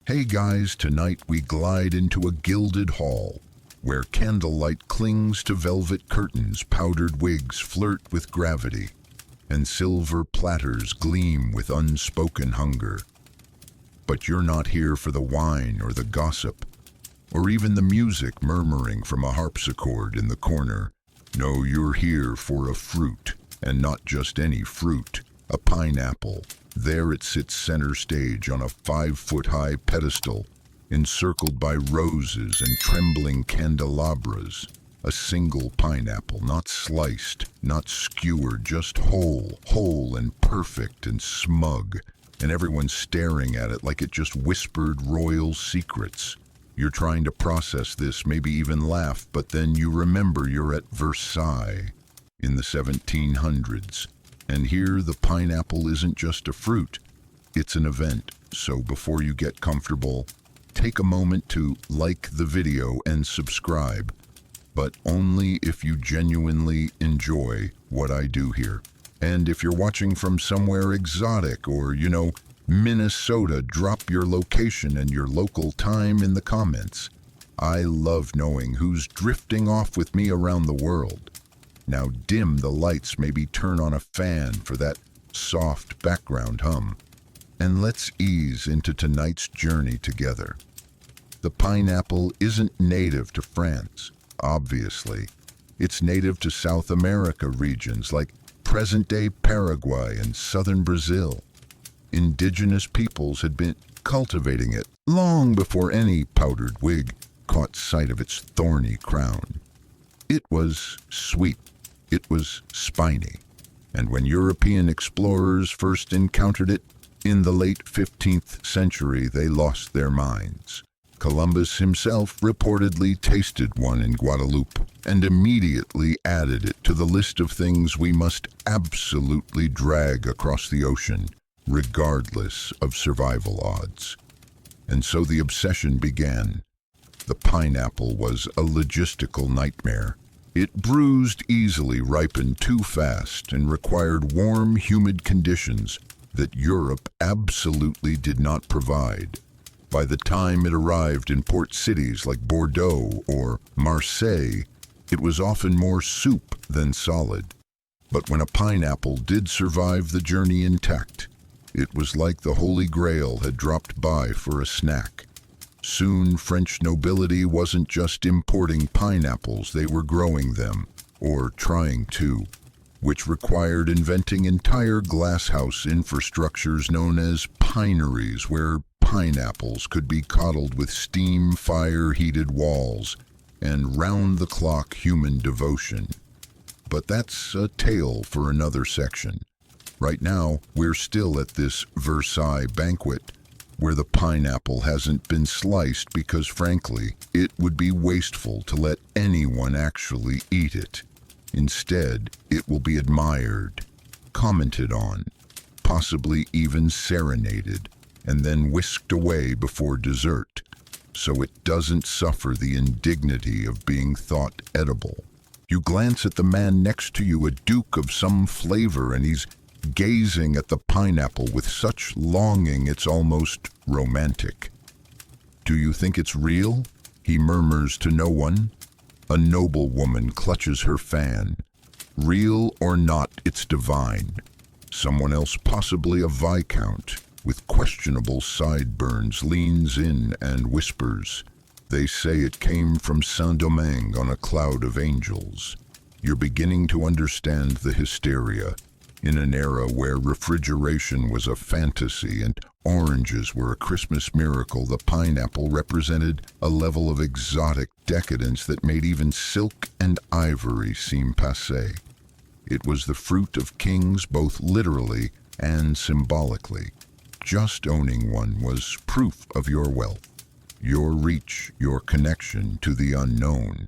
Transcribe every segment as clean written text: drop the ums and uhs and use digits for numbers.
Hey guys, tonight we glide into a gilded hall, where candlelight clings to velvet curtains, powdered wigs flirt with gravity, and silver platters gleam with unspoken hunger. But you're not here for the wine or the gossip, or even the music murmuring from a harpsichord in the corner. No, you're here for a fruit, and not just any fruit, a pineapple. There it sits center stage on a 5-foot-high pedestal, encircled by roses and trembling candelabras. A single pineapple, not sliced, not skewered, just whole and perfect and smug, and everyone's staring at it like it just whispered royal secrets. You're trying to process this, maybe even laugh, but then you remember you're at Versailles in the 1700s. And here the pineapple isn't just a fruit, it's an event. So before you get comfortable, take a moment to like the video and subscribe, but only if you genuinely enjoy what I do here. And if you're watching from somewhere exotic or, Minnesota, drop your location and your local time in the comments. I love knowing who's drifting off with me around the world. Now dim the lights, maybe turn on a fan for that soft background hum. And let's ease into tonight's journey together. The pineapple isn't native to France, obviously. It's native to South America regions like present-day Paraguay and southern Brazil. Indigenous peoples had been cultivating it long before any powdered wig caught sight of its thorny crown. It was sweet. It was spiny, and when European explorers first encountered it in the late 15th century, they lost their minds. Columbus himself reportedly tasted one in Guadeloupe and immediately added it to the list of things we must absolutely drag across the ocean, regardless of survival odds. And so the obsession began. The pineapple was a logistical nightmare. It bruised easily, ripened too fast, and required warm, humid conditions that Europe absolutely did not provide. By the time it arrived in port cities like Bordeaux or Marseille, it was often more soup than solid. But when a pineapple did survive the journey intact, it was like the Holy Grail had dropped by for a snack. Soon, French nobility wasn't just importing pineapples, they were growing them, or trying to, which required inventing entire glasshouse infrastructures known as pineries, where pineapples could be coddled with steam fire-heated walls and round-the-clock human devotion. But that's a tale for another section. Right now, we're still at this Versailles banquet, where the pineapple hasn't been sliced because, frankly, it would be wasteful to let anyone actually eat it. Instead, it will be admired, commented on, possibly even serenaded, and then whisked away before dessert, so it doesn't suffer the indignity of being thought edible. You glance at the man next to you, a duke of some flavor, and he's gazing at the pineapple with such longing it's almost romantic. "Do you think it's real?" he murmurs to no one. A noblewoman clutches her fan. "Real or not, it's divine." Someone else, possibly a viscount, with questionable sideburns, leans in and whispers, "They say it came from Saint-Domingue on a cloud of angels." You're beginning to understand the hysteria. In an era where refrigeration was a fantasy and oranges were a Christmas miracle, the pineapple represented a level of exotic decadence that made even silk and ivory seem passé. It was the fruit of kings both literally and symbolically. Just owning one was proof of your wealth, your reach, your connection to the unknown.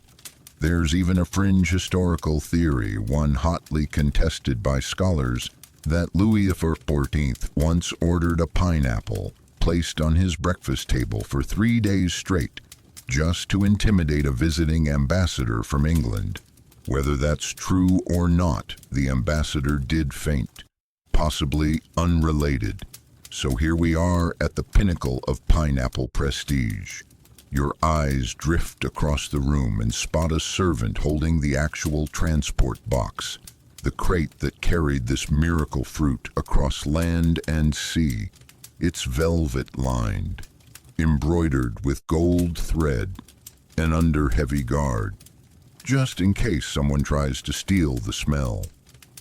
There's even a fringe historical theory, one hotly contested by scholars, that Louis XIV once ordered a pineapple placed on his breakfast table for 3 days straight, just to intimidate a visiting ambassador from England. Whether that's true or not, the ambassador did faint, possibly unrelated. So here we are at the pinnacle of pineapple prestige. Your eyes drift across the room and spot a servant holding the actual transport box, the crate that carried this miracle fruit across land and sea. It's velvet-lined, embroidered with gold thread, and under heavy guard, just in case someone tries to steal the smell.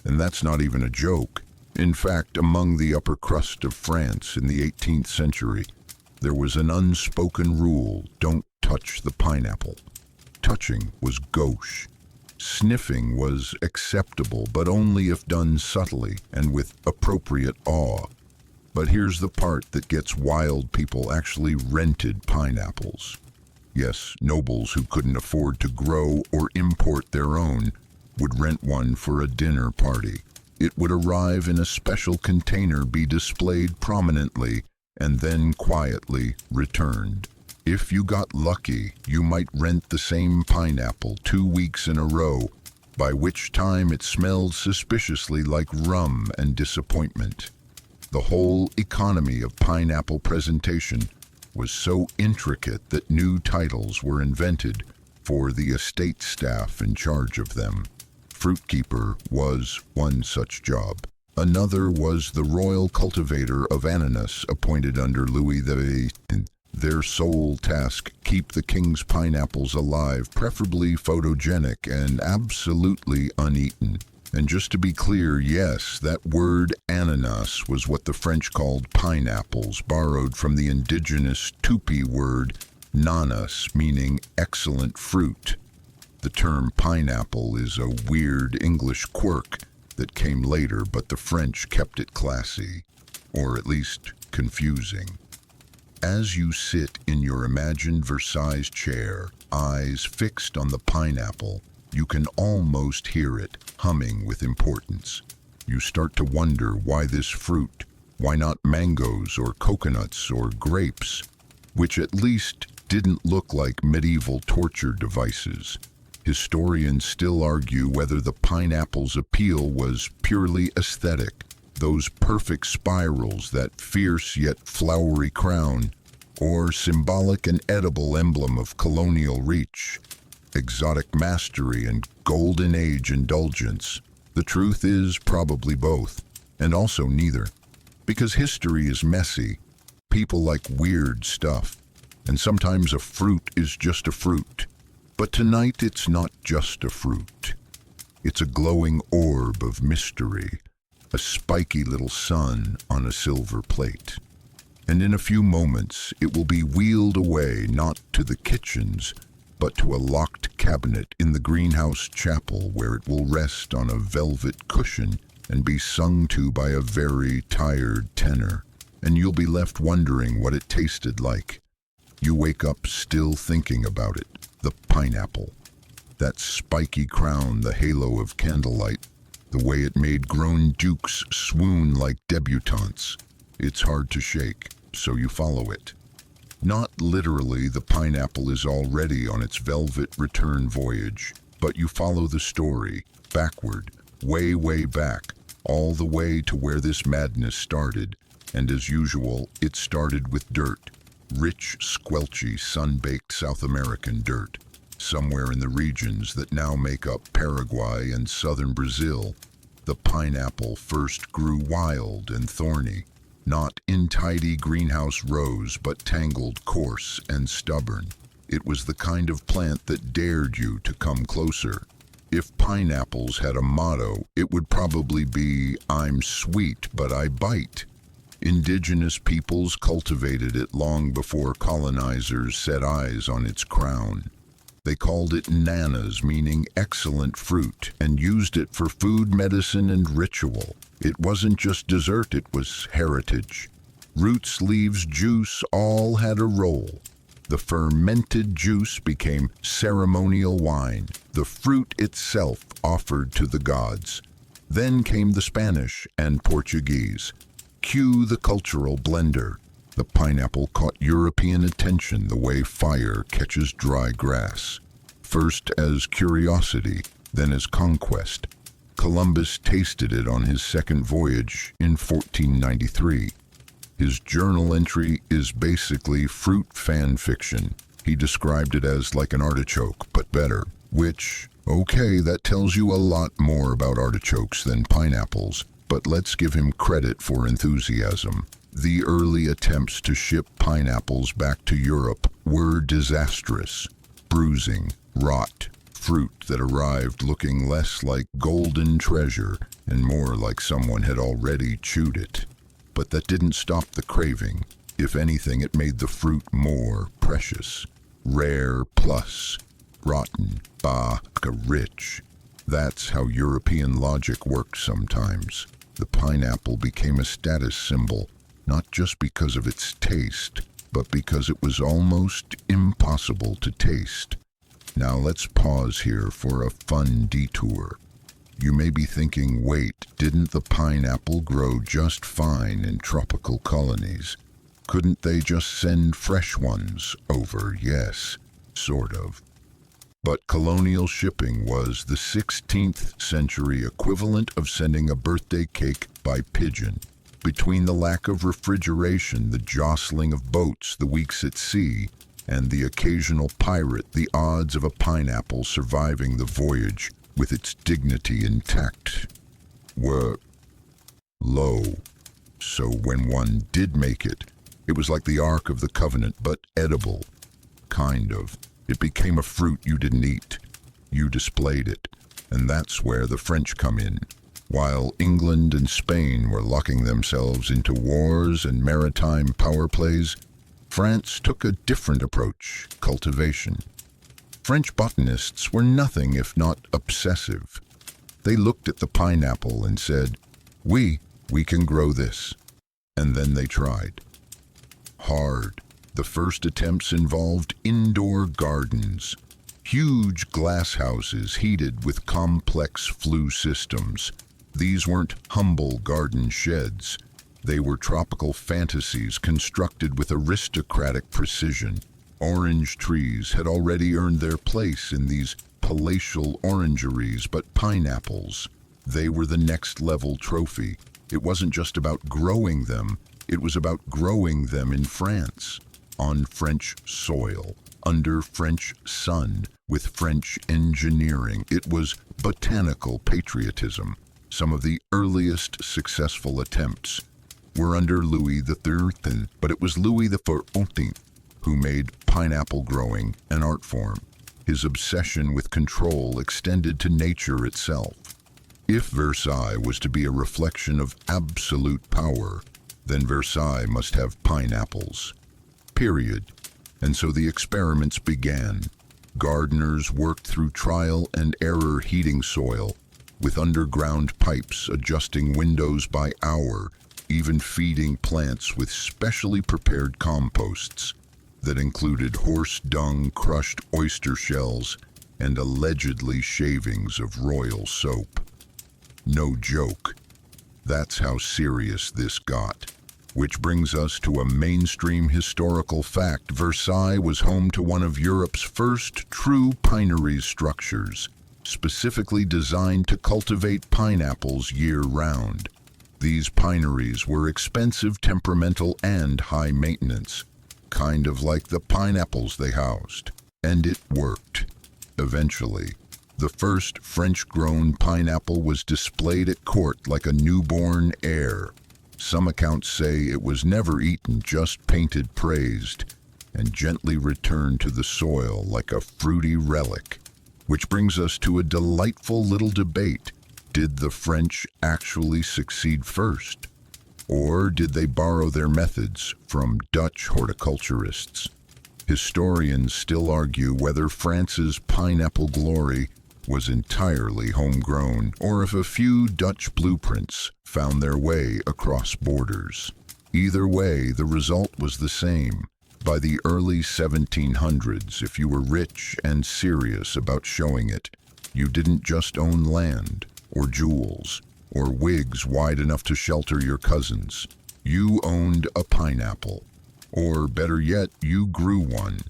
And that's not even a joke. In fact, among the upper crust of France in the 18th century, there was an unspoken rule: don't touch the pineapple. Touching was gauche. Sniffing was acceptable, but only if done subtly and with appropriate awe. But here's the part that gets wild: people actually rented pineapples. Yes, nobles who couldn't afford to grow or import their own would rent one for a dinner party. It would arrive in a special container, be displayed prominently, and then quietly returned. If you got lucky, you might rent the same pineapple 2 weeks in a row, by which time it smelled suspiciously like rum and disappointment. The whole economy of pineapple presentation was so intricate that new titles were invented for the estate staff in charge of them. Fruitkeeper was one such job. Another was the royal cultivator of ananas appointed under Louis XVIII. Their sole task: keep the king's pineapples alive, preferably photogenic and absolutely uneaten. And just to be clear, yes, that word ananas was what the French called pineapples, borrowed from the indigenous Tupi word nanas, meaning excellent fruit. The term pineapple is a weird English quirk that came later, but the French kept it classy, or at least confusing. As you sit in your imagined Versailles chair, eyes fixed on the pineapple, you can almost hear it humming with importance. You start to wonder why this fruit, why not mangoes or coconuts or grapes, which at least didn't look like medieval torture devices. Historians still argue whether the pineapple's appeal was purely aesthetic, those perfect spirals, that fierce yet flowery crown, or symbolic and edible emblem of colonial reach, exotic mastery, and golden age indulgence. The truth is probably both, and also neither. Because history is messy, people like weird stuff, and sometimes a fruit is just a fruit. But tonight it's not just a fruit. It's a glowing orb of mystery, a spiky little sun on a silver plate. And in a few moments it will be wheeled away, not to the kitchens, but to a locked cabinet in the greenhouse chapel, where it will rest on a velvet cushion and be sung to by a very tired tenor. And you'll be left wondering what it tasted like. You wake up still thinking about it. The pineapple. That spiky crown, the halo of candlelight, the way it made grown dukes swoon like debutantes. It's hard to shake, so you follow it. Not literally, the pineapple is already on its velvet return voyage, but you follow the story, backward, way, way back, all the way to where this madness started. And as usual, it started with dirt. Rich, squelchy, sun-baked South American dirt, somewhere in the regions that now make up Paraguay and southern Brazil. The pineapple first grew wild and thorny, not in tidy greenhouse rows, but tangled, coarse, and stubborn. It was the kind of plant that dared you to come closer. If pineapples had a motto, it would probably be, "I'm sweet, but I bite." Indigenous peoples cultivated it long before colonizers set eyes on its crown. They called it nanas, meaning excellent fruit, and used it for food, medicine, and ritual. It wasn't just dessert, it was heritage. Roots, leaves, juice, all had a role. The fermented juice became ceremonial wine, the fruit itself offered to the gods. Then came the Spanish and Portuguese. Cue the cultural blender. The pineapple caught European attention the way fire catches dry grass. First as curiosity, then as conquest. Columbus tasted it on his second voyage in 1493. His journal entry is basically fruit fan fiction. He described it as like an artichoke, but better. Which, okay, that tells you a lot more about artichokes than pineapples, but let's give him credit for enthusiasm. The early attempts to ship pineapples back to Europe were disastrous. Bruising, rot, fruit that arrived looking less like golden treasure and more like someone had already chewed it. But that didn't stop the craving. If anything, it made the fruit more precious. Rare plus rotten, rich. That's how European logic works sometimes. The pineapple became a status symbol, not just because of its taste, but because it was almost impossible to taste. Now let's pause here for a fun detour. You may be thinking, wait, didn't the pineapple grow just fine in tropical colonies? Couldn't they just send fresh ones over? Yes, sort of. But colonial shipping was the 16th century equivalent of sending a birthday cake by pigeon. Between the lack of refrigeration, the jostling of boats, the weeks at sea, and the occasional pirate, the odds of a pineapple surviving the voyage with its dignity intact were low. So when one did make it, it was like the Ark of the Covenant, but edible. Kind of. It became a fruit you didn't eat. You displayed it. And that's where the French come in. While England and Spain were locking themselves into wars and maritime power plays, France took a different approach: cultivation. French botanists were nothing if not obsessive. They looked at the pineapple and said, we can grow this. And then they tried. Hard. The first attempts involved indoor gardens, huge glass houses heated with complex flue systems. These weren't humble garden sheds. They were tropical fantasies constructed with aristocratic precision. Orange trees had already earned their place in these palatial orangeries, but pineapples, they were the next level trophy. It wasn't just about growing them, it was about growing them in France. On French soil, under French sun, with French engineering. It was botanical patriotism. Some of the earliest successful attempts were under Louis XIII, but it was Louis XIV who made pineapple growing an art form. His obsession with control extended to nature itself. If Versailles was to be a reflection of absolute power, then Versailles must have pineapples. Period. And so the experiments began. Gardeners worked through trial and error heating soil, with underground pipes adjusting windows by hour, even feeding plants with specially prepared composts that included horse dung, crushed oyster shells, and allegedly shavings of royal soap. No joke. That's how serious this got. Which brings us to a mainstream historical fact. Versailles was home to one of Europe's first true pineries structures, specifically designed to cultivate pineapples year-round. These pineries were expensive, temperamental, and high maintenance, kind of like the pineapples they housed. And it worked. Eventually, the first French-grown pineapple was displayed at court like a newborn heir. Some accounts say it was never eaten, just painted, praised, and gently returned to the soil like a fruity relic. Which brings us to a delightful little debate. Did the French actually succeed first? Or did they borrow their methods from Dutch horticulturists? Historians still argue whether France's pineapple glory was entirely homegrown, or if a few Dutch blueprints found their way across borders. Either way, the result was the same. By the early 1700s, if you were rich and serious about showing it, you didn't just own land, or jewels, or wigs wide enough to shelter your cousins. You owned a pineapple. Or better yet, you grew one.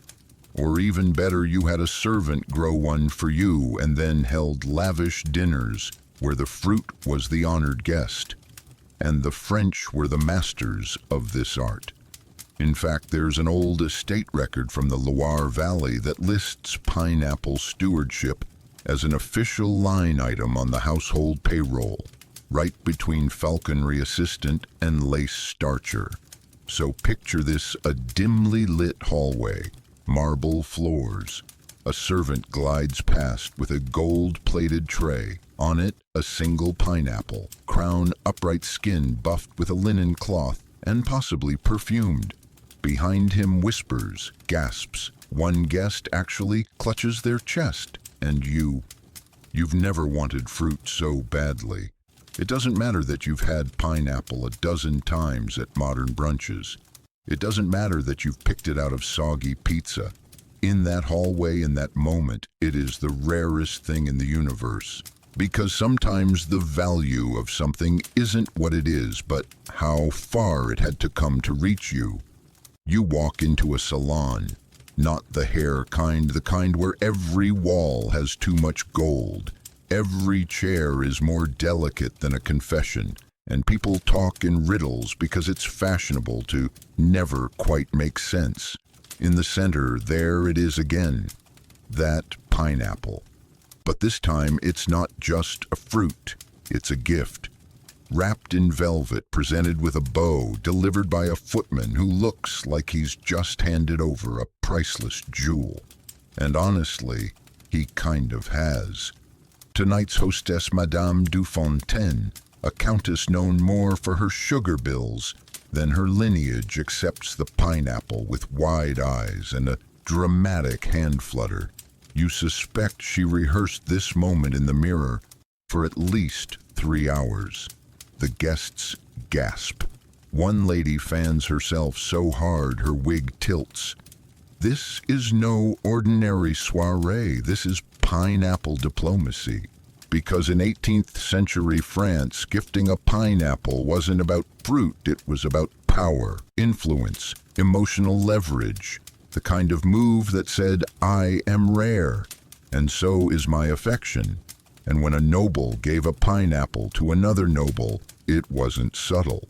Or even better, you had a servant grow one for you and then held lavish dinners where the fruit was the honored guest. and the French were the masters of this art. In fact, there's an old estate record from the Loire Valley that lists pineapple stewardship as an official line item on the household payroll, right between falconry assistant and lace starcher. So picture this: a dimly lit hallway, marble floors. A servant glides past with a gold-plated tray. On it, a single pineapple, crown upright skin buffed with a linen cloth and possibly perfumed. Behind him, whispers, gasps. One guest actually clutches their chest. And you've never wanted fruit so badly. It doesn't matter that you've had pineapple a dozen times at modern brunches. It doesn't matter that you've picked it out of soggy pizza. In that hallway, in that moment, it is the rarest thing in the universe. Because sometimes the value of something isn't what it is, but how far it had to come to reach you. You walk into a salon, not the hair kind, the kind where every wall has too much gold. Every chair is more delicate than a confession, and people talk in riddles because it's fashionable to never quite make sense. In the center, there it is again, that pineapple. But this time, it's not just a fruit, it's a gift. Wrapped in velvet, presented with a bow, delivered by a footman who looks like he's just handed over a priceless jewel. And honestly, he kind of has. Tonight's hostess, Madame Dufontaine, a countess known more for her sugar bills than her lineage, accepts the pineapple with wide eyes and a dramatic hand flutter. You suspect she rehearsed this moment in the mirror for at least 3 hours. The guests gasp. One lady fans herself so hard her wig tilts. This is no ordinary soiree. This is pineapple diplomacy. Because in 18th century France, gifting a pineapple wasn't about fruit, it was about power, influence, emotional leverage. The kind of move that said, I am rare, and so is my affection. And when a noble gave a pineapple to another noble, it wasn't subtle.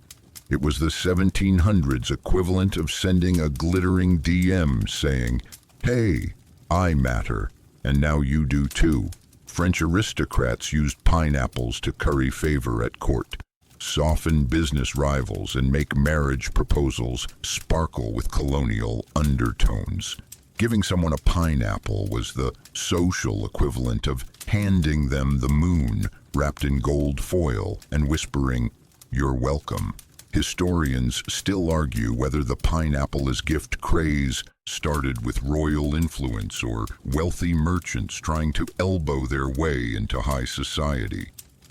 It was the 1700s equivalent of sending a glittering DM saying, hey, I matter, and now you do too. French aristocrats used pineapples to curry favor at court, soften business rivals, and make marriage proposals sparkle with colonial undertones. Giving someone a pineapple was the social equivalent of handing them the moon wrapped in gold foil and whispering, "You're welcome." Historians still argue whether the pineapple-as gift craze started with royal influence or wealthy merchants trying to elbow their way into high society.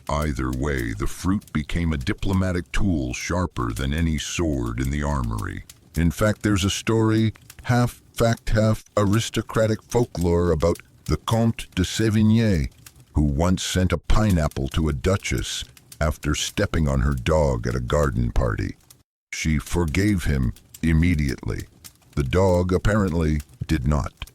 Either way, the fruit became a diplomatic tool sharper than any sword in the armory. In fact, there's a story, half fact, half aristocratic folklore about the Comte de Sévigné, who once sent a pineapple to a duchess after stepping on her dog at a garden party. She forgave him immediately. The dog apparently did not.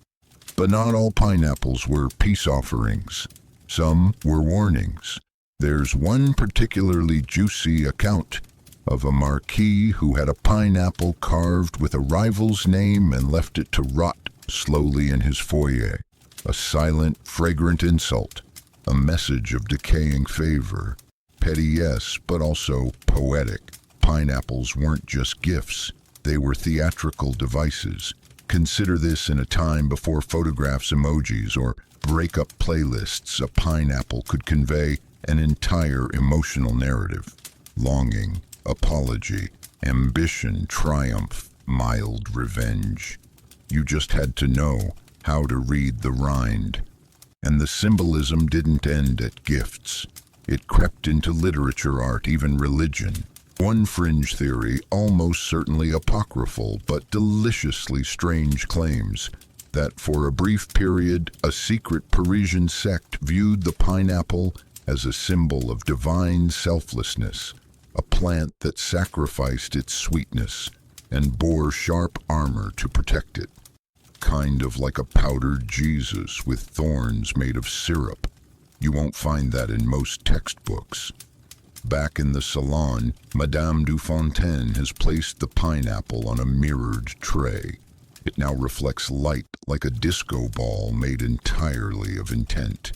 But not all pineapples were peace offerings. Some were warnings. There's one particularly juicy account of a marquis who had a pineapple carved with a rival's name and left it to rot slowly in his foyer. A silent, fragrant insult, a message of decaying favor. Petty, yes, but also poetic. Pineapples weren't just gifts, they were theatrical devices. Consider this in a time before photographs, emojis, or breakup playlists. A pineapple could convey an entire emotional narrative. Longing, apology, ambition, triumph, mild revenge. You just had to know how to read the rind. And the symbolism didn't end at gifts. It crept into literature, art, even religion. One fringe theory, almost certainly apocryphal but deliciously strange, claims that for a brief period a secret Parisian sect viewed the pineapple as a symbol of divine selflessness, a plant that sacrificed its sweetness and bore sharp armor to protect it, kind of like a powdered Jesus with thorns made of syrup. You won't find that in most textbooks. Back in the salon, Madame Dufontaine has placed the pineapple on a mirrored tray. It now reflects light like a disco ball made entirely of intent.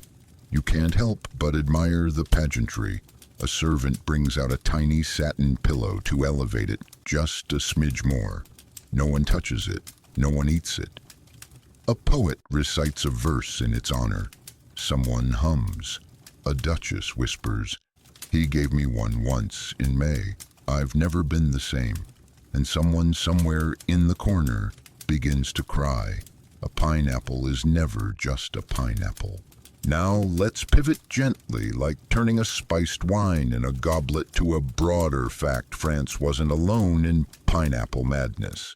You can't help but admire the pageantry. A servant brings out a tiny satin pillow to elevate it just a smidge more. No one touches it, no one eats it. A poet recites a verse in its honor. Someone hums. A duchess whispers, "He gave me one once in May. I've never been the same." And someone somewhere in the corner begins to cry. A pineapple is never just a pineapple. Now let's pivot gently, like turning a spiced wine in a goblet, to a broader fact. France wasn't alone in pineapple madness.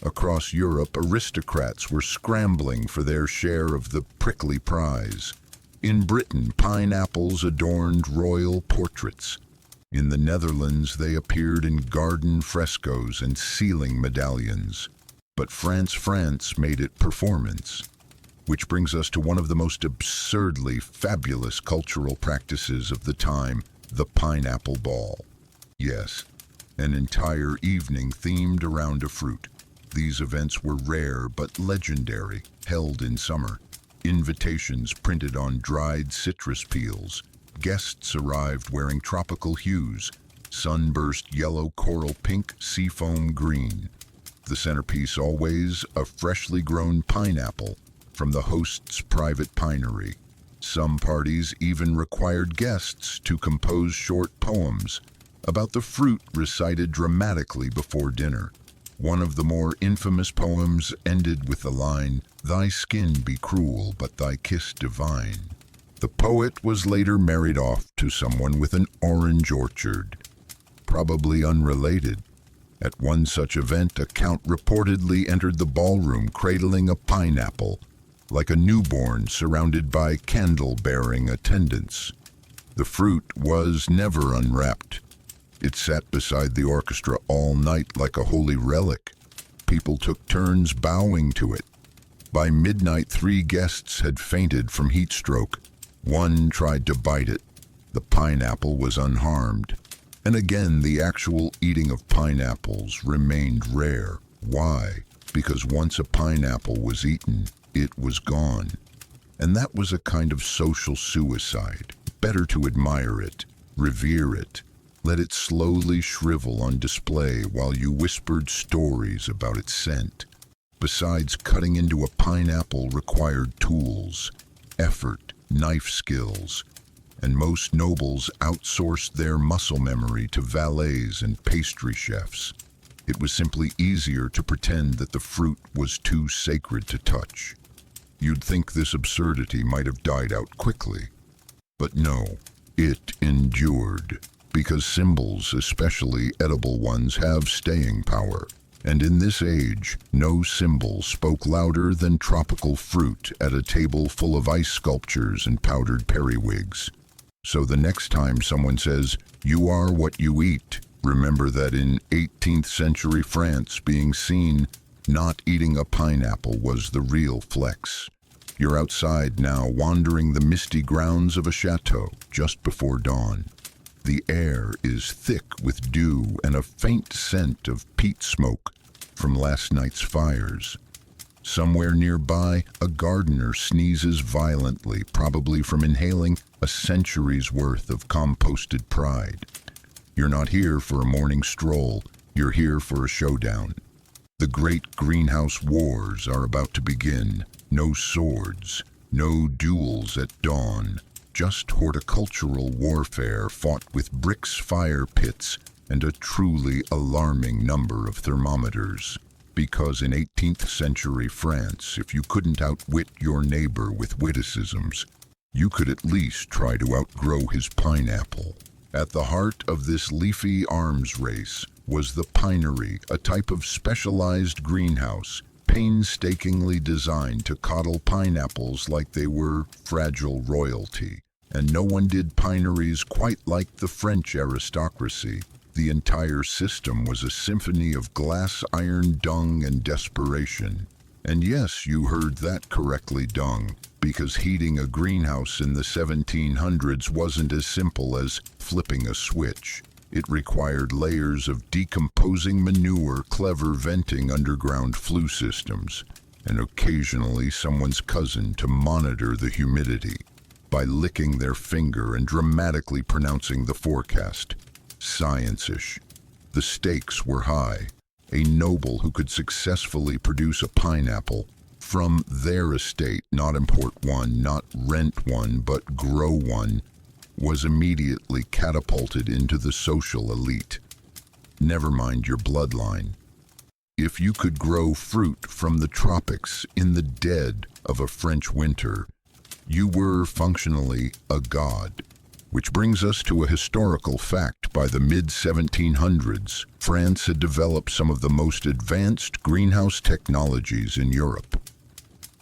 Across Europe, aristocrats were scrambling for their share of the prickly prize. In Britain, pineapples adorned royal portraits. In the Netherlands, they appeared in garden frescoes and ceiling medallions. But France made it performance. Which brings us to one of the most absurdly fabulous cultural practices of the time, the pineapple ball. Yes, an entire evening themed around a fruit. These events were rare but legendary, held in summer. Invitations printed on dried citrus peels. Guests arrived wearing tropical hues: sunburst yellow, coral pink, seafoam green. The centerpiece always a freshly grown pineapple from the host's private pinery. Some parties even required guests to compose short poems about the fruit, recited dramatically before dinner. One of the more infamous poems ended with the line, "Thy skin be cruel, but thy kiss divine." The poet was later married off to someone with an orange orchard, probably unrelated. At one such event, a count reportedly entered the ballroom cradling a pineapple, like a newborn surrounded by candle-bearing attendants. The fruit was never unwrapped. It sat beside the orchestra all night like a holy relic. People took turns bowing to it. By midnight, 3 guests had fainted from heat stroke. One tried to bite it. The pineapple was unharmed. And again, the actual eating of pineapples remained rare. Why? Because once a pineapple was eaten, it was gone. And that was a kind of social suicide. Better to admire it, revere it, let it slowly shrivel on display while you whispered stories about its scent. Besides, cutting into a pineapple required tools, effort, knife skills, and most nobles outsourced their muscle memory to valets and pastry chefs. It was simply easier to pretend that the fruit was too sacred to touch. You'd think this absurdity might have died out quickly. But no, it endured, because symbols, especially edible ones, have staying power. And in this age, no symbol spoke louder than tropical fruit at a table full of ice sculptures and powdered periwigs. So the next time someone says, "You are what you eat," remember that in 18th century France, being seen not eating a pineapple was the real flex. You're outside now, wandering the misty grounds of a chateau just before dawn. The air is thick with dew and a faint scent of peat smoke from last night's fires. Somewhere nearby, a gardener sneezes violently, probably from inhaling a century's worth of composted pride. You're not here for a morning stroll, you're here for a showdown. The great greenhouse wars are about to begin. No swords, no duels at dawn, just horticultural warfare fought with bricks, fire pits, and a truly alarming number of thermometers. Because in 18th century France, if you couldn't outwit your neighbor with witticisms, you could at least try to outgrow his pineapple. At the heart of this leafy arms race was the pinery, a type of specialized greenhouse, painstakingly designed to coddle pineapples like they were fragile royalty. And no one did pineries quite like the French aristocracy. The entire system was a symphony of glass, iron, dung, and desperation. And yes, you heard that correctly, dung, because heating a greenhouse in the 1700s wasn't as simple as flipping a switch. It required layers of decomposing manure, clever venting underground flue systems, and occasionally someone's cousin to monitor the humidity by licking their finger and dramatically pronouncing the forecast. Science-ish. The stakes were high. A noble who could successfully produce a pineapple from their estate, not import one, not rent one, but grow one, was immediately catapulted into the social elite. Never mind your bloodline. If you could grow fruit from the tropics in the dead of a French winter, you were functionally a god. Which brings us to a historical fact. By the mid-1700s, France had developed some of the most advanced greenhouse technologies in Europe.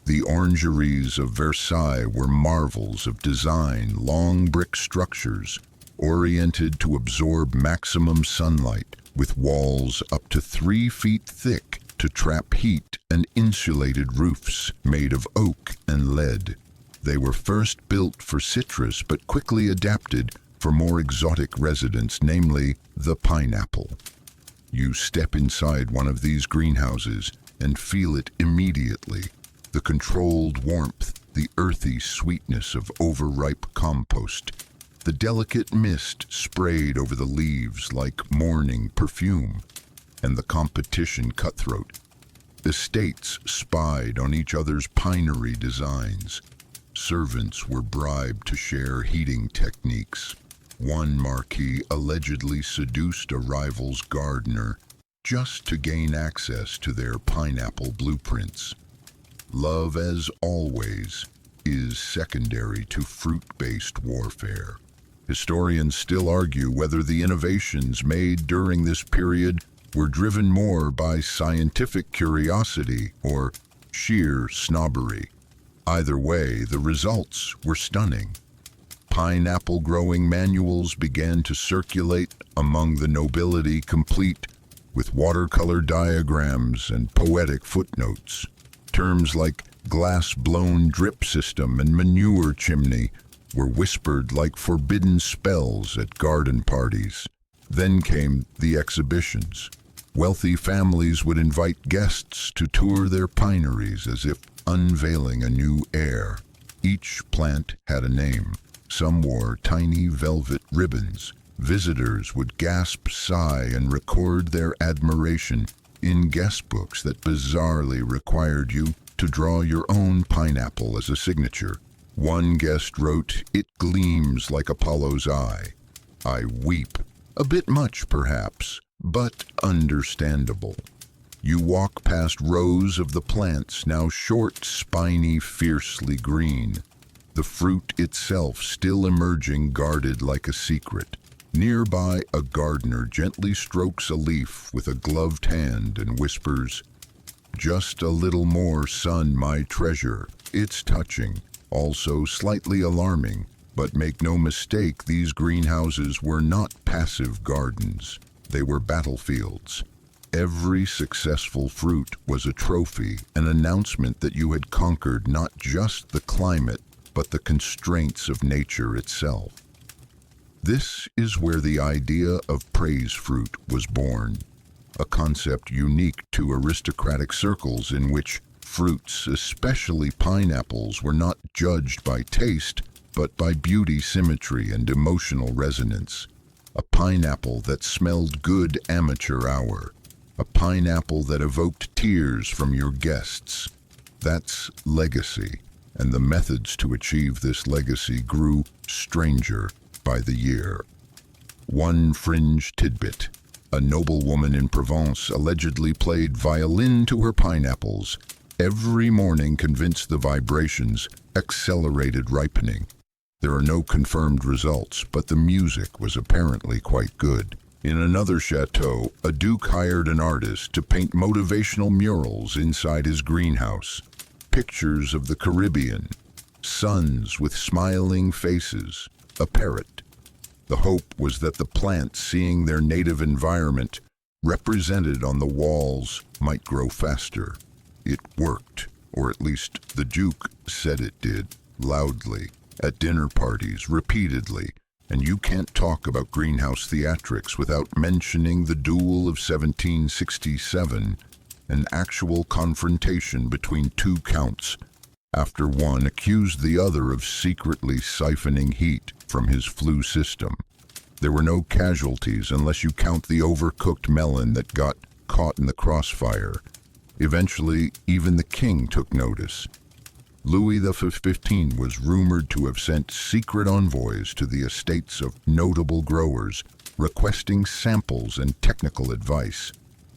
The orangeries of Versailles were marvels of design, long brick structures, oriented to absorb maximum sunlight, with walls up to 3 feet thick to trap heat, and insulated roofs made of oak and lead. They were first built for citrus but quickly adapted for more exotic residents, namely the pineapple. You step inside one of these greenhouses and feel it immediately. The controlled warmth, the earthy sweetness of overripe compost, the delicate mist sprayed over the leaves like morning perfume, and the competition cutthroat. Estates spied on each other's pinery designs. Servants were bribed to share heating techniques. One marquis allegedly seduced a rival's gardener just to gain access to their pineapple blueprints. Love, as always, is secondary to fruit-based warfare. Historians still argue whether the innovations made during this period were driven more by scientific curiosity or sheer snobbery. Either way, the results were stunning. Pineapple growing manuals began to circulate among the nobility, complete with watercolor diagrams and poetic footnotes. Terms like glass-blown drip system and manure chimney were whispered like forbidden spells at garden parties. Then came the exhibitions. Wealthy families would invite guests to tour their pineries as if unveiling a new heir. Each plant had a name. Some wore tiny velvet ribbons. Visitors would gasp, sigh, and record their admiration in guest books that bizarrely required you to draw your own pineapple as a signature. One guest wrote, "It gleams like Apollo's eye. I weep." A bit much, perhaps, but understandable. You walk past rows of the plants, now short, spiny, fiercely green. The fruit itself still emerging, guarded like a secret. Nearby, a gardener gently strokes a leaf with a gloved hand and whispers, "Just a little more sun, my treasure." It's touching, also slightly alarming, but make no mistake, these greenhouses were not passive gardens. They were battlefields. Every successful fruit was a trophy, an announcement that you had conquered not just the climate, but the constraints of nature itself. This is where the idea of praise fruit was born, a concept unique to aristocratic circles in which fruits, especially pineapples, were not judged by taste, but by beauty, symmetry, and emotional resonance. A pineapple that smelled good, amateur hour. A pineapple that evoked tears from your guests. That's legacy, and the methods to achieve this legacy grew stranger by the year. One fringe tidbit. A noblewoman in Provence allegedly played violin to her pineapples. Every morning, convinced the vibrations accelerated ripening. There are no confirmed results, but the music was apparently quite good. In another chateau, a duke hired an artist to paint motivational murals inside his greenhouse. Pictures of the Caribbean, suns with smiling faces, a parrot. The hope was that the plants, seeing their native environment represented on the walls, might grow faster. It worked, or at least the Duke said it did, loudly, at dinner parties, repeatedly, and you can't talk about greenhouse theatrics without mentioning the duel of 1767, an actual confrontation between two counts, after one accused the other of secretly siphoning heat from his flue system. There were no casualties unless you count the overcooked melon that got caught in the crossfire. Eventually, even the king took notice. Louis XV was rumored to have sent secret envoys to the estates of notable growers, requesting samples and technical advice.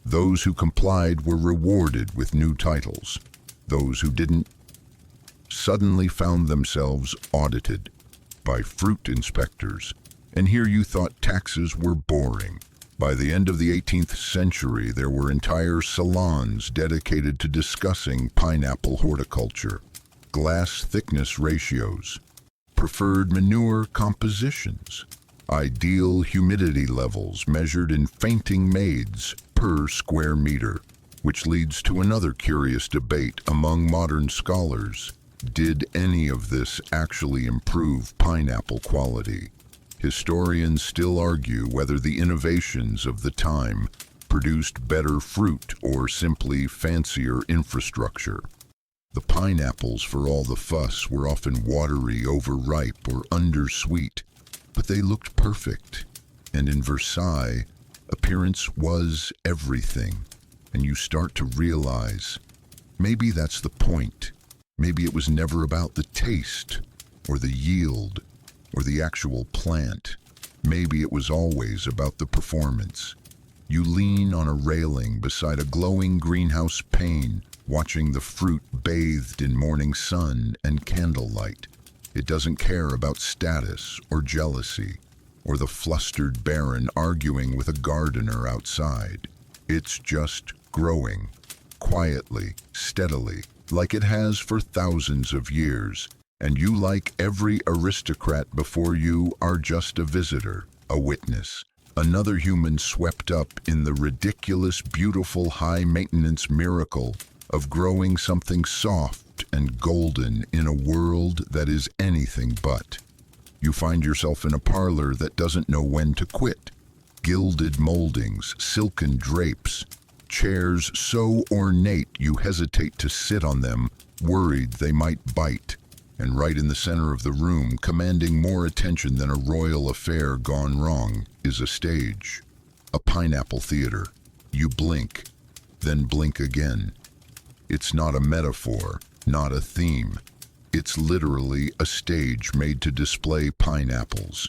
Those who complied were rewarded with new titles. Those who didn't suddenly found themselves audited by fruit inspectors. And here you thought taxes were boring. By the end of the 18th century, there were entire salons dedicated to discussing pineapple horticulture, glass thickness ratios, preferred manure compositions, ideal humidity levels measured in fainting maids per square meter, which leads to another curious debate among modern scholars. Did any of this actually improve pineapple quality? Historians still argue whether the innovations of the time produced better fruit or simply fancier infrastructure. The pineapples, for all the fuss, were often watery, overripe, or undersweet, but they looked perfect. And in Versailles, appearance was everything. And you start to realize, maybe that's the point. Maybe it was never about the taste, or the yield, or the actual plant. Maybe it was always about the performance. You lean on a railing beside a glowing greenhouse pane, watching the fruit bathed in morning sun and candlelight. It doesn't care about status or jealousy, or the flustered baron arguing with a gardener outside. It's just growing, quietly, steadily, like it has for thousands of years. And you, like every aristocrat before you, are just a visitor, a witness, another human swept up in the ridiculous, beautiful, high-maintenance miracle of growing something soft and golden in a world that is anything but. You find yourself in a parlor that doesn't know when to quit. Gilded moldings, silken drapes, chairs so ornate you hesitate to sit on them, worried they might bite. And right in the center of the room, commanding more attention than a royal affair gone wrong, is a stage. A pineapple theater. You blink, then blink again. It's not a metaphor, not a theme. It's literally a stage made to display pineapples.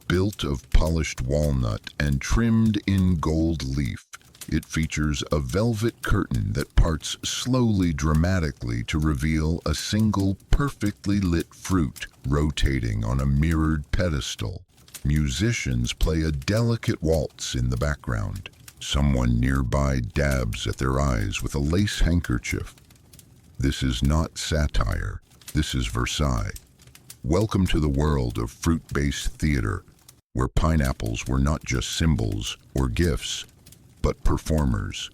Built of polished walnut and trimmed in gold leaf, it features a velvet curtain that parts slowly, dramatically to reveal a single perfectly lit fruit rotating on a mirrored pedestal. Musicians play a delicate waltz in the background. Someone nearby dabs at their eyes with a lace handkerchief. This is not satire. This is Versailles. Welcome to the world of fruit-based theater, where pineapples were not just symbols or gifts, but performers.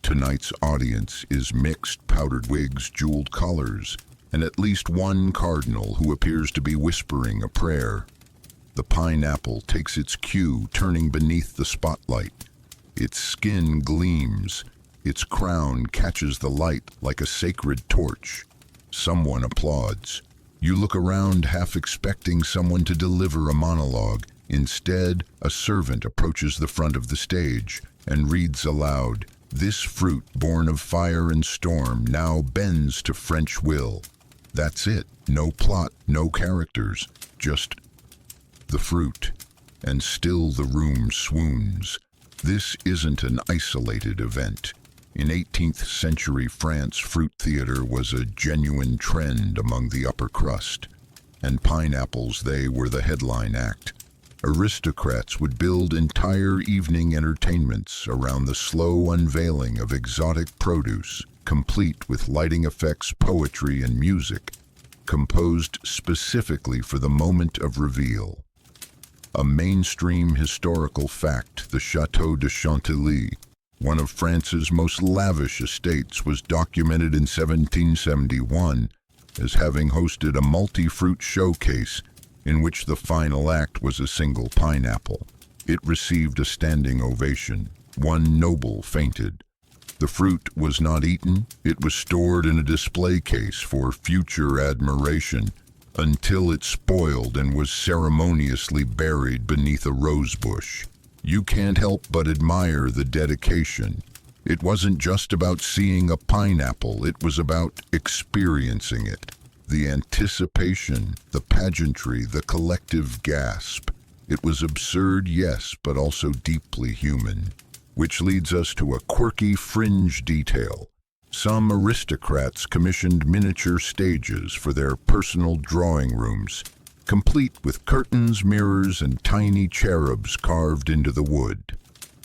Tonight's audience is mixed powdered wigs, jeweled collars, and at least one cardinal who appears to be whispering a prayer. The pineapple takes its cue, turning beneath the spotlight. Its skin gleams. Its crown catches the light like a sacred torch. Someone applauds. You look around, half expecting someone to deliver a monologue. Instead, a servant approaches the front of the stage and reads aloud, "This fruit, born of fire and storm, now bends to French will." That's it. No plot, no characters, just the fruit. And still the room swoons. This isn't an isolated event. In 18th century France, fruit theater was a genuine trend among the upper crust. And pineapples, they were the headline act. Aristocrats would build entire evening entertainments around the slow unveiling of exotic produce, complete with lighting effects, poetry, and music, composed specifically for the moment of reveal. A mainstream historical fact, the Château de Chantilly, One of France's most lavish estates was documented in 1771 as having hosted a multi-fruit showcase in which the final act was a single pineapple. It received a standing ovation. One noble fainted. The fruit was not eaten. It was stored in a display case for future admiration until it spoiled and was ceremoniously buried beneath a rose bush. You can't help but admire the dedication. It wasn't just about seeing a pineapple, it was about experiencing it. The anticipation, the pageantry, the collective gasp. It was absurd, yes, but also deeply human. Which leads us to a quirky fringe detail. Some aristocrats commissioned miniature stages for their personal drawing rooms, complete with curtains, mirrors, and tiny cherubs carved into the wood.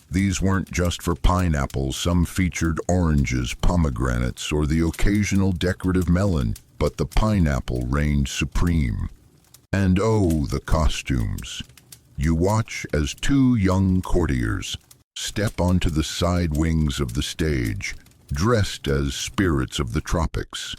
These weren't just for pineapples. Some featured oranges, pomegranates, or the occasional decorative melon, but the pineapple reigned supreme. And oh, the costumes. You watch as two young courtiers step onto the side wings of the stage, dressed as spirits of the tropics.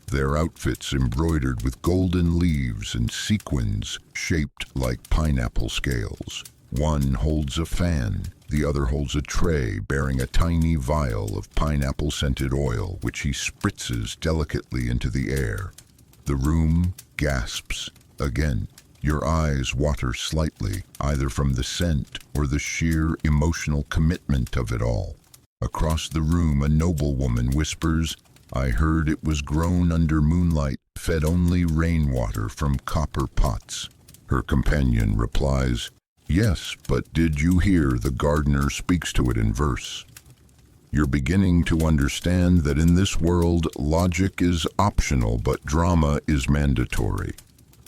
Their outfits embroidered with golden leaves and sequins shaped like pineapple scales. One holds a fan, the other holds a tray bearing a tiny vial of pineapple-scented oil, which he spritzes delicately into the air. The room gasps again. Your eyes water slightly, either from the scent or the sheer emotional commitment of it all. Across the room, a noblewoman whispers, "I heard it was grown under moonlight, fed only rainwater from copper pots." Her companion replies, "Yes, but did you hear the gardener speaks to it in verse?" You're beginning to understand that in this world, logic is optional, but drama is mandatory.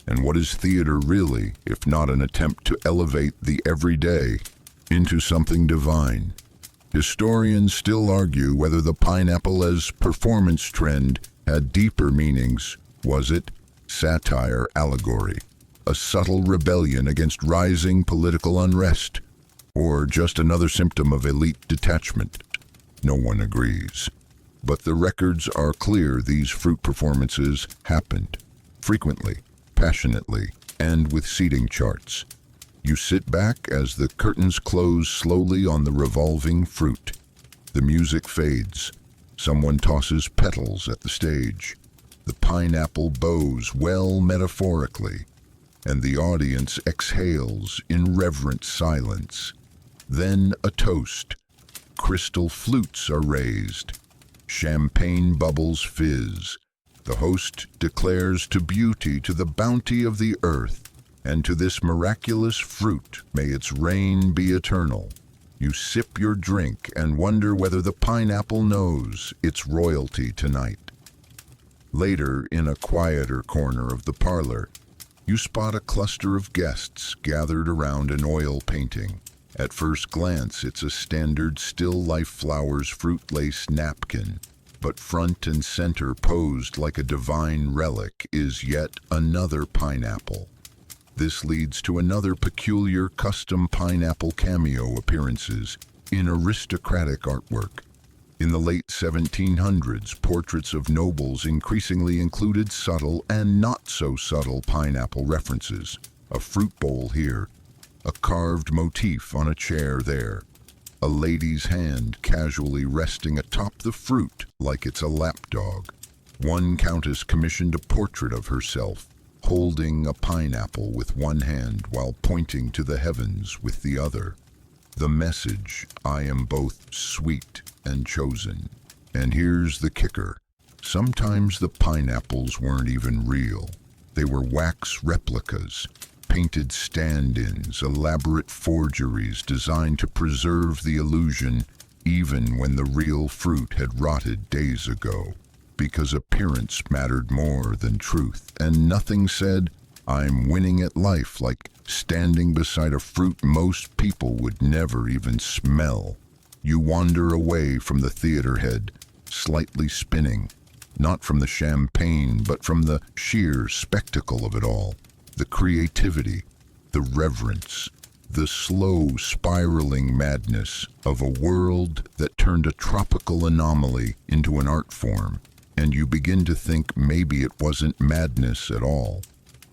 And what is theater really, if not an attempt to elevate the everyday into something divine? Historians still argue whether the pineapple as performance trend had deeper meanings. Was it satire, allegory, a subtle rebellion against rising political unrest, or just another symptom of elite detachment? No one agrees. But the records are clear. These fruit performances happened frequently, passionately, and with seating charts. You sit back as the curtains close slowly on the revolving fruit. The music fades. Someone tosses petals at the stage. The pineapple bows well metaphorically, and the audience exhales in reverent silence. Then a toast. Crystal flutes are raised. Champagne bubbles fizz. The host declares to beauty, to the bounty of the earth, and to this miraculous fruit, may its reign be eternal. You sip your drink and wonder whether the pineapple knows its royalty tonight. Later, in a quieter corner of the parlor, you spot a cluster of guests gathered around an oil painting. At first glance, it's a standard still life flowers fruit lace napkin, but front and center, posed like a divine relic, is yet another pineapple. This leads to another peculiar custom pineapple cameo appearances in aristocratic artwork. In the late 1700s, portraits of nobles increasingly included subtle and not so subtle pineapple references. A fruit bowl here, a carved motif on a chair there, a lady's hand casually resting atop the fruit like it's a lapdog. One countess commissioned a portrait of herself, holding a pineapple with one hand while pointing to the heavens with the other. The message, I am both sweet and chosen. And here's the kicker. Sometimes the pineapples weren't even real. They were wax replicas, painted stand-ins, elaborate forgeries designed to preserve the illusion even when the real fruit had rotted days ago. Because appearance mattered more than truth, and nothing said, I'm winning at life, like standing beside a fruit most people would never even smell. You wander away from the theater head, slightly spinning, not from the champagne, but from the sheer spectacle of it all. The creativity, the reverence, The slow, spiraling madness of a world that turned a tropical anomaly into an art form, and you begin to think maybe it wasn't madness at all.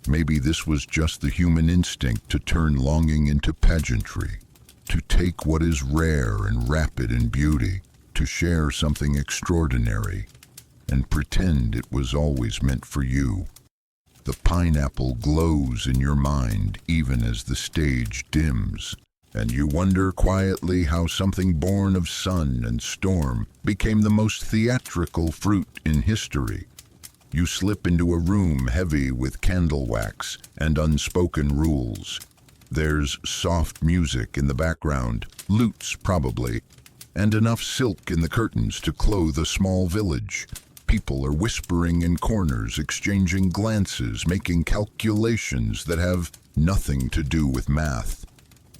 Maybe this was just the human instinct to turn longing into pageantry, to take what is rare and rapid in beauty, to share something extraordinary, and pretend it was always meant for you. The pineapple glows in your mind even as the stage dims, and you wonder quietly how something born of sun and storm became the most theatrical fruit in history. You slip into a room heavy with candle wax and unspoken rules. There's soft music in the background, lutes probably, and enough silk in the curtains to clothe a small village. People are whispering in corners, exchanging glances, making calculations that have nothing to do with math.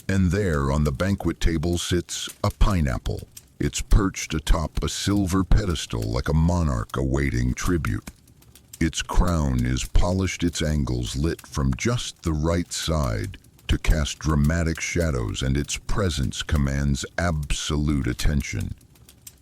And there on the banquet table sits a pineapple. It's perched atop a silver pedestal like a monarch awaiting tribute. Its crown is polished, its angles lit from just the right side to cast dramatic shadows, and its presence commands absolute attention.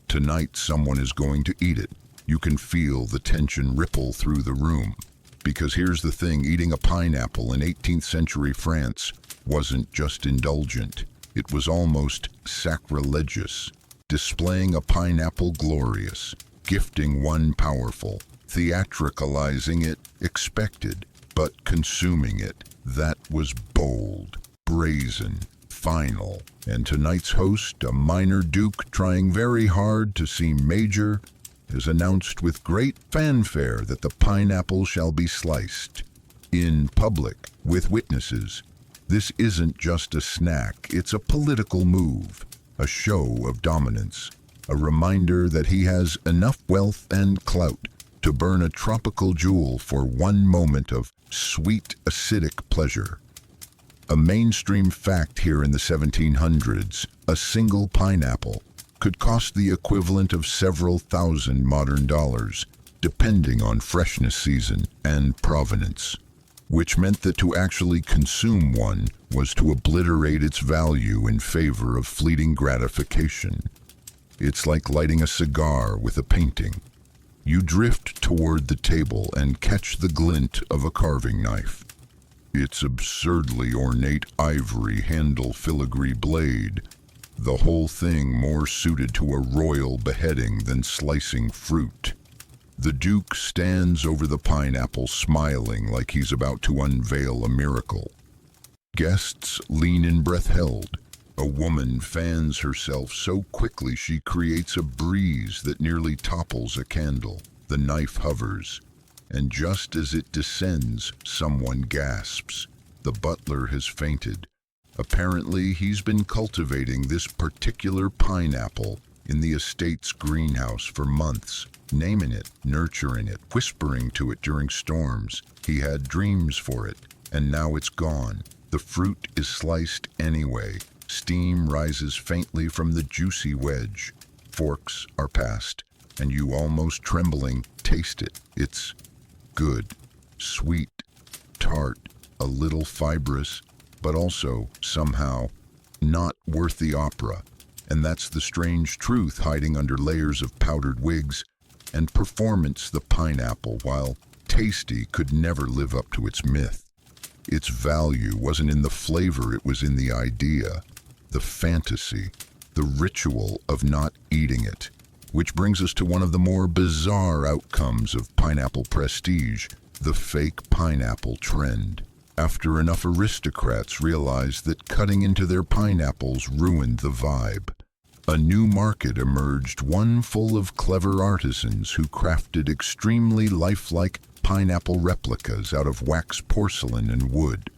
Tonight someone is going to eat it. You can feel the tension ripple through the room. Because here's the thing, eating a pineapple in 18th century France wasn't just indulgent. It was almost sacrilegious. Displaying a pineapple glorious, gifting one powerful, theatricalizing it expected, but consuming it, that was bold, brazen, final. And tonight's host, a minor duke trying very hard to seem major, is announced with great fanfare that the pineapple shall be sliced. In public, with witnesses. This isn't just a snack, it's a political move, a show of dominance, a reminder that he has enough wealth and clout to burn a tropical jewel for one moment of sweet, acidic pleasure. A mainstream fact here in the 1700s, a single pineapple could cost the equivalent of several thousand modern dollars, depending on freshness, season, and provenance, which meant that to actually consume one was to obliterate its value in favor of fleeting gratification. It's like lighting a cigar with a painting. You drift toward the table and catch the glint of a carving knife. Its absurdly ornate ivory handle filigree blade, the whole thing more suited to a royal beheading than slicing fruit. The Duke stands over the pineapple smiling like he's about to unveil a miracle. Guests lean in breath held. A woman fans herself so quickly she creates a breeze that nearly topples a candle. The knife hovers, and just as it descends, someone gasps. The butler has fainted. Apparently, he's been cultivating this particular pineapple in the estate's greenhouse for months, naming it, nurturing it, whispering to it during storms. He had dreams for it, and now it's gone. The fruit is sliced anyway. Steam rises faintly from the juicy wedge. Forks are passed, and you, almost trembling, taste it. It's good, sweet, tart, a little fibrous, but also, somehow, not worth the opera. And that's the strange truth hiding under layers of powdered wigs and performance. The pineapple, while tasty, could never live up to its myth. Its value wasn't in the flavor, it was in the idea, the fantasy, the ritual of not eating it. Which brings us to one of the more bizarre outcomes of pineapple prestige, the fake pineapple trend. After enough aristocrats realized that cutting into their pineapples ruined the vibe, a new market emerged, one full of clever artisans who crafted extremely lifelike pineapple replicas out of wax porcelain and wood.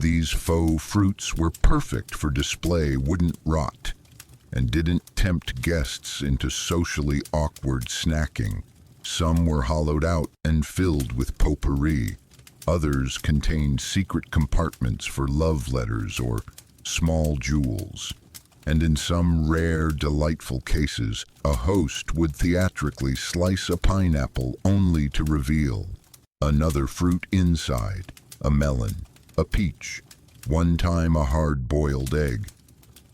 These faux fruits were perfect for display, wouldn't rot, and didn't tempt guests into socially awkward snacking. Some were hollowed out and filled with potpourri. Others contained secret compartments for love letters or small jewels. And in some rare, delightful cases, a host would theatrically slice a pineapple only to reveal another fruit inside, a melon, a peach, one time a hard-boiled egg.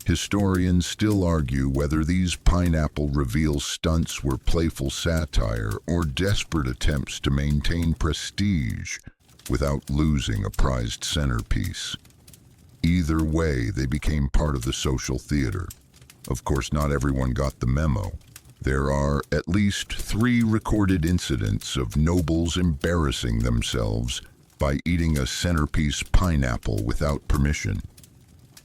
Historians still argue whether these pineapple reveal stunts were playful satire or desperate attempts to maintain prestige without losing a prized centerpiece. Either way, they became part of the social theater. Of course, not everyone got the memo. There are at least 3 recorded incidents of nobles embarrassing themselves by eating a centerpiece pineapple without permission.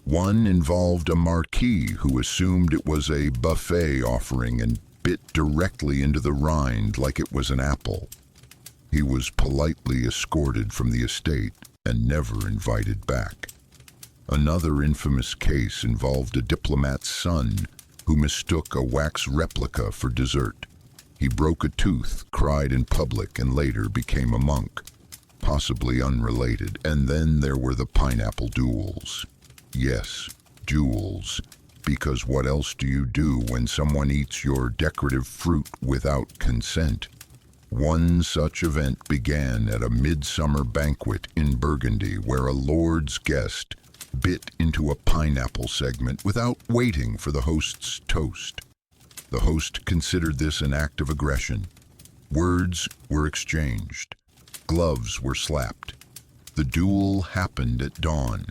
One involved a marquis who assumed it was a buffet offering and bit directly into the rind like it was an apple. He was politely escorted from the estate and never invited back. Another infamous case involved a diplomat's son who mistook a wax replica for dessert. He broke a tooth, cried in public, and later became a monk, possibly unrelated. And then there were the pineapple duels. Yes, duels, because what else do you do when someone eats your decorative fruit without consent? One such event began at a midsummer banquet in Burgundy where a lord's guest bit into a pineapple segment without waiting for the host's toast. The host considered this an act of aggression. Words were exchanged. Gloves were slapped. The duel happened at dawn.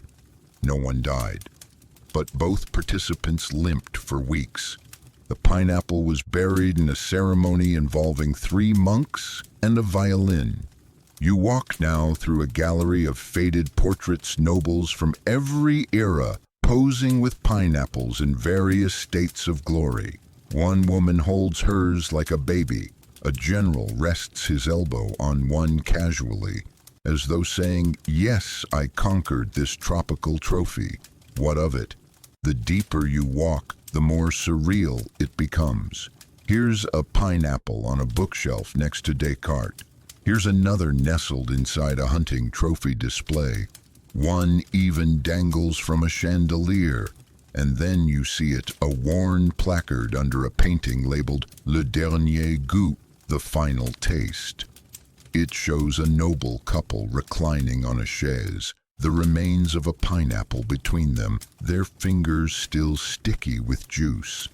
No one died, but both participants limped for weeks. The pineapple was buried in a ceremony involving 3 monks and a violin. You walk now through a gallery of faded portraits, nobles from every era, posing with pineapples in various states of glory. One woman holds hers like a baby. A general rests his elbow on one casually, as though saying, "Yes, I conquered this tropical trophy. What of it?" The deeper you walk, the more surreal it becomes. Here's a pineapple on a bookshelf next to Descartes. Here's another nestled inside a hunting trophy display. One even dangles from a chandelier, and then you see it, a worn placard under a painting labeled Le Dernier Goût, the final taste. It shows a noble couple reclining on a chaise, the remains of a pineapple between them, their fingers still sticky with juice.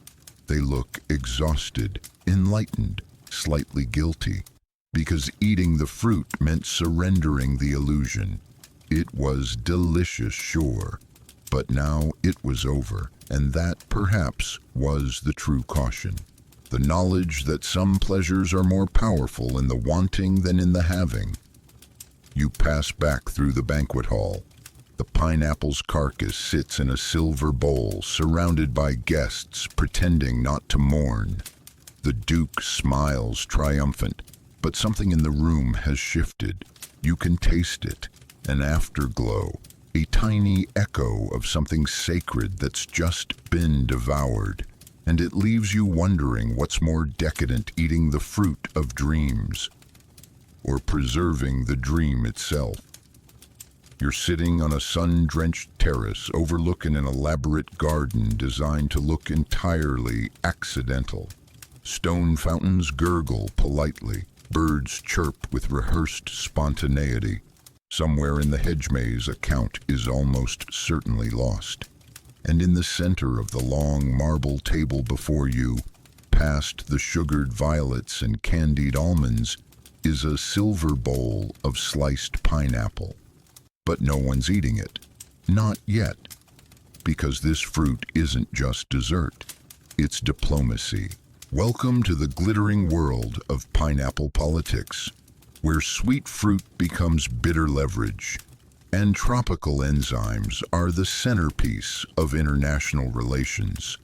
They look exhausted, enlightened, slightly guilty, because eating the fruit meant surrendering the illusion. It was delicious, sure, but now it was over, and that perhaps was the true caution. The knowledge that some pleasures are more powerful in the wanting than in the having. You pass back through the banquet hall. The pineapple's carcass sits in a silver bowl, surrounded by guests pretending not to mourn. The Duke smiles triumphant, but something in the room has shifted. You can taste it, an afterglow, a tiny echo of something sacred that's just been devoured. And it leaves you wondering what's more decadent, eating the fruit of dreams or preserving the dream itself. You're sitting on a sun-drenched terrace overlooking an elaborate garden designed to look entirely accidental. Stone fountains gurgle politely. Birds chirp with rehearsed spontaneity. Somewhere in the hedge maze, a count is almost certainly lost. And in the center of the long marble table before you, past the sugared violets and candied almonds, is a silver bowl of sliced pineapple. But no one's eating it. Not yet. Because this fruit isn't just dessert. It's diplomacy. Welcome to the glittering world of pineapple politics, where sweet fruit becomes bitter leverage, and tropical enzymes are the centerpiece of international relations.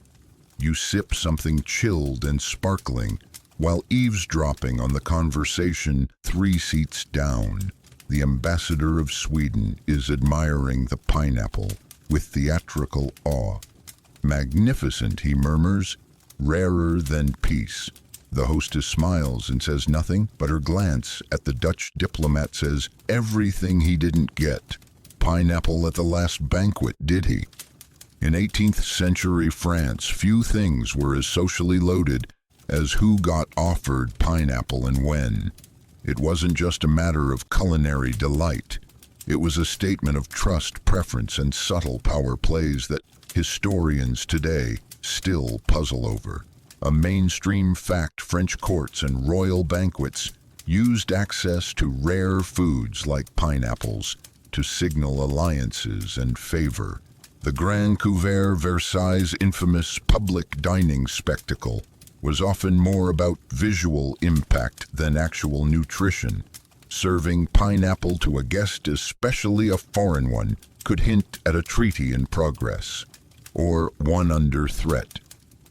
You sip something chilled and sparkling while eavesdropping on the conversation 3 seats down. The ambassador of Sweden is admiring the pineapple with theatrical awe. "Magnificent," he murmurs, "rarer than peace." The hostess smiles and says nothing, but her glance at the Dutch diplomat says, "Everything he didn't get. Pineapple at the last banquet, did he?" In 18th century France, few things were as socially loaded as who got offered pineapple and when. It wasn't just a matter of culinary delight. It was a statement of trust, preference, and subtle power plays that historians today still puzzle over. A mainstream fact: French courts and royal banquets used access to rare foods like pineapples to signal alliances and favor. The Grand Couvert, Versailles' infamous public dining spectacle, was often more about visual impact than actual nutrition. Serving pineapple to a guest, especially a foreign one, could hint at a treaty in progress, or one under threat.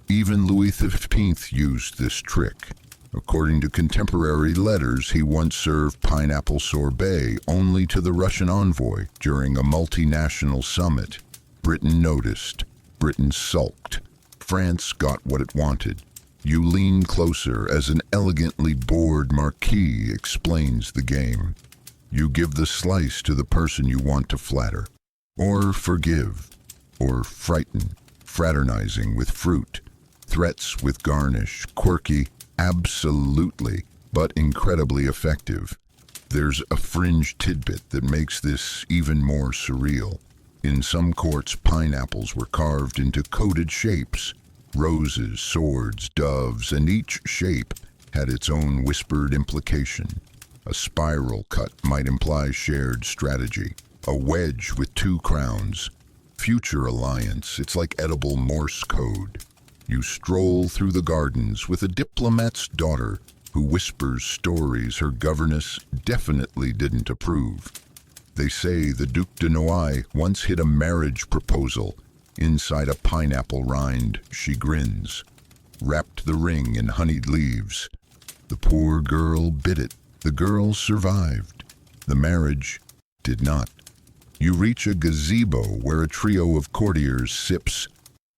Even Louis XV used this trick. According to contemporary letters, he once served pineapple sorbet only to the Russian envoy during a multinational summit. Britain noticed. Britain sulked. France got what it wanted. You lean closer as an elegantly bored marquis explains the game. You give the slice to the person you want to flatter, or forgive, or frighten, fraternizing with fruit, threats with garnish, quirky, absolutely, but incredibly effective. There's a fringe tidbit that makes this even more surreal. In some courts, pineapples were carved into coded shapes: roses, swords, doves, and each shape had its own whispered implication. A spiral cut might imply shared strategy. A wedge with two crowns, future alliance. It's like edible Morse code. You stroll through the gardens with a diplomat's daughter who whispers stories her governess definitely didn't approve. They say the Duc de Noailles once hid a marriage proposal inside a pineapple rind. She grins, wrapped the ring in honeyed leaves. The poor girl bit it. The girl survived. The marriage did not. You reach a gazebo where a trio of courtiers sips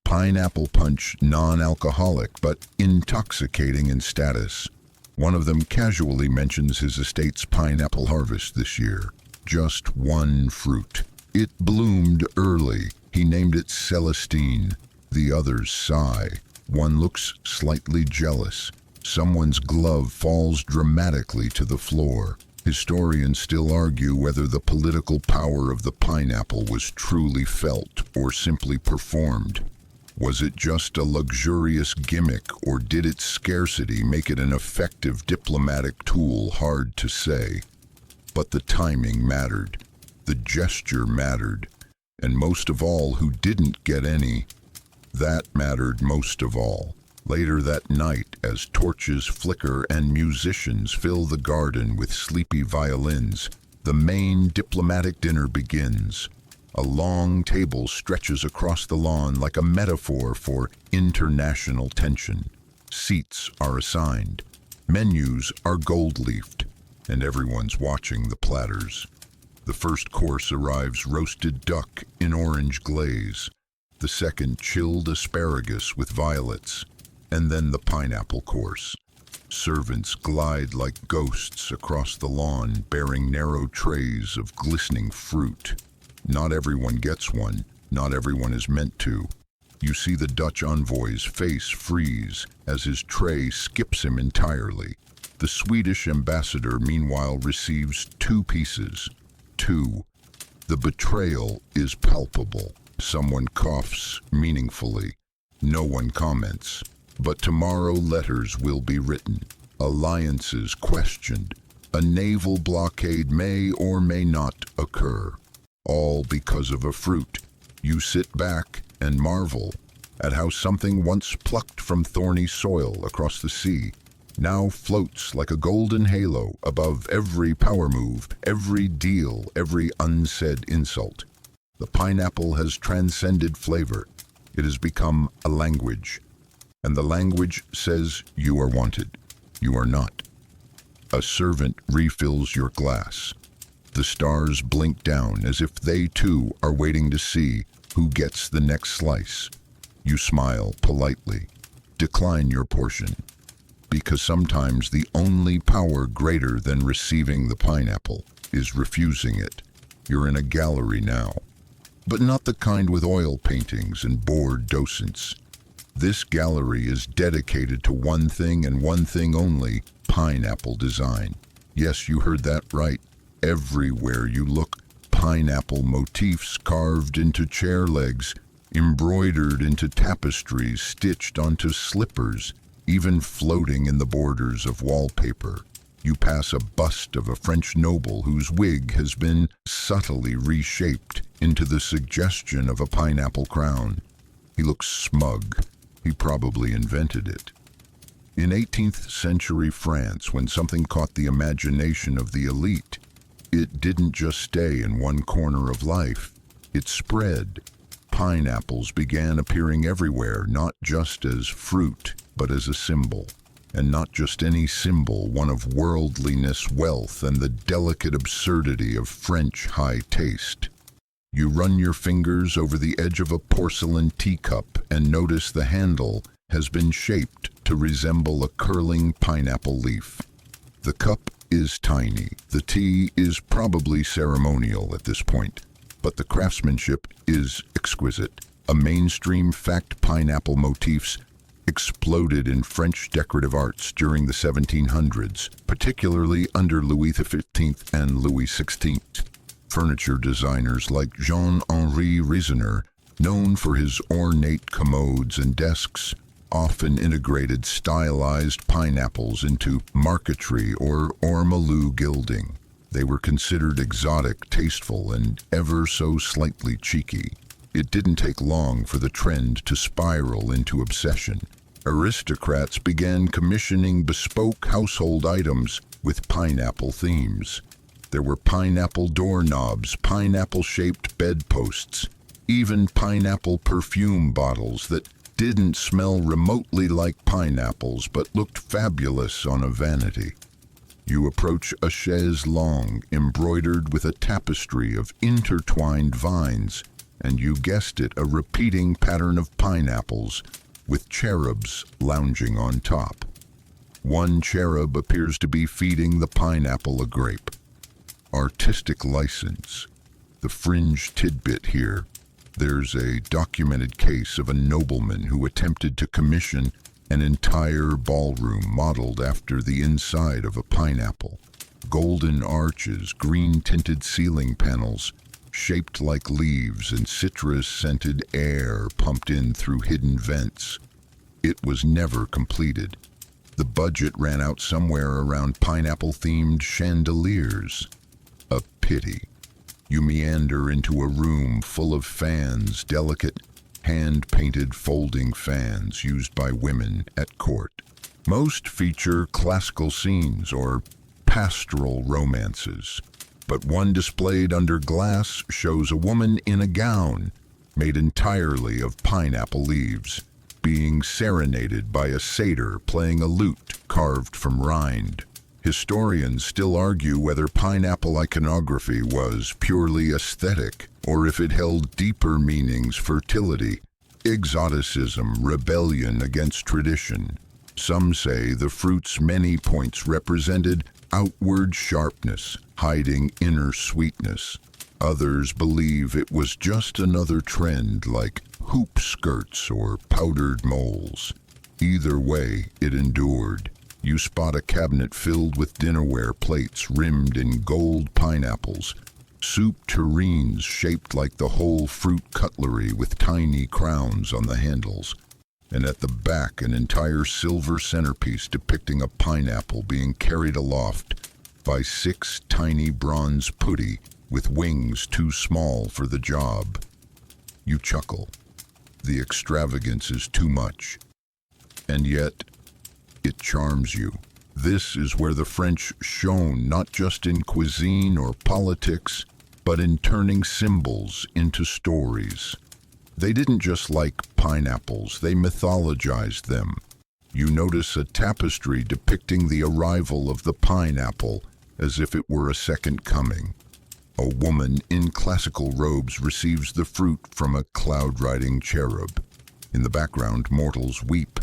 pineapple punch, non-alcoholic but intoxicating in status. One of them casually mentions his estate's pineapple harvest this year. Just one fruit. It bloomed early. He named it Celestine. The others sigh. One looks slightly jealous. Someone's glove falls dramatically to the floor. Historians still argue whether the political power of the pineapple was truly felt or simply performed. Was it just a luxurious gimmick, or did its scarcity make it an effective diplomatic tool? Hard to say. But the timing mattered. The gesture mattered. And most of all, who didn't get any. That mattered most of all. Later that night, as torches flicker and musicians fill the garden with sleepy violins, the main diplomatic dinner begins. A long table stretches across the lawn like a metaphor for international tension. Seats are assigned. Menus are gold-leafed, and everyone's watching the platters. The first course arrives: roasted duck in orange glaze. The second, chilled asparagus with violets. And then the pineapple course. Servants glide like ghosts across the lawn, bearing narrow trays of glistening fruit. Not everyone gets one. Not everyone is meant to. You see the Dutch envoy's face freeze as his tray skips him entirely. The Swedish ambassador, meanwhile, receives 2 pieces. 2. The betrayal is palpable. Someone coughs meaningfully. No one comments. But tomorrow letters will be written. Alliances questioned. A naval blockade may or may not occur. All because of a fruit. You sit back and marvel at how something once plucked from thorny soil across the sea now floats like a golden halo above every power move, every deal, every unsaid insult. The pineapple has transcended flavor. It has become a language. And the language says you are wanted. You are not. A servant refills your glass. The stars blink down as if they too are waiting to see who gets the next slice. You smile politely. Decline your portion. Because sometimes the only power greater than receiving the pineapple is refusing it. You're in a gallery now. But not the kind with oil paintings and bored docents. This gallery is dedicated to one thing and one thing only: pineapple design. Yes, you heard that right. Everywhere you look, pineapple motifs carved into chair legs, embroidered into tapestries, stitched onto slippers, even floating in the borders of wallpaper. You pass a bust of a French noble whose wig has been subtly reshaped into the suggestion of a pineapple crown. He looks smug. He probably invented it. In 18th century France, when something caught the imagination of the elite, it didn't just stay in one corner of life. It spread. Pineapples began appearing everywhere, not just as fruit, but as a symbol. And not just any symbol, one of worldliness, wealth, and the delicate absurdity of French high taste. You run your fingers over the edge of a porcelain teacup and notice the handle has been shaped to resemble a curling pineapple leaf. The cup is tiny. The tea is probably ceremonial at this point, but the craftsmanship is exquisite. A mainstream fact pineapple motifs exploded in French decorative arts during the 1700s, particularly under Louis XV and Louis XVI. Furniture designers like Jean-Henri Rissener, known for his ornate commodes and desks, often integrated stylized pineapples into marquetry or ormolu gilding. They were considered exotic, tasteful, and ever so slightly cheeky. It didn't take long for the trend to spiral into obsession. Aristocrats began commissioning bespoke household items with pineapple themes. There were pineapple doorknobs, pineapple-shaped bedposts, even pineapple perfume bottles that didn't smell remotely like pineapples but looked fabulous on a vanity. You approach a chaise longue embroidered with a tapestry of intertwined vines, and you guessed it, a repeating pattern of pineapples with cherubs lounging on top. One cherub appears to be feeding the pineapple a grape. Artistic license. The fringe tidbit here. There's a documented case of a nobleman who attempted to commission an entire ballroom modeled after the inside of a pineapple. Golden arches, green-tinted ceiling panels, shaped like leaves, and citrus-scented air pumped in through hidden vents. It was never completed. The budget ran out somewhere around pineapple-themed chandeliers. A pity. You meander into a room full of fans, delicate, hand-painted folding fans used by women at court. Most feature classical scenes or pastoral romances, but one displayed under glass shows a woman in a gown made entirely of pineapple leaves, being serenaded by a satyr playing a lute carved from rind. Historians still argue whether pineapple iconography was purely aesthetic or if it held deeper meanings: fertility, exoticism, rebellion against tradition. Some say the fruit's many points represented outward sharpness, hiding inner sweetness. Others believe it was just another trend like hoop skirts or powdered moles. Either way, it endured. You spot a cabinet filled with dinnerware plates rimmed in gold pineapples, soup tureens shaped like the whole fruit cutlery with tiny crowns on the handles, and at the back an entire silver centerpiece depicting a pineapple being carried aloft by 6 tiny bronze putti with wings too small for the job. You chuckle. The extravagance is too much. And yet, it charms you. This is where the French shone, not just in cuisine or politics, but in turning symbols into stories. They didn't just like pineapples, they mythologized them. You notice a tapestry depicting the arrival of the pineapple as if it were a second coming. A woman in classical robes receives the fruit from a cloud-riding cherub. In the background, mortals weep.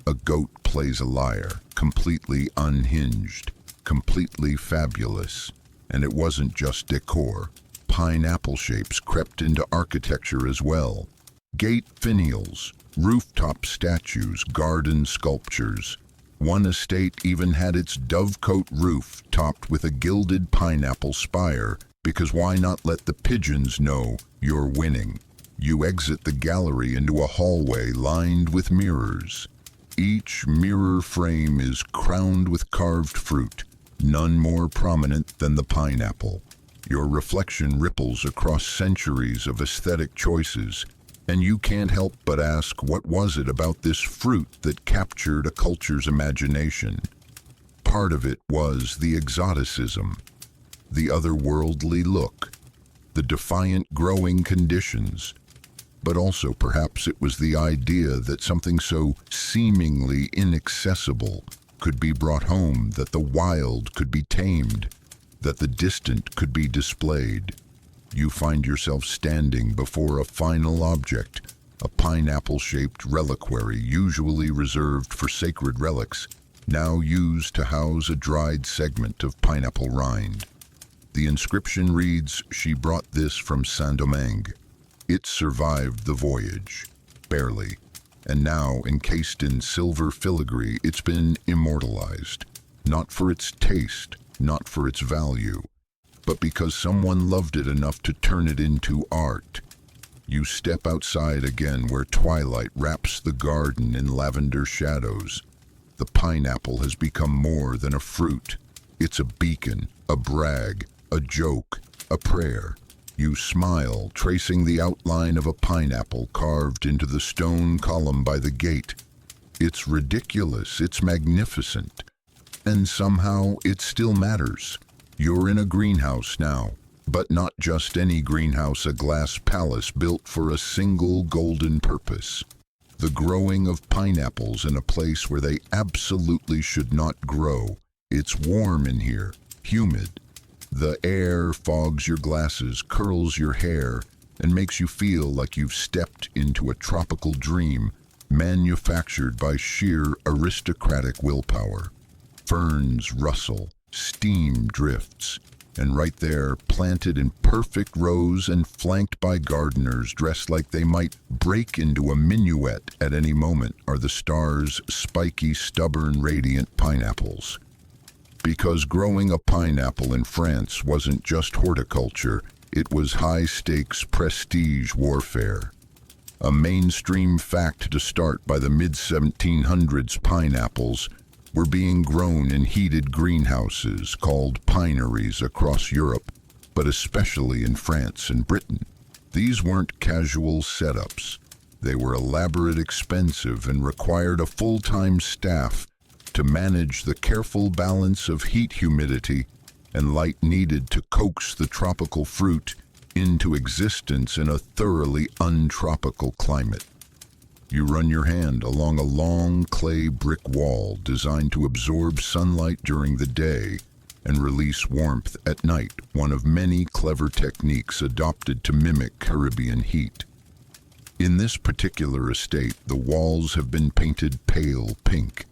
A goat plays a lyre, completely unhinged, completely fabulous. And it wasn't just decor. Pineapple shapes crept into architecture as well. Gate finials, rooftop statues, garden sculptures. One estate even had its dovecote roof topped with a gilded pineapple spire Because why not let the pigeons know you're winning? You exit the gallery into a hallway lined with mirrors. Each mirror frame is crowned with carved fruit, none more prominent than the pineapple. Your reflection ripples across centuries of aesthetic choices, and you can't help but ask, what was it about this fruit that captured a culture's imagination? Part of it was the exoticism, the otherworldly look, the defiant growing conditions. But also perhaps it was the idea that something so seemingly inaccessible could be brought home, that the wild could be tamed, that the distant could be displayed. You find yourself standing before a final object, a pineapple-shaped reliquary usually reserved for sacred relics, now used to house a dried segment of pineapple rind. The inscription reads, "She brought this from Saint-Domingue." It survived the voyage, barely, and now, encased in silver filigree, it's been immortalized, not for its taste, not for its value, but because someone loved it enough to turn it into art. You step outside again where twilight wraps the garden in lavender shadows. The pineapple has become more than a fruit. It's a beacon, a brag, a joke, a prayer. You smile, tracing the outline of a pineapple carved into the stone column by the gate. It's ridiculous, it's magnificent, and somehow it still matters. You're in a greenhouse now, but not just any greenhouse, a glass palace built for a single golden purpose: the growing of pineapples in a place where they absolutely should not grow. It's warm in here, humid. The air fogs your glasses, curls your hair, and makes you feel like you've stepped into a tropical dream manufactured by sheer aristocratic willpower. Ferns rustle, steam drifts, and right there, planted in perfect rows and flanked by gardeners dressed like they might break into a minuet at any moment, are the stars' spiky, stubborn, radiant pineapples. Because growing a pineapple in France wasn't just horticulture, it was high-stakes prestige warfare. A mainstream fact to start: by the mid-1700s, pineapples were being grown in heated greenhouses called pineries across Europe, but especially in France and Britain. These weren't casual setups. They were elaborate, expensive, and required a full-time staff to manage the careful balance of heat, humidity, and light needed to coax the tropical fruit into existence in a thoroughly untropical climate. You run your hand along a long clay brick wall designed to absorb sunlight during the day and release warmth at night, one of many clever techniques adopted to mimic Caribbean heat. In this particular estate, the walls have been painted pale pink.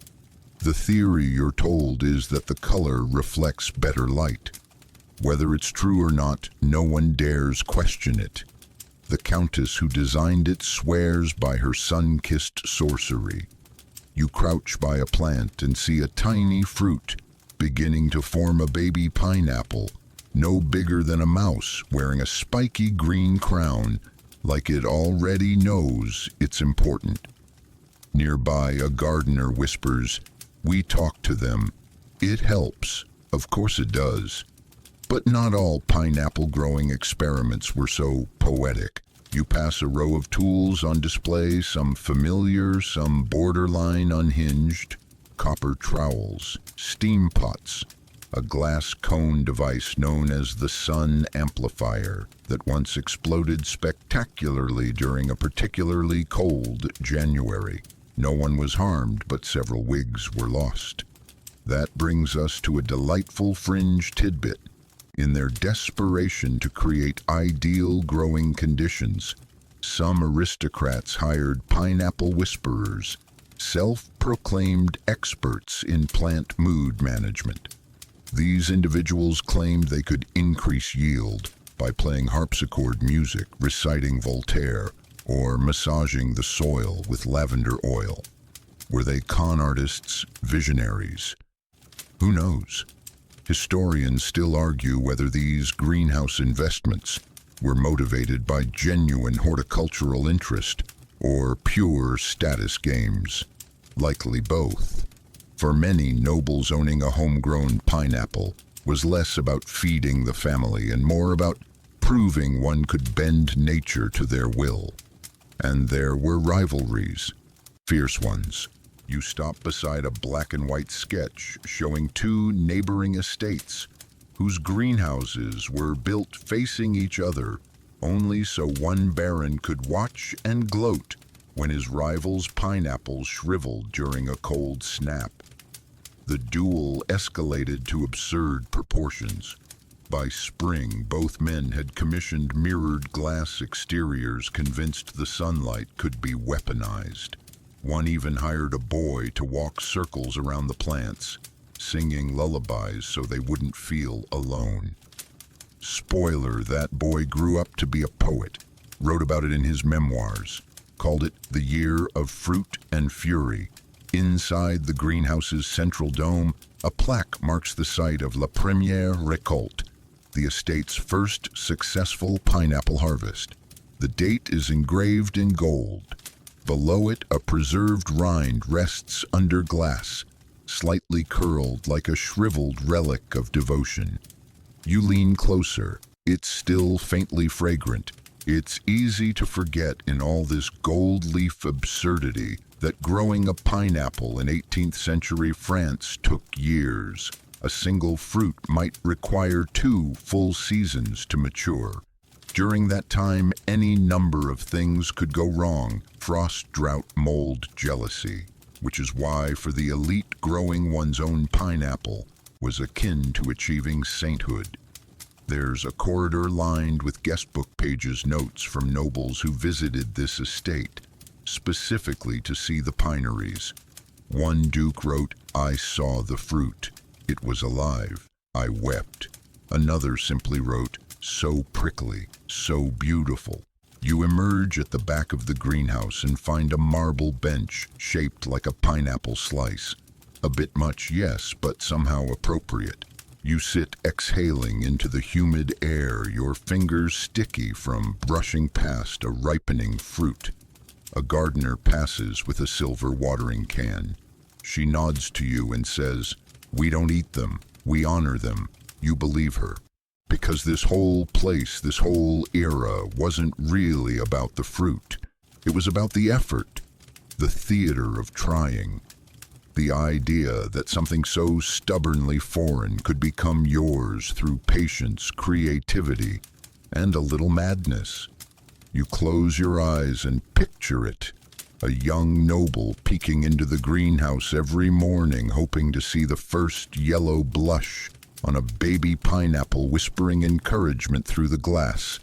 The theory, you're told, is that the color reflects better light. Whether it's true or not, no one dares question it. The countess who designed it swears by her sun-kissed sorcery. You crouch by a plant and see a tiny fruit beginning to form a baby pineapple, no bigger than a mouse, wearing a spiky green crown, like it already knows it's important. Nearby, a gardener whispers, "We talk to them. It helps." Of course it does. But not all pineapple growing experiments were so poetic. You pass a row of tools on display, some familiar, some borderline unhinged: copper trowels, steam pots, a glass cone device known as the sun amplifier that once exploded spectacularly during a particularly cold January. No one was harmed, but several wigs were lost. That brings us to a delightful fringe tidbit. In their desperation to create ideal growing conditions, some aristocrats hired pineapple whisperers, self-proclaimed experts in plant mood management. These individuals claimed they could increase yield by playing harpsichord music, reciting Voltaire, or massaging the soil with lavender oil. Were they con artists, visionaries? Who knows? Historians still argue whether these greenhouse investments were motivated by genuine horticultural interest or pure status games. Likely both. For many, nobles owning a homegrown pineapple was less about feeding the family and more about proving one could bend nature to their will. And there were rivalries, fierce ones. You stop beside a black and white sketch showing two neighboring estates whose greenhouses were built facing each other only so one baron could watch and gloat when his rival's pineapples shriveled during a cold snap. The duel escalated to absurd proportions. By spring, both men had commissioned mirrored glass exteriors convinced the sunlight could be weaponized. One even hired a boy to walk circles around the plants, singing lullabies so they wouldn't feel alone. Spoiler, that boy grew up to be a poet, wrote about it in his memoirs, called it the Year of Fruit and Fury. Inside the greenhouse's central dome, a plaque marks the site of La Première Récolte, the estate's first successful pineapple harvest. The date is engraved in gold. Below it, a preserved rind rests under glass, slightly curled like a shriveled relic of devotion. You lean closer. It's still faintly fragrant. It's easy to forget in all this gold leaf absurdity that growing a pineapple in 18th century France took years. A single fruit might require 2 full seasons to mature. During that time, any number of things could go wrong: frost, drought, mold, jealousy. Which is why, for the elite, growing one's own pineapple was akin to achieving sainthood. There's a corridor lined with guestbook pages, notes from nobles who visited this estate, specifically to see the pineries. One duke wrote, "I saw the fruit. It was alive. I wept." Another simply wrote, "So prickly, so beautiful." You emerge at the back of the greenhouse and find a marble bench shaped like a pineapple slice. A bit much, yes, but somehow appropriate. You sit exhaling into the humid air, your fingers sticky from brushing past a ripening fruit. A gardener passes with a silver watering can. She nods to you and says, "We don't eat them, we honor them." You believe her. Because this whole place, this whole era, wasn't really about the fruit. It was about the effort, the theater of trying. The idea that something so stubbornly foreign could become yours through patience, creativity, and a little madness. You close your eyes and picture it. A young noble peeking into the greenhouse every morning, hoping to see the first yellow blush on a baby pineapple, whispering encouragement through the glass,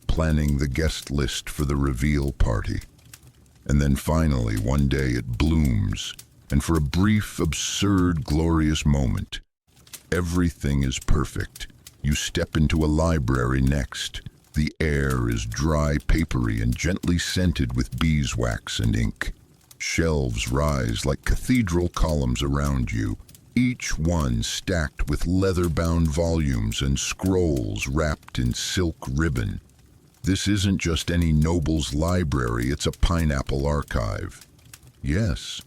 planning the guest list for the reveal party. And then finally, one day it blooms, and for a brief, absurd, glorious moment, everything is perfect. You step into a library next. The air is dry, papery, and gently scented with beeswax and ink. Shelves rise like cathedral columns around you, each one stacked with leather-bound volumes and scrolls wrapped in silk ribbon. This isn't just any noble's library, it's a pineapple archive. Yes,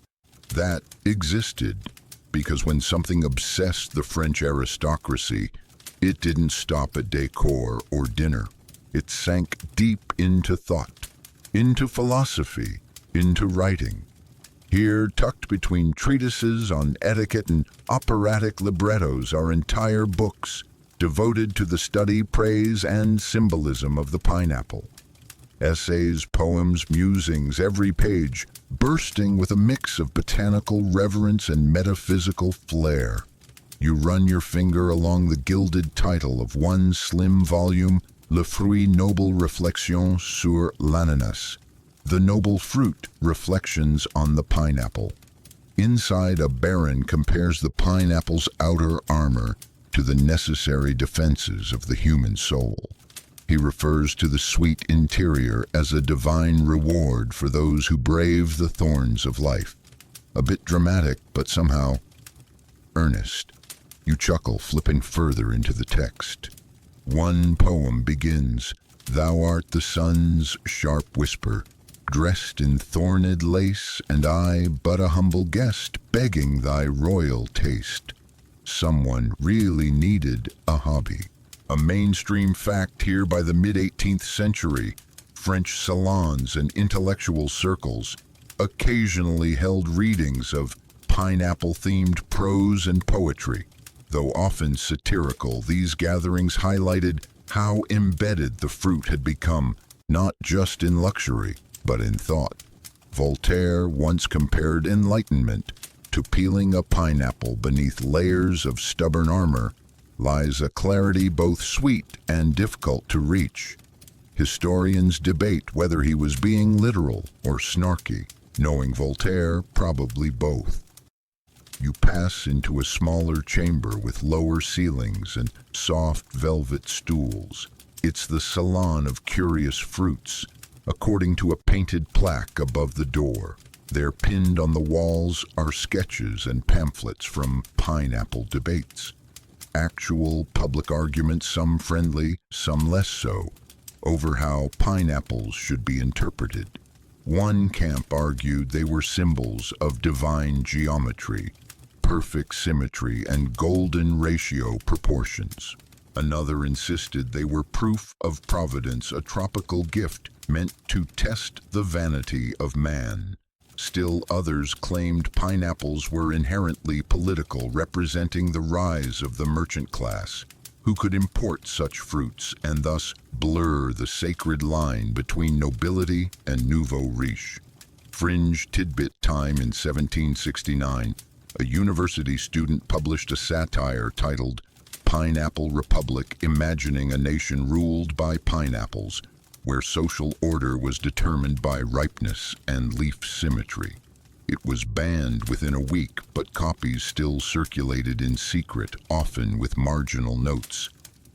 that existed, because when something obsessed the French aristocracy, it didn't stop at decor or dinner. It sank deep into thought, into philosophy, into writing. Here, tucked between treatises on etiquette and operatic librettos, are entire books devoted to the study, praise, and symbolism of the pineapple. Essays, poems, musings, every page bursting with a mix of botanical reverence and metaphysical flair. You run your finger along the gilded title of one slim volume, Le Fruit Noble Réflexions sur l'ananas. The Noble Fruit, Reflections on the Pineapple. Inside, a baron compares the pineapple's outer armor to the necessary defenses of the human soul. He refers to the sweet interior as a divine reward for those who brave the thorns of life. A bit dramatic, but somehow earnest. You chuckle, flipping further into the text. One poem begins, "Thou art the sun's sharp whisper, dressed in thorned lace, and I but a humble guest, begging thy royal taste." Someone really needed a hobby. A mainstream fact here by the mid-18th century, French salons and intellectual circles occasionally held readings of pineapple-themed prose and poetry. Though often satirical, these gatherings highlighted how embedded the fruit had become, not just in luxury, but in thought. Voltaire once compared enlightenment to peeling a pineapple beneath layers of stubborn armor lies a clarity both sweet and difficult to reach. Historians debate whether he was being literal or snarky. Knowing Voltaire, probably both. You pass into a smaller chamber with lower ceilings and soft velvet stools. It's the Salon of Curious Fruits, according to a painted plaque above the door. There pinned on the walls are sketches and pamphlets from pineapple debates. Actual public arguments, some friendly, some less so, over how pineapples should be interpreted. One camp argued they were symbols of divine geometry, perfect symmetry, and golden ratio proportions. Another insisted they were proof of providence, a tropical gift meant to test the vanity of man. Still others claimed pineapples were inherently political, representing the rise of the merchant class, who could import such fruits and thus blur the sacred line between nobility and nouveau riche. Fringe tidbit time in 1769, a university student published a satire titled "Pineapple Republic, Imagining a Nation Ruled by Pineapples," where social order was determined by ripeness and leaf symmetry. It was banned within a week, but copies still circulated in secret, often with marginal notes,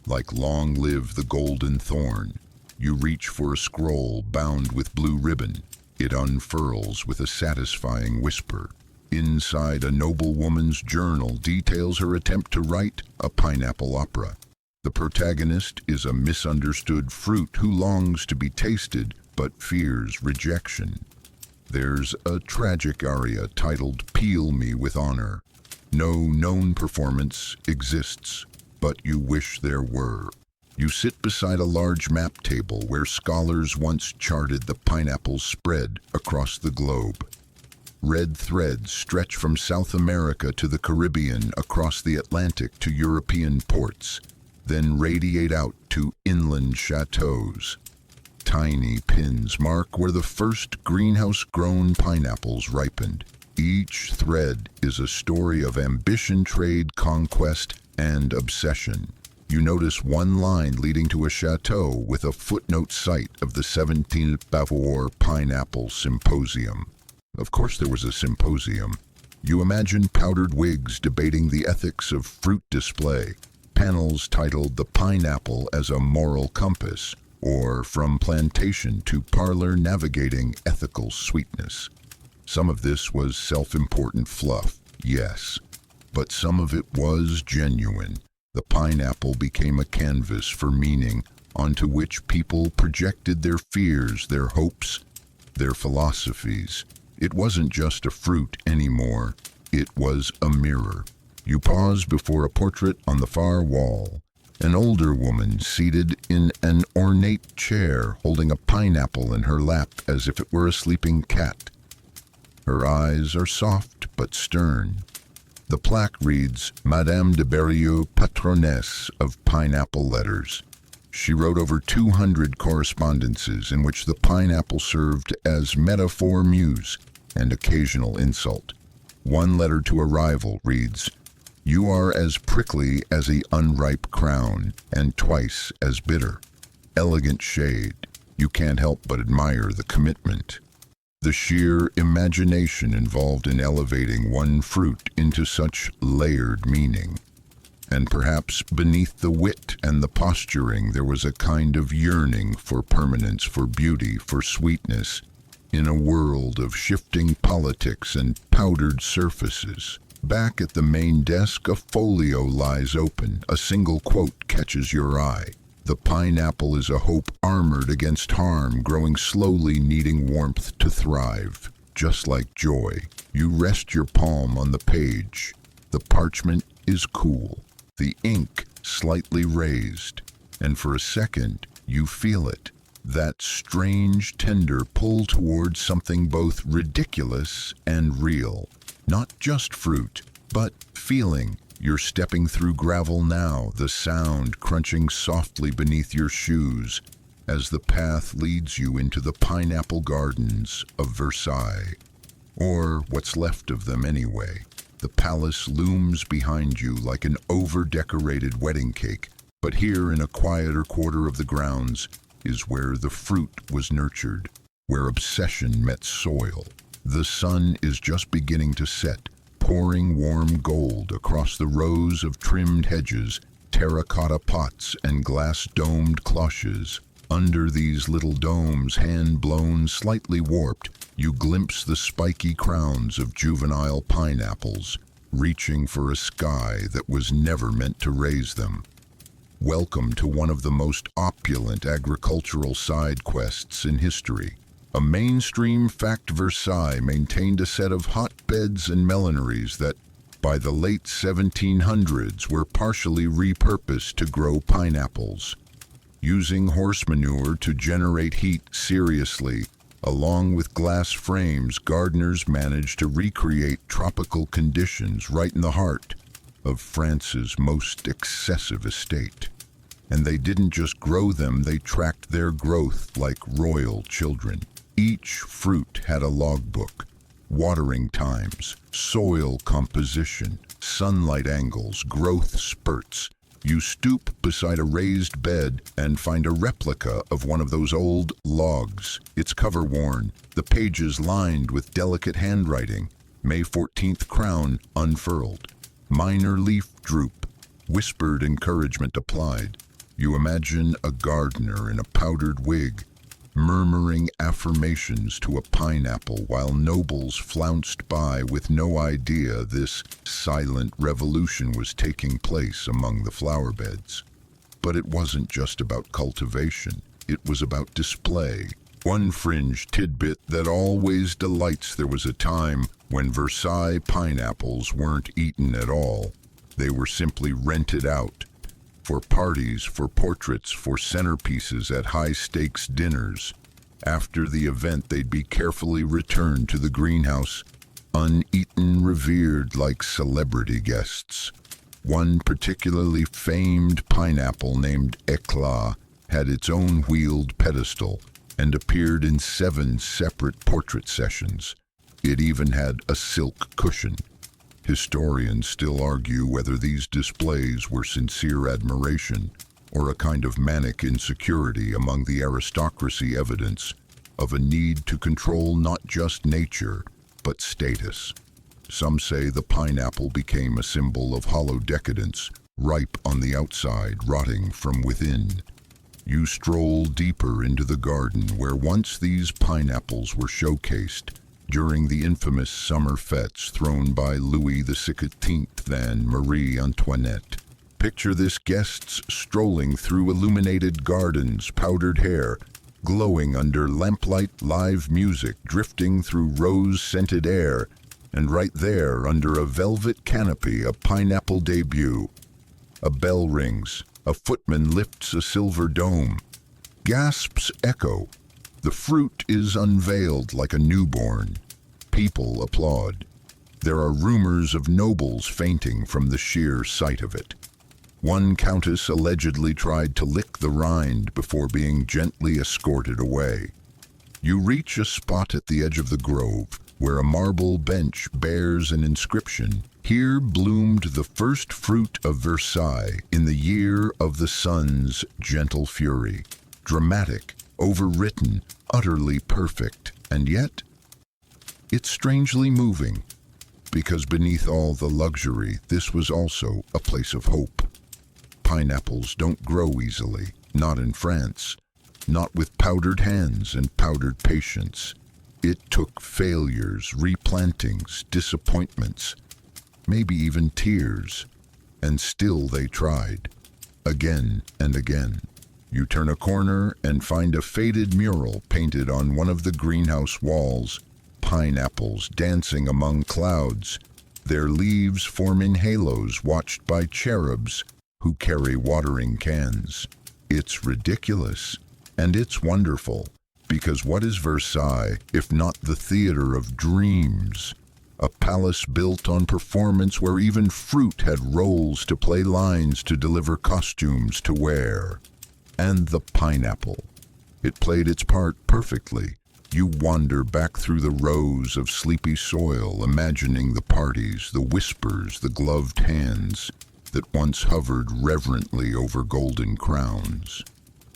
like "Long live the golden thorn." You reach for a scroll bound with blue ribbon. It unfurls with a satisfying whisper. Inside, a noble woman's journal details her attempt to write a pineapple opera. The protagonist is a misunderstood fruit who longs to be tasted but fears rejection. There's a tragic aria titled "Peel Me with Honor." No known performance exists, but you wish there were. You sit beside a large map table where scholars once charted the pineapple's spread across the globe. Red threads stretch from South America to the Caribbean, across the Atlantic to European ports, then radiate out to inland chateaus. Tiny pins mark where the first greenhouse-grown pineapples ripened. Each thread is a story of ambition, trade, conquest, and obsession. You notice one line leading to a chateau with a footnote site of the 17th Beauvoir Pineapple Symposium. Of course there was a symposium. You imagine powdered wigs debating the ethics of fruit display, panels titled "The Pineapple as a Moral Compass," or "From Plantation to Parlor Navigating Ethical Sweetness." Some of this was self-important fluff, yes, but some of it was genuine. The pineapple became a canvas for meaning onto which people projected their fears, their hopes, their philosophies. It wasn't just a fruit anymore, it was a mirror. You pause before a portrait on the far wall. An older woman seated in an ornate chair, holding a pineapple in her lap as if it were a sleeping cat. Her eyes are soft but stern. The plaque reads, "Madame de Berrieux, patroness of pineapple letters." She wrote over 200 correspondences in which the pineapple served as metaphor, muse, and occasional insult. One letter to a rival reads, "You are as prickly as the unripe crown, and twice as bitter." Elegant shade. You can't help but admire the commitment. The sheer imagination involved in elevating one fruit into such layered meaning. And perhaps beneath the wit and the posturing there was a kind of yearning for permanence, for beauty, for sweetness, in a world of shifting politics and powdered surfaces. Back at the main desk, a folio lies open. A single quote catches your eye. The pineapple is a hope armored against harm, growing slowly, needing warmth to thrive. Just like joy, you rest your palm on the page. The parchment is cool, the ink slightly raised, and for a second you feel it. That strange, tender pull towards something both ridiculous and real. Not just fruit, but feeling. You're stepping through gravel now, the sound crunching softly beneath your shoes as the path leads you into the pineapple gardens of Versailles. Or what's left of them anyway. The palace looms behind you like an over-decorated wedding cake, but here in a quieter quarter of the grounds is where the fruit was nurtured, where obsession met soil. The sun is just beginning to set, pouring warm gold across the rows of trimmed hedges, terracotta pots, and glass-domed cloches. Under these little domes, hand-blown, slightly warped, you glimpse the spiky crowns of juvenile pineapples, reaching for a sky that was never meant to raise them. Welcome to one of the most opulent agricultural side quests in history. A mainstream fact, Versailles maintained a set of hotbeds and millineries that, by the late 1700s, were partially repurposed to grow pineapples. Using horse manure to generate heat seriously, along with glass frames, gardeners managed to recreate tropical conditions right in the heart of France's most excessive estate. And they didn't just grow them, they tracked their growth like royal children. Each fruit had a logbook, watering times, soil composition, sunlight angles, growth spurts. You stoop beside a raised bed and find a replica of one of those old logs. Its cover worn, the pages lined with delicate handwriting, May 14th crown unfurled, minor leaf droop, whispered encouragement applied. You imagine a gardener in a powdered wig, murmuring affirmations to a pineapple while nobles flounced by with no idea this silent revolution was taking place among the flower beds. But it wasn't just about cultivation, it was about display. One fringe tidbit that always delights: there was a time when Versailles pineapples weren't eaten at all. They were simply rented out. For parties, for portraits, for centerpieces at high-stakes dinners. After the event, they'd be carefully returned to the greenhouse, uneaten, revered like celebrity guests. One particularly famed pineapple named Éclat had its own wheeled pedestal and appeared in 7 separate portrait sessions. It even had a silk cushion. Historians still argue whether these displays were sincere admiration or a kind of manic insecurity among the aristocracy, evidence of a need to control not just nature, but status. Some say the pineapple became a symbol of hollow decadence, ripe on the outside, rotting from within. You stroll deeper into the garden where once these pineapples were showcased during the infamous summer fetes thrown by Louis XVI and Marie Antoinette. Picture this: guests strolling through illuminated gardens, powdered hair glowing under lamplight, live music drifting through rose-scented air, and right there, under a velvet canopy, a pineapple debut. A bell rings, a footman lifts a silver dome. Gasps echo. The fruit is unveiled like a newborn. People applaud. There are rumors of nobles fainting from the sheer sight of it. One countess allegedly tried to lick the rind before being gently escorted away. You reach a spot at the edge of the grove where a marble bench bears an inscription. Here bloomed the first fruit of Versailles in the year of the sun's gentle fury. Dramatic, overwritten, utterly perfect, and yet it's strangely moving, because beneath all the luxury, this was also a place of hope. Pineapples don't grow easily, not in France, not with powdered hands and powdered patience. It took failures, replantings, disappointments, maybe even tears. And still they tried, again and again. You turn a corner and find a faded mural painted on one of the greenhouse walls, pineapples dancing among clouds, their leaves forming halos watched by cherubs who carry watering cans. It's ridiculous, and it's wonderful, because what is Versailles if not the theater of dreams? A palace built on performance where even fruit had roles to play lines to deliver costumes to wear. And the pineapple. It played its part perfectly. You wander back through the rows of sleepy soil, imagining the parties, the whispers, the gloved hands that once hovered reverently over golden crowns.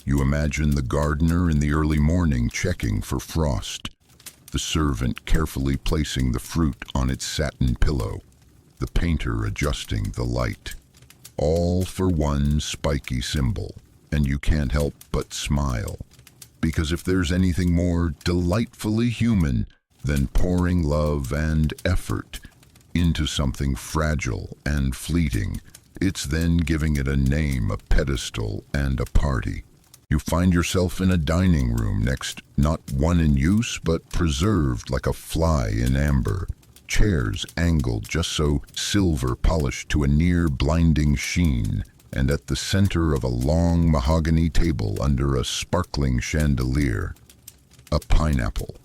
You imagine the gardener in the early morning checking for frost, the servant carefully placing the fruit on its satin pillow, the painter adjusting the light, all for one spiky symbol, and you can't help but smile. Because if there's anything more delightfully human than pouring love and effort into something fragile and fleeting, it's then giving it a name, a pedestal, and a party. You find yourself in a dining room next, not one in use, but preserved like a fly in amber. Chairs angled just so silver polished to a near blinding sheen, and at the center of a long mahogany table under a sparkling chandelier, a pineapple,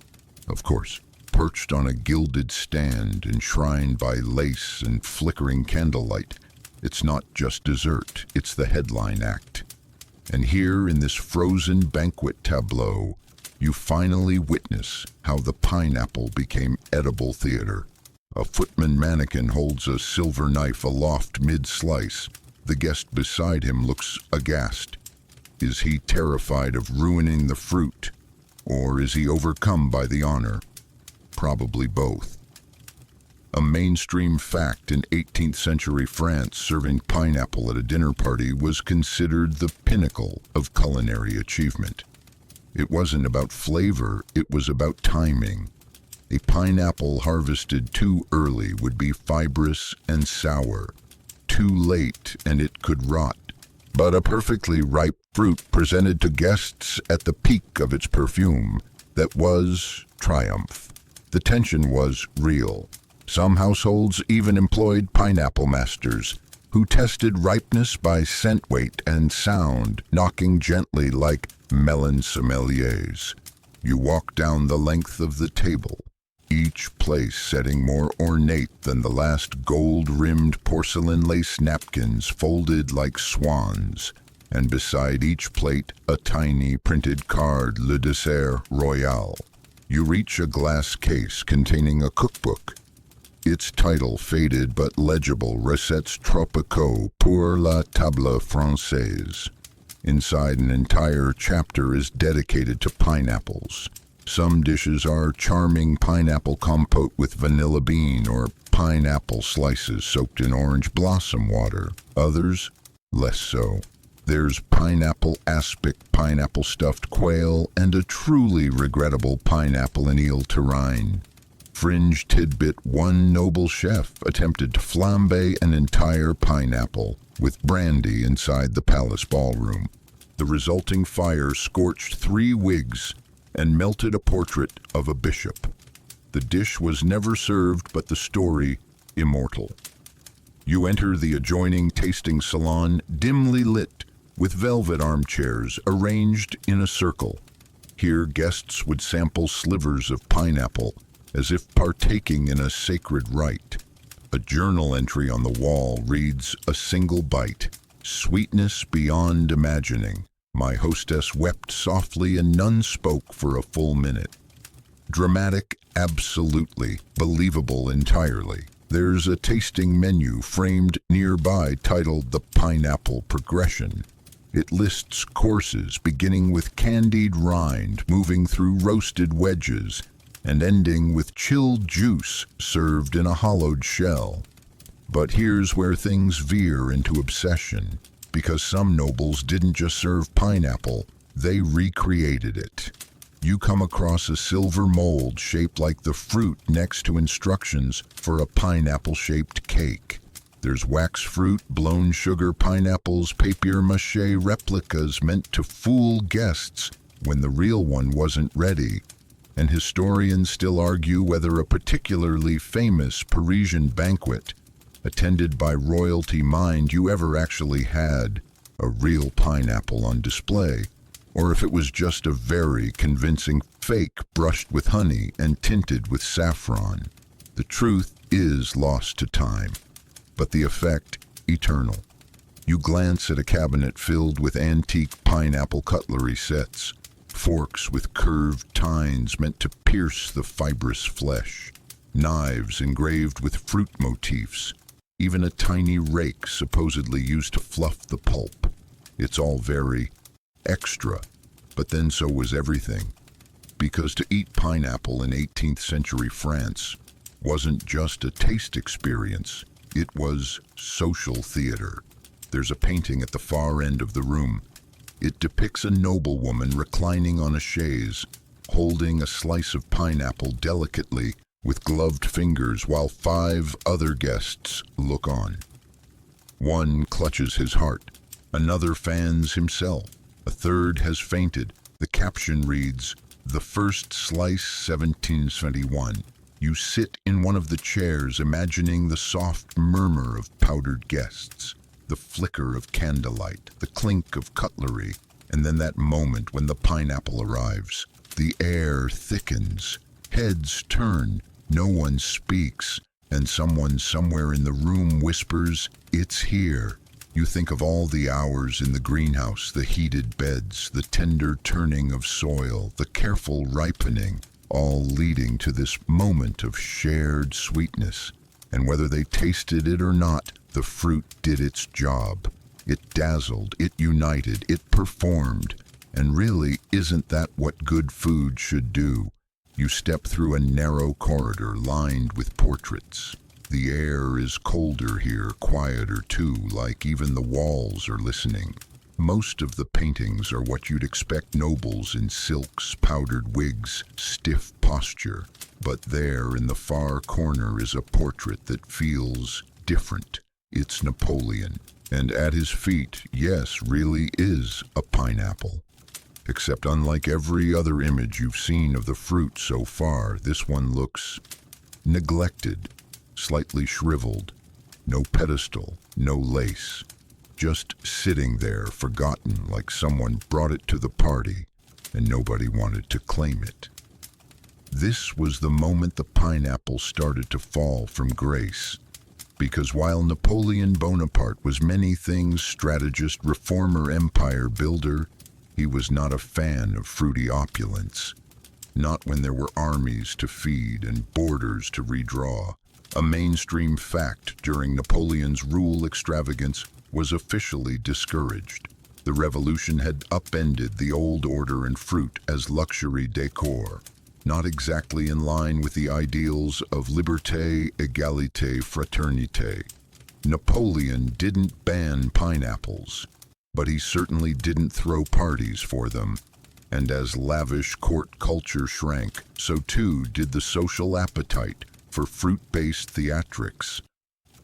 of course, perched on a gilded stand enshrined by lace and flickering candlelight. It's not just dessert, it's the headline act. And here in this frozen banquet tableau, you finally witness how the pineapple became edible theater. A footman mannequin holds a silver knife aloft mid-slice. The guest beside him looks aghast. Is he terrified of ruining the fruit, or is he overcome by the honor? Probably both. A mainstream fact in 18th century France, serving pineapple at a dinner party was considered the pinnacle of culinary achievement. It wasn't about flavor, it was about timing. A pineapple harvested too early would be fibrous and sour. Too late and it could rot. But a perfectly ripe fruit presented to guests at the peak of its perfume, that was triumph. The tension was real. Some households even employed pineapple masters, who tested ripeness by scent weight and sound, knocking gently like melon sommeliers. You walk down the length of the table, each place setting more ornate than the last gold-rimmed porcelain lace napkins folded like swans, and beside each plate a tiny printed card, Le Dessert Royal. You reach a glass case containing a cookbook. Its title, faded but legible, Recettes tropicaux pour la table française. Inside, an entire chapter is dedicated to pineapples. Some dishes are charming pineapple compote with vanilla bean or pineapple slices soaked in orange blossom water. Others, less so. There's pineapple aspic, pineapple stuffed quail, and a truly regrettable pineapple and eel terrine. Fringe tidbit: one noble chef attempted to flambe an entire pineapple with brandy inside the palace ballroom. The resulting fire scorched 3 wigs and melted a portrait of a bishop. The dish was never served, but the story immortal. You enter the adjoining tasting salon, dimly lit, with velvet armchairs arranged in a circle. Here guests would sample slivers of pineapple, as if partaking in a sacred rite. A journal entry on the wall reads, "A single bite, sweetness beyond imagining. My hostess wept softly and none spoke for a full minute." Dramatic, absolutely. Believable entirely. There's a tasting menu framed nearby titled The Pineapple Progression. It lists courses beginning with candied rind, moving through roasted wedges, and ending with chilled juice served in a hollowed shell. But here's where things veer into obsession, because some nobles didn't just serve pineapple, they recreated it. you come across a silver mold shaped like the fruit next to instructions for a pineapple-shaped cake. There's wax fruit, blown sugar, pineapples, papier-mâché replicas meant to fool guests when the real one wasn't ready. And historians still argue whether a particularly famous Parisian banquet, attended by royalty mind you, ever actually had a real pineapple on display, or if it was just a very convincing fake brushed with honey and tinted with saffron. The truth is lost to time, but the effect eternal. You glance at a cabinet filled with antique pineapple cutlery sets, forks with curved tines meant to pierce the fibrous flesh, knives engraved with fruit motifs, even a tiny rake supposedly used to fluff the pulp. It's all very extra, but then so was everything. Because to eat pineapple in 18th century France wasn't just a taste experience, it was social theater. There's a painting at the far end of the room. It depicts a noblewoman reclining on a chaise, holding a slice of pineapple delicately with gloved fingers while 5 other guests look on. One clutches his heart, another fans himself, a third has fainted. The caption reads, "The first slice 1771. You sit in one of the chairs imagining the soft murmur of powdered guests, the flicker of candlelight, the clink of cutlery, and then that moment when the pineapple arrives. The air thickens, heads turn, no one speaks, and someone somewhere in the room whispers, 'It's here.' You think of all the hours in the greenhouse, the heated beds, the tender turning of soil, the careful ripening, all leading to this moment of shared sweetness. And whether they tasted it or not, the fruit did its job. It dazzled, it united, it performed. And really, isn't that what good food should do? You step through a narrow corridor lined with portraits. The air is colder here, quieter too, like even the walls are listening. Most of the paintings are what you'd expect: nobles in silks, powdered wigs, stiff posture. But there in the far corner is a portrait that feels different. It's Napoleon, and at his feet, yes, really is a pineapple. Except unlike every other image you've seen of the fruit so far, this one looks neglected, slightly shriveled, no pedestal, no lace, just sitting there forgotten, like someone brought it to the party and nobody wanted to claim it. This was the moment the pineapple started to fall from grace, because while Napoleon Bonaparte was many things, strategist, reformer, empire builder, he was not a fan of fruity opulence. Not when there were armies to feed and borders to redraw. A mainstream fact during Napoleon's rule, extravagance was officially discouraged. The revolution had upended the old order, and fruit as luxury decor, not exactly in line with the ideals of liberté, égalité, fraternité. Napoleon didn't ban pineapples, but he certainly didn't throw parties for them. And as lavish court culture shrank, so too did the social appetite for fruit-based theatrics.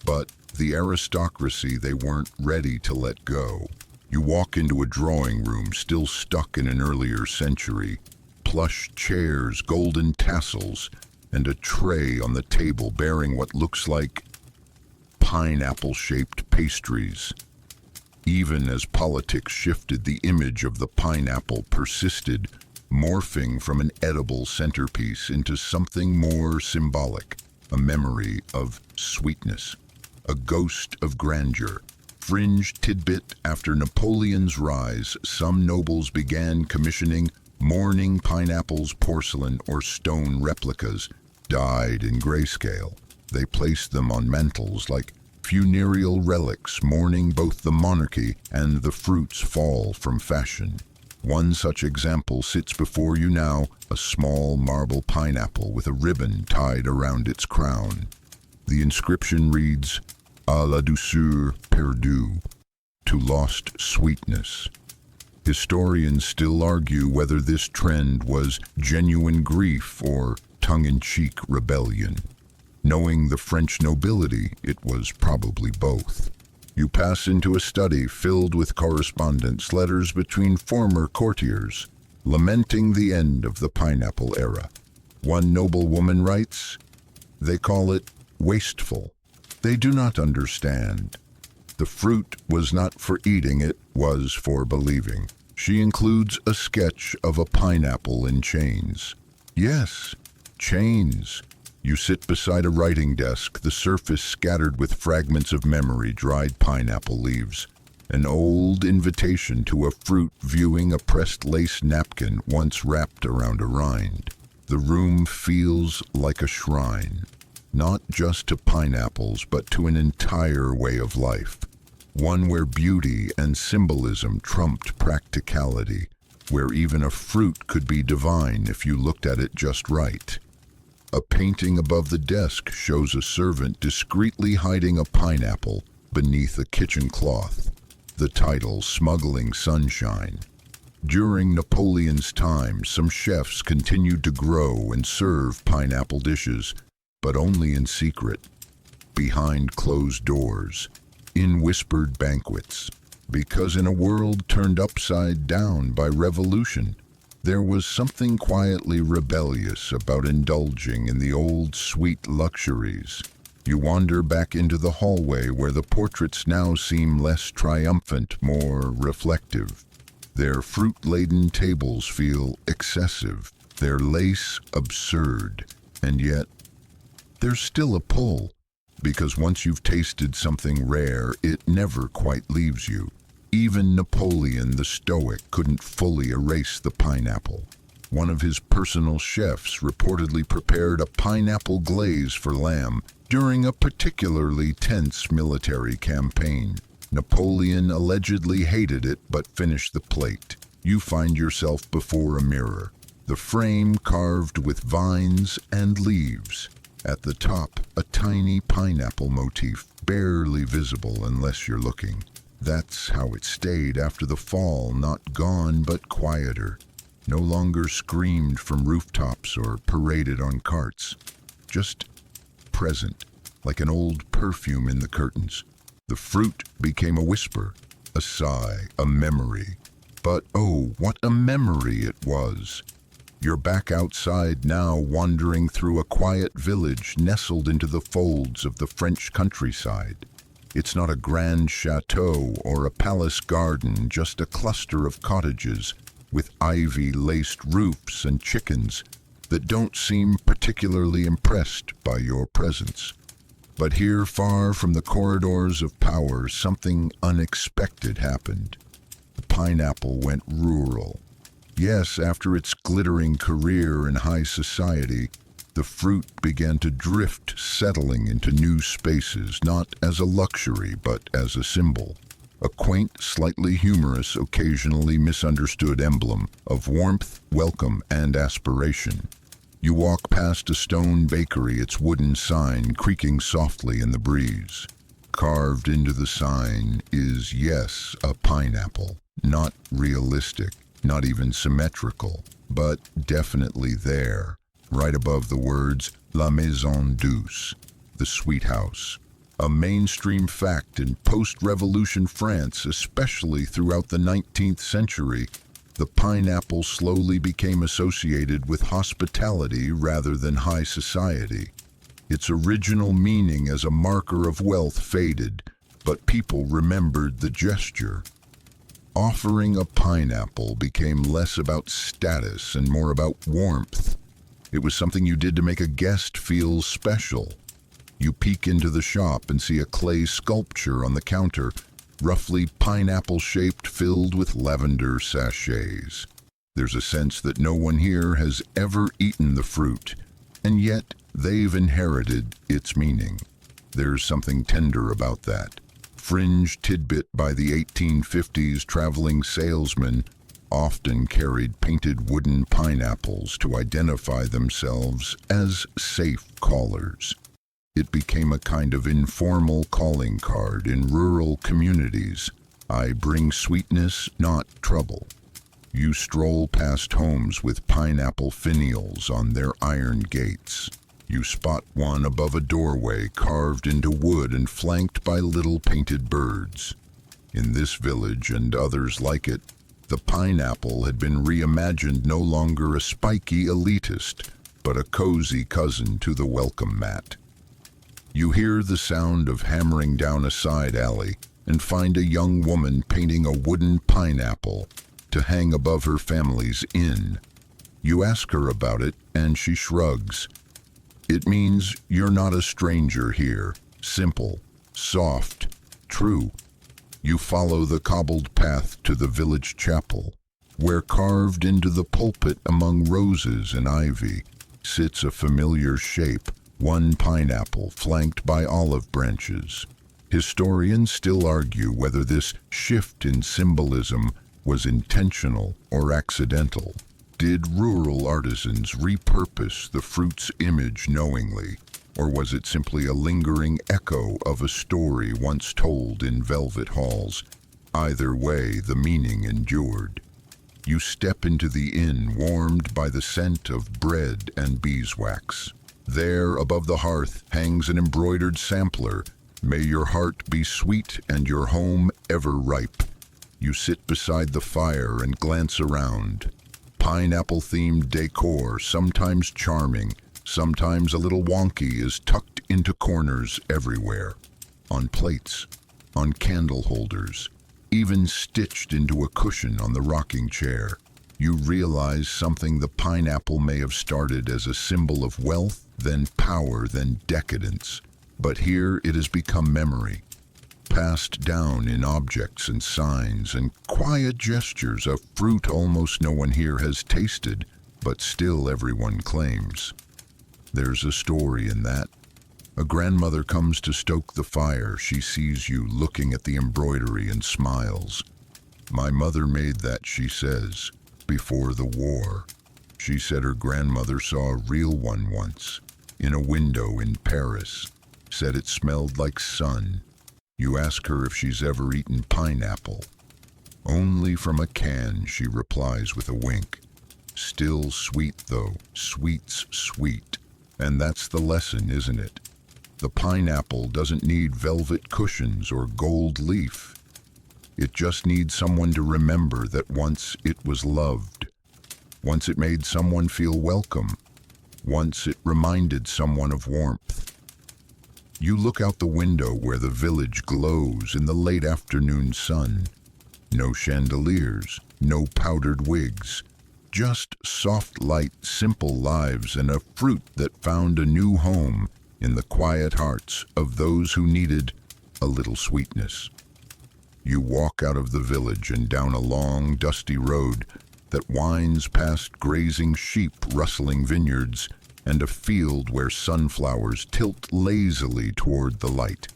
But the aristocracy, they weren't ready to let go. You walk into a drawing room still stuck in an earlier century, plush chairs, golden tassels, and a tray on the table bearing what looks like pineapple-shaped pastries. Even as politics shifted, the image of the pineapple persisted, morphing from an edible centerpiece into something more symbolic, a memory of sweetness, a ghost of grandeur. Fringe tidbit: after Napoleon's rise, some nobles began commissioning mourning pineapples, porcelain or stone replicas, dyed in grayscale. They placed them on mantels like funereal relics, mourning both the monarchy and the fruit's fall from fashion. One such example sits before you now, a small marble pineapple with a ribbon tied around its crown. The inscription reads, "À la douceur perdue," to lost sweetness. Historians still argue whether this trend was genuine grief or tongue-in-cheek rebellion. Knowing the French nobility, it was probably both. You pass into a study filled with correspondence letters between former courtiers, lamenting the end of the pineapple era. One noblewoman writes, "They call it wasteful. They do not understand. The fruit was not for eating, it was for believing." She includes a sketch of a pineapple in chains. Yes, chains. You sit beside a writing desk, the surface scattered with fragments of memory, dried pineapple leaves. An old invitation to a fruit viewing a pressed lace napkin once wrapped around a rind. The room feels like a shrine, not just to pineapples, but to an entire way of life. One where beauty and symbolism trumped practicality, where even a fruit could be divine if you looked at it just right. A painting above the desk shows a servant discreetly hiding a pineapple beneath a kitchen cloth. The title, Smuggling Sunshine. During Napoleon's time, some chefs continued to grow and serve pineapple dishes, but only in secret, behind closed doors, in whispered banquets. Because in a world turned upside down by revolution, there was something quietly rebellious about indulging in the old sweet luxuries. You wander back into the hallway where the portraits now seem less triumphant, more reflective. Their fruit-laden tables feel excessive, their lace absurd, and yet there's still a pull, because once you've tasted something rare, it never quite leaves you. Even Napoleon the Stoic couldn't fully erase the pineapple. One of his personal chefs reportedly prepared a pineapple glaze for lamb during a particularly tense military campaign. Napoleon allegedly hated it but finished the plate. You find yourself before a mirror, the frame carved with vines and leaves. At the top, a tiny pineapple motif, barely visible unless you're looking. That's how it stayed after the fall, not gone but quieter. No longer screamed from rooftops or paraded on carts. Just present, like an old perfume in the curtains. The fruit became a whisper, a sigh, a memory. But oh, what a memory it was. You're back outside now, wandering through a quiet village nestled into the folds of the French countryside. It's not a grand chateau or a palace garden, just a cluster of cottages with ivy-laced roofs and chickens that don't seem particularly impressed by your presence. But here, far from the corridors of power, something unexpected happened. The pineapple went rural. Yes, after its glittering career in high society, the fruit began to drift, settling into new spaces, not as a luxury, but as a symbol. A quaint, slightly humorous, occasionally misunderstood emblem of warmth, welcome, and aspiration. You walk past a stone bakery, its wooden sign creaking softly in the breeze. Carved into the sign is, yes, a pineapple. Not realistic, not even symmetrical, but definitely there, right above the words La Maison Douce, the sweet house. A mainstream fact in post-revolution France, especially throughout the 19th century, the pineapple slowly became associated with hospitality rather than high society. Its original meaning as a marker of wealth faded, but people remembered the gesture. Offering a pineapple became less about status and more about warmth. It was something you did to make a guest feel special. You peek into the shop and see a clay sculpture on the counter, roughly pineapple-shaped, filled with lavender sachets. There's a sense that no one here has ever eaten the fruit, and yet they've inherited its meaning. There's something tender about that. Fringe tidbit by the 1850s traveling salesman often carried painted wooden pineapples to identify themselves as safe callers. It became a kind of informal calling card in rural communities, I bring sweetness, not trouble. You stroll past homes with pineapple finials on their iron gates. You spot one above a doorway carved into wood and flanked by little painted birds. In this village and others like it, the pineapple had been reimagined no longer a spiky elitist, but a cozy cousin to the welcome mat. You hear the sound of hammering down a side alley and find a young woman painting a wooden pineapple to hang above her family's inn. You ask her about it, and she shrugs. It means you're not a stranger here. Simple, soft, true. You follow the cobbled path to the village chapel, where carved into the pulpit among roses and ivy sits a familiar shape, one pineapple flanked by olive branches. Historians still argue whether this shift in symbolism was intentional or accidental. Did rural artisans repurpose the fruit's image knowingly, or was it simply a lingering echo of a story once told in velvet halls? Either way, the meaning endured. You step into the inn warmed by the scent of bread and beeswax. There, above the hearth, hangs an embroidered sampler. May your heart be sweet and your home ever ripe. You sit beside the fire and glance around. Pineapple-themed decor, sometimes charming, sometimes a little wonky, is tucked into corners everywhere. On plates, on candle holders, even stitched into a cushion on the rocking chair. You realize something: the pineapple may have started as a symbol of wealth, then power, then decadence. But here it has become memory, passed down in objects and signs and quiet gestures, a fruit almost no one here has tasted, but still everyone claims. There's a story in that. A grandmother comes to stoke the fire. She sees you looking at the embroidery and smiles. My mother made that, she says, before the war. She said her grandmother saw a real one once, in a window in Paris. Said it smelled like sun. You ask her if she's ever eaten pineapple. Only from a can, she replies with a wink. Still sweet though, sweet's sweet. And that's the lesson, isn't it? The pineapple doesn't need velvet cushions or gold leaf. It just needs someone to remember that once it was loved. Once it made someone feel welcome. Once it reminded someone of warmth. You look out the window where the village glows in the late afternoon sun. No chandeliers, no powdered wigs, just soft light, simple lives, and a fruit that found a new home in the quiet hearts of those who needed a little sweetness. You walk out of the village and down a long, dusty road that winds past grazing sheep, rustling vineyards, and a field where sunflowers tilt lazily toward the light.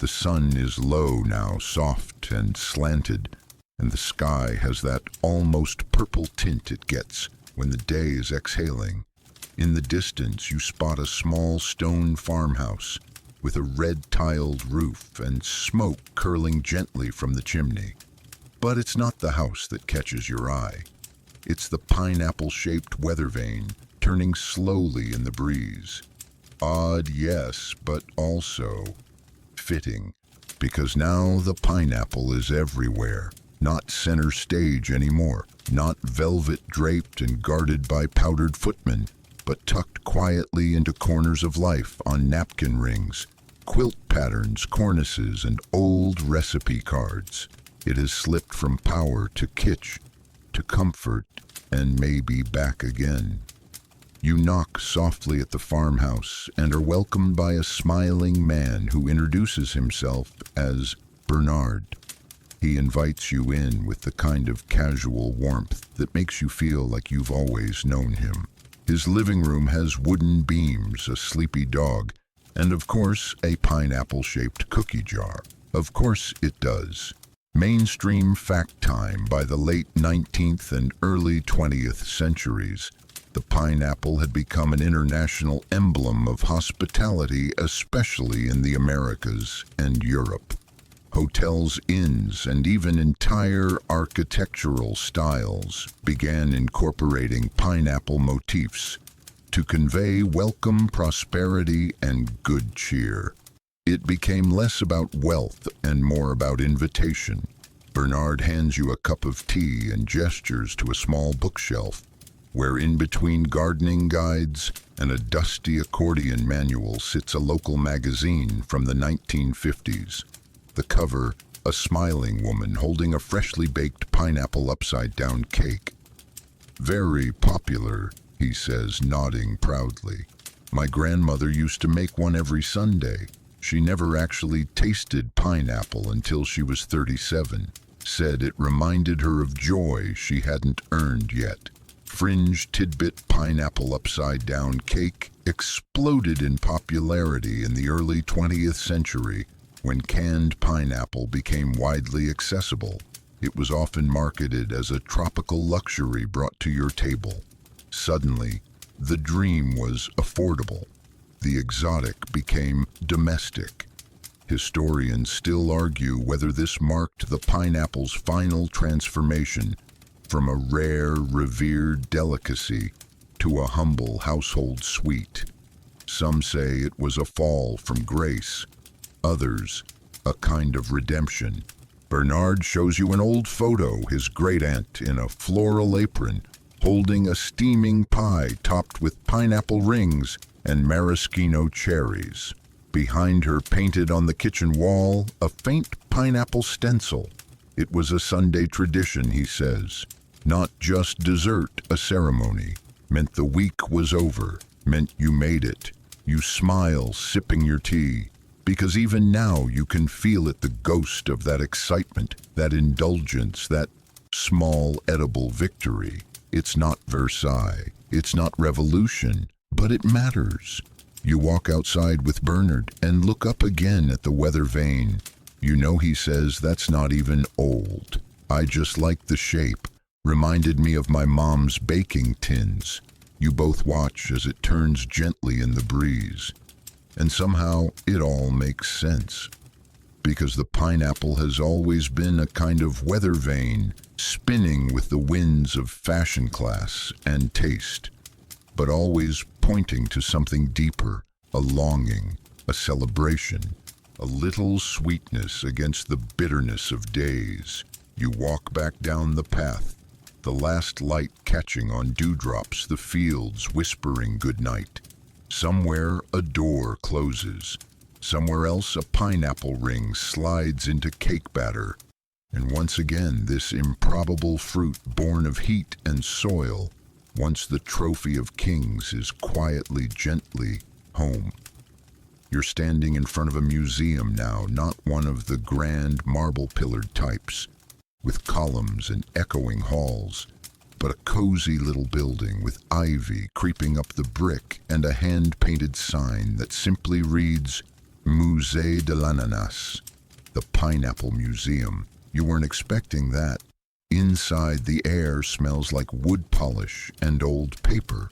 The sun is low now, soft and slanted, and the sky has that almost purple tint it gets when the day is exhaling. In the distance, you spot a small stone farmhouse with a red-tiled roof and smoke curling gently from the chimney. But it's not the house that catches your eye. It's the pineapple-shaped weather vane turning slowly in the breeze. Odd, yes, but also fitting, because now the pineapple is everywhere, not center stage anymore, not velvet draped and guarded by powdered footmen, but tucked quietly into corners of life, on napkin rings, quilt patterns, cornices, and old recipe cards. It has slipped from power to kitsch, to comfort, and maybe back again. You knock softly at the farmhouse and are welcomed by a smiling man who introduces himself as Bernard. He invites you in with the kind of casual warmth that makes you feel like you've always known him. His living room has wooden beams, a sleepy dog, and of course a pineapple-shaped cookie jar. Of course it does. Mainstream fact time. By the late 19th and early 20th centuries, the pineapple had become an international emblem of hospitality, especially in the Americas and Europe. Hotels, inns, and even entire architectural styles began incorporating pineapple motifs to convey welcome, prosperity, and good cheer. It became less about wealth and more about invitation. Bernard hands you a cup of tea and gestures to a small bookshelf, where in between gardening guides and a dusty accordion manual sits a local magazine from the 1950s. The cover, a smiling woman holding a freshly baked pineapple upside-down cake. "Very popular," he says, nodding proudly. "My grandmother used to make one every Sunday. She never actually tasted pineapple until she was 37. Said it reminded her of joy she hadn't earned yet." Fringe tidbit pineapple upside-down cake exploded in popularity in the early 20th century when canned pineapple became widely accessible. It was often marketed as a tropical luxury brought to your table. Suddenly, the dream was affordable. The exotic became domestic. Historians still argue whether this marked the pineapple's final transformation from a rare, revered delicacy to a humble household sweet. Some say it was a fall from grace, others a kind of redemption. Bernard shows you an old photo, his great-aunt in a floral apron, holding a steaming pie topped with pineapple rings and maraschino cherries. Behind her, painted on the kitchen wall, a faint pineapple stencil. It was a Sunday tradition, he says. Not just dessert, a ceremony. Meant the week was over. Meant you made it. You smile, sipping your tea. Because even now you can feel it, the ghost of that excitement, that indulgence, that small edible victory. It's not Versailles. It's not revolution. But it matters. You walk outside with Bernard and look up again at the weather vane. You know, he says, that's not even old. I just like the shape. Reminded me of my mom's baking tins. You both watch as it turns gently in the breeze. And somehow it all makes sense. Because the pineapple has always been a kind of weather vane, spinning with the winds of fashion class and taste, but always pointing to something deeper, a longing, a celebration, a little sweetness against the bitterness of days. You walk back down the path, the last light catching on dewdrops, the fields whispering goodnight. Somewhere a door closes. Somewhere else a pineapple ring slides into cake batter. And once again this improbable fruit born of heat and soil, once the trophy of kings, is quietly, gently home. You're standing in front of a museum now, not one of the grand marble-pillared types, with columns and echoing halls, but a cozy little building with ivy creeping up the brick and a hand-painted sign that simply reads, Musée de l'Ananas, the Pineapple Museum. You weren't expecting that. Inside, the air smells like wood polish and old paper.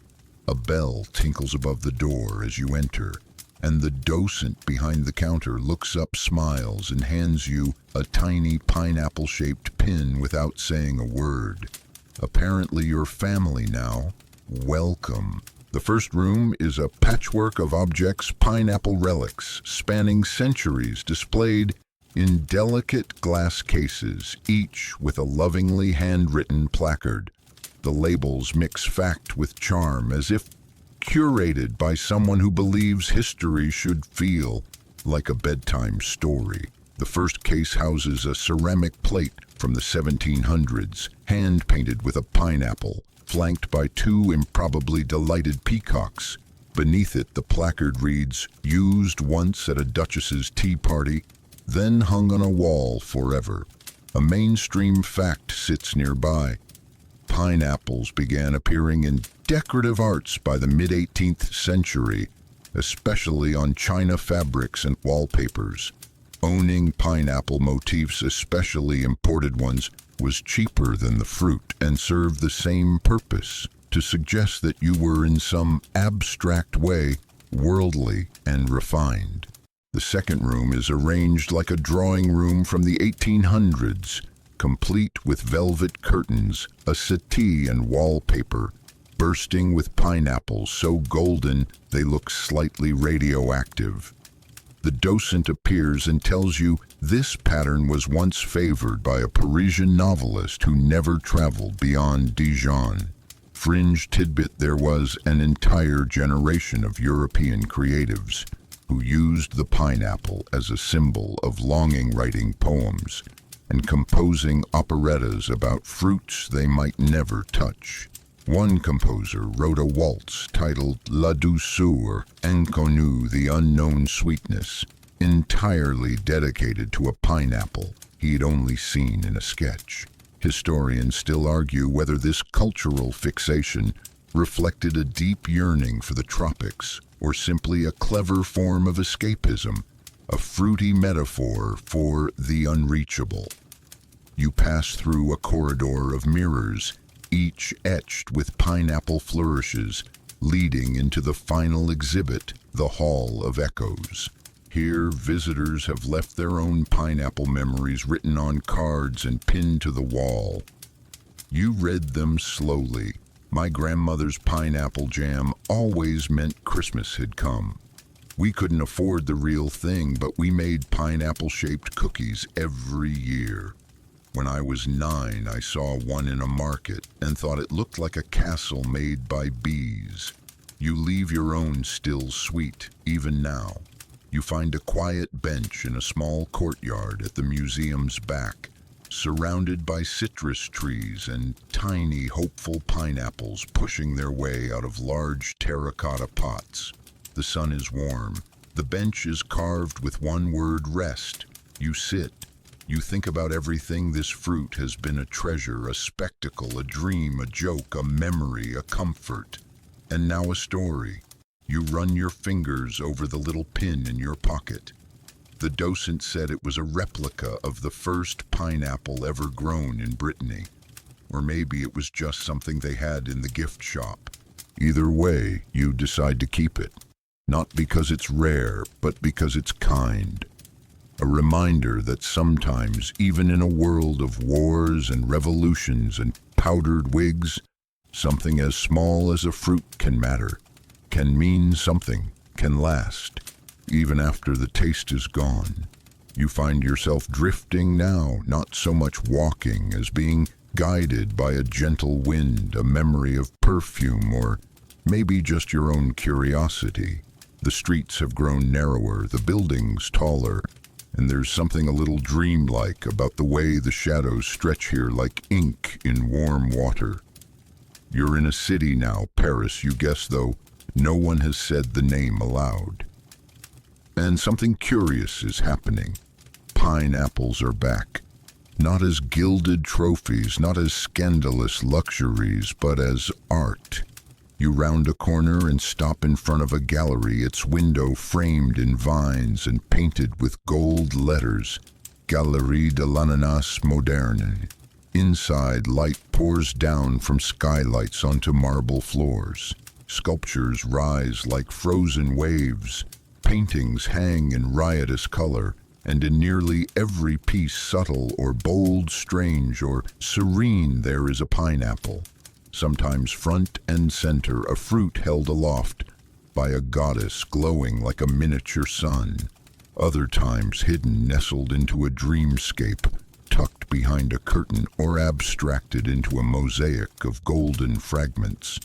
A bell tinkles above the door as you enter, and the docent behind the counter looks up, smiles, and hands you a tiny pineapple-shaped pin without saying a word. Apparently your family now. Welcome. The first room is a patchwork of objects, pineapple relics, spanning centuries, displayed in delicate glass cases, each with a lovingly handwritten placard. The labels mix fact with charm, as if curated by someone who believes history should feel like a bedtime story. The first case houses a ceramic plate from the 1700s, hand-painted with a pineapple, flanked by two improbably delighted peacocks. Beneath it, the placard reads, "Used once at a duchess's tea party, then hung on a wall forever." A mainstream fact sits nearby. Pineapples began appearing in decorative arts by the mid-18th century, especially on china fabrics and wallpapers. Owning pineapple motifs, especially imported ones, was cheaper than the fruit and served the same purpose, to suggest that you were in some abstract way worldly and refined. The second room is arranged like a drawing room from the 1800s, complete with velvet curtains, a settee and wallpaper, bursting with pineapples so golden they look slightly radioactive. The docent appears and tells you this pattern was once favored by a Parisian novelist who never traveled beyond Dijon. Fringe tidbit: there was an entire generation of European creatives who used the pineapple as a symbol of longing, writing poems and composing operettas about fruits they might never touch. One composer wrote a waltz titled La douceur inconnue, the unknown sweetness, entirely dedicated to a pineapple he'd only seen in a sketch. Historians still argue whether this cultural fixation reflected a deep yearning for the tropics or simply a clever form of escapism, a fruity metaphor for the unreachable. You pass through a corridor of mirrors, each etched with pineapple flourishes, leading into the final exhibit, the Hall of Echoes. Here, visitors have left their own pineapple memories written on cards and pinned to the wall. You read them slowly. My grandmother's pineapple jam always meant Christmas had come. We couldn't afford the real thing, but we made pineapple-shaped cookies every year. When I was 9, I saw one in a market and thought it looked like a castle made by bees. You leave your own still sweet, even now. You find a quiet bench in a small courtyard at the museum's back, surrounded by citrus trees and tiny, hopeful pineapples pushing their way out of large terracotta pots. The sun is warm. The bench is carved with one word: rest. You sit. You think about everything this fruit has been: a treasure, a spectacle, a dream, a joke, a memory, a comfort. And now a story. You run your fingers over the little pin in your pocket. The docent said it was a replica of the first pineapple ever grown in Brittany. Or maybe it was just something they had in the gift shop. Either way, you decide to keep it. Not because it's rare, but because it's kind. A reminder that sometimes, even in a world of wars and revolutions and powdered wigs, something as small as a fruit can matter, can mean something, can last, even after the taste is gone. You find yourself drifting now, not so much walking as being guided by a gentle wind, a memory of perfume, or maybe just your own curiosity. The streets have grown narrower, the buildings taller, and there's something a little dreamlike about the way the shadows stretch here like ink in warm water. You're in a city now, Paris, you guess, though no one has said the name aloud. And something curious is happening. Pineapples are back. Not as gilded trophies, not as scandalous luxuries, but as art. You round a corner and stop in front of a gallery, its window framed in vines and painted with gold letters, Galerie de l'Ananas Moderne. Inside, light pours down from skylights onto marble floors. Sculptures rise like frozen waves. Paintings hang in riotous color, and in nearly every piece, subtle or bold, strange or serene, there is a pineapple. Sometimes front and center, a fruit held aloft by a goddess glowing like a miniature sun. Other times hidden, nestled into a dreamscape, tucked behind a curtain, or abstracted into a mosaic of golden fragments.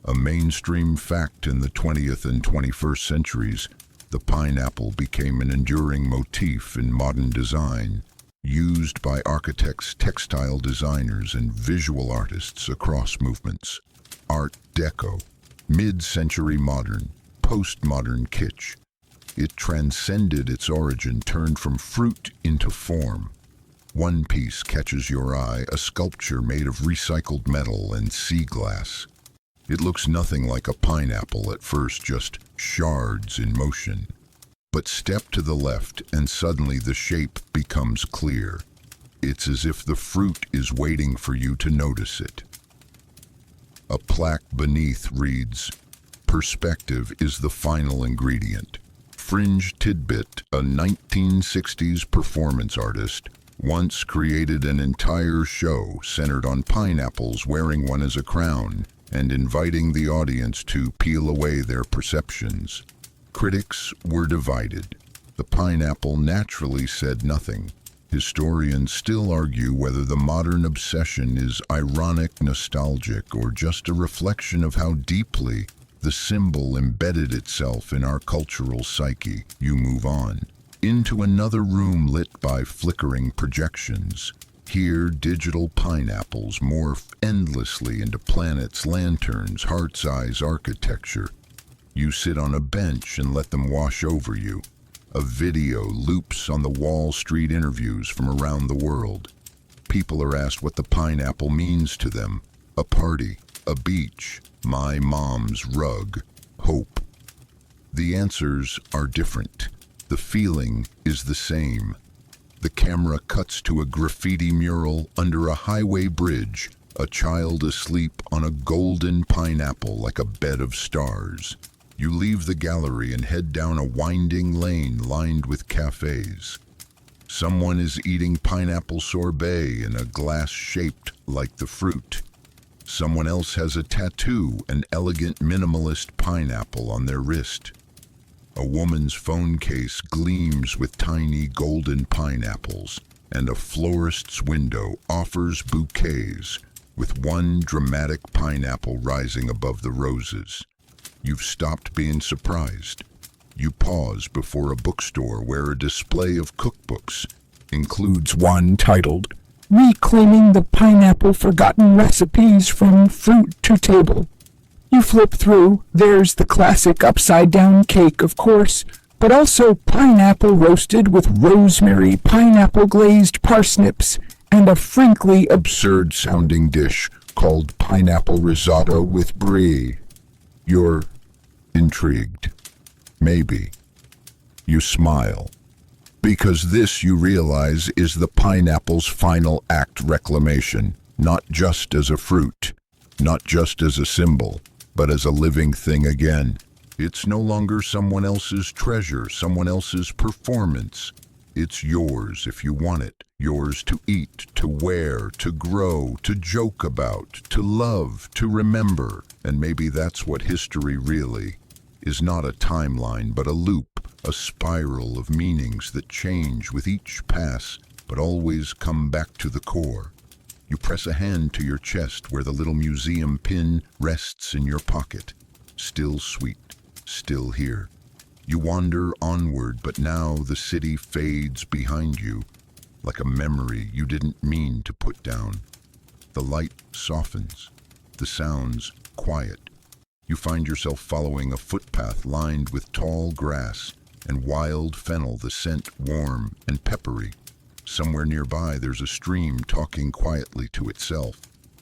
A mainstream fact in the 20th and 21st centuries, the pineapple became an enduring motif in modern design, used by architects, textile designers, and visual artists across movements. Art Deco, mid-century modern, postmodern kitsch. It transcended its origin, turned from fruit into form. One piece catches your eye, a sculpture made of recycled metal and sea glass. It looks nothing like a pineapple at first, just shards in motion. But step to the left and suddenly the shape becomes clear. It's as if the fruit is waiting for you to notice it. A plaque beneath reads, "Perspective is the final ingredient. Fringe Tidbit, a 1960s performance artist, once created an entire show centered on pineapples wearing one as a crown and inviting the audience to peel away their perceptions. Critics were divided. The pineapple naturally said nothing. Historians still argue whether the modern obsession is ironic, nostalgic, or just a reflection of how deeply the symbol embedded itself in our cultural psyche. You move on into another room lit by flickering projections. Here, digital pineapples morph endlessly into planets, lanterns, heart's-eyes architecture. You sit on a bench and let them wash over you. A video loops on the Wall Street interviews from around the world. People are asked what the pineapple means to them. A party, a beach, my mom's rug, hope. The answers are different. The feeling is the same. The camera cuts to a graffiti mural under a highway bridge, a child asleep on a golden pineapple like a bed of stars. You leave the gallery and head down a winding lane lined with cafes. Someone is eating pineapple sorbet in a glass shaped like the fruit. Someone else has a tattoo, an elegant minimalist pineapple on their wrist. A woman's phone case gleams with tiny golden pineapples, and a florist's window offers bouquets with one dramatic pineapple rising above the roses. You've stopped being surprised. You pause before a bookstore where a display of cookbooks includes one titled Reclaiming the Pineapple Forgotten Recipes from Fruit to Table. You flip through, there's the classic upside-down cake, of course, but also pineapple roasted with rosemary, pineapple glazed parsnips, and a frankly absurd-sounding dish called pineapple risotto with brie. You're intrigued. Maybe. You smile. Because this, you realize, is the pineapple's final act reclamation, not just as a fruit, not just as a symbol, but as a living thing again. It's no longer someone else's treasure, someone else's performance. It's yours if you want it, yours to eat, to wear, to grow, to joke about, to love, to remember. And maybe that's what history really is, not a timeline, but a loop, a spiral of meanings that change with each pass, but always come back to the core. You press a hand to your chest where the little museum pin rests in your pocket. Still sweet, still here. You wander onward, but now the city fades behind you, like a memory you didn't mean to put down. The light softens, the sounds quiet. You find yourself following a footpath lined with tall grass and wild fennel, the scent warm and peppery. Somewhere nearby there's a stream talking quietly to itself,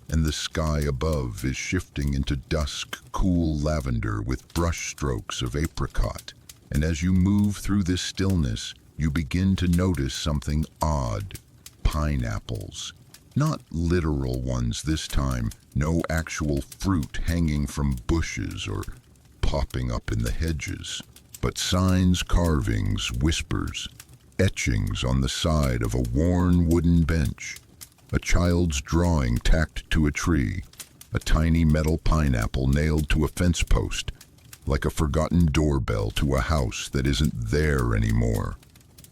and the sky above is shifting into dusk, cool lavender with brush strokes of apricot. And as you move through this stillness, you begin to notice something odd. Pineapples. Not literal ones this time, no actual fruit hanging from bushes or popping up in the hedges, but signs, carvings, whispers, etchings on the side of a worn wooden bench, a child's drawing tacked to a tree, a tiny metal pineapple nailed to a fence post, like a forgotten doorbell to a house that isn't there anymore.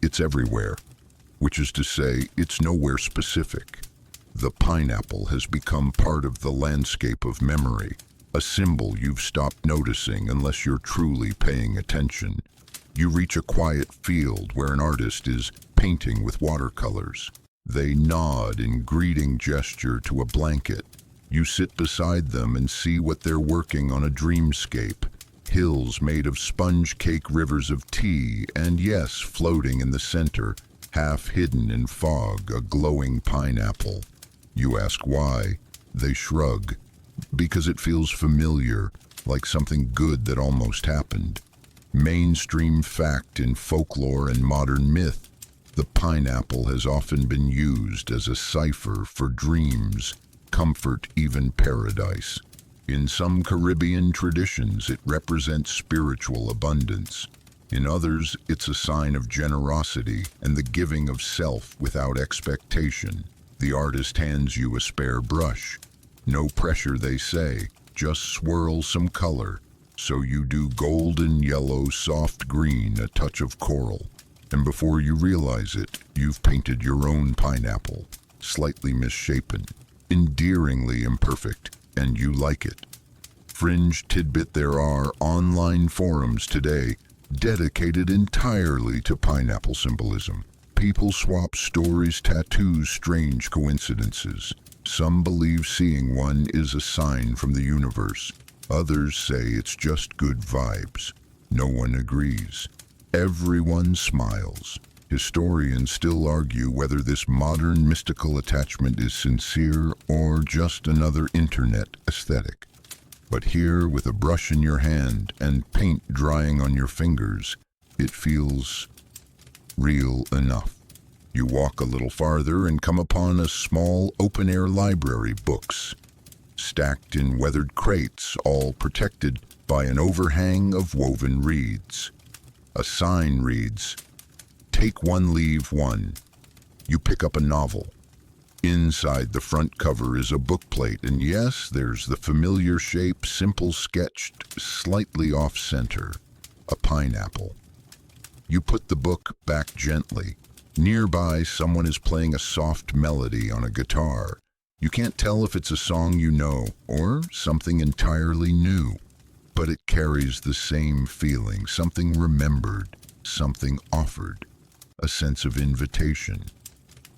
It's everywhere, which is to say, it's nowhere specific. The pineapple has become part of the landscape of memory, a symbol you've stopped noticing unless you're truly paying attention. You reach a quiet field where an artist is painting with watercolors. They nod in greeting gesture to a blanket. You sit beside them and see what they're working on, a dreamscape. Hills made of sponge cake, rivers of tea, and yes, floating in the center, half hidden in fog, a glowing pineapple. You ask why. They shrug. Because it feels familiar, like something good that almost happened. Mainstream fact in folklore and modern myth. The pineapple has often been used as a cipher for dreams, comfort, even paradise. In some Caribbean traditions, it represents spiritual abundance. In others, it's a sign of generosity and the giving of self without expectation. The artist hands you a spare brush. No pressure, they say, just swirl some color. So you do golden yellow, soft green, a touch of coral. And before you realize it, you've painted your own pineapple, slightly misshapen, endearingly imperfect, and you like it. Fringe tidbit: there are online forums today dedicated entirely to pineapple symbolism. People swap stories, tattoos, strange coincidences. Some believe seeing one is a sign from the universe. Others say it's just good vibes. No one agrees. Everyone smiles. Historians still argue whether this modern mystical attachment is sincere or just another internet aesthetic. But here, with a brush in your hand and paint drying on your fingers, it feels real enough. You walk a little farther and come upon a small open-air library, books stacked in weathered crates, all protected by an overhang of woven reeds. A sign reads, "Take one, leave one." You pick up a novel. Inside the front cover is a bookplate, and yes, there's the familiar shape, simple sketched, slightly off-center, a pineapple. You put the book back gently. Nearby, someone is playing a soft melody on a guitar. You can't tell if it's a song you know or something entirely new, but it carries the same feeling, something remembered, something offered, a sense of invitation.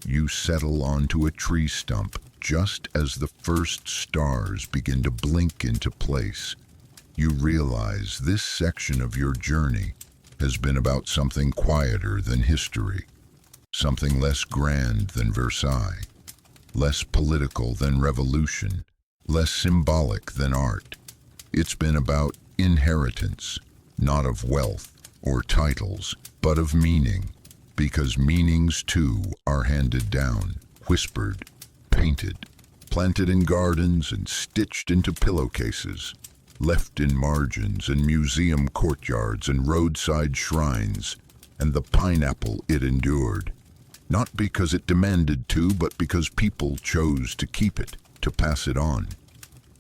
You settle onto a tree stump just as the first stars begin to blink into place. You realize this section of your journey has been about something quieter than history, something less grand than Versailles, less political than revolution, less symbolic than art. It's been about inheritance, not of wealth or titles, but of meaning. Because meanings, too, are handed down, whispered, painted, planted in gardens and stitched into pillowcases, left in margins and museum courtyards and roadside shrines, and the pineapple it endured. Not because it demanded to, but because people chose to keep it, to pass it on.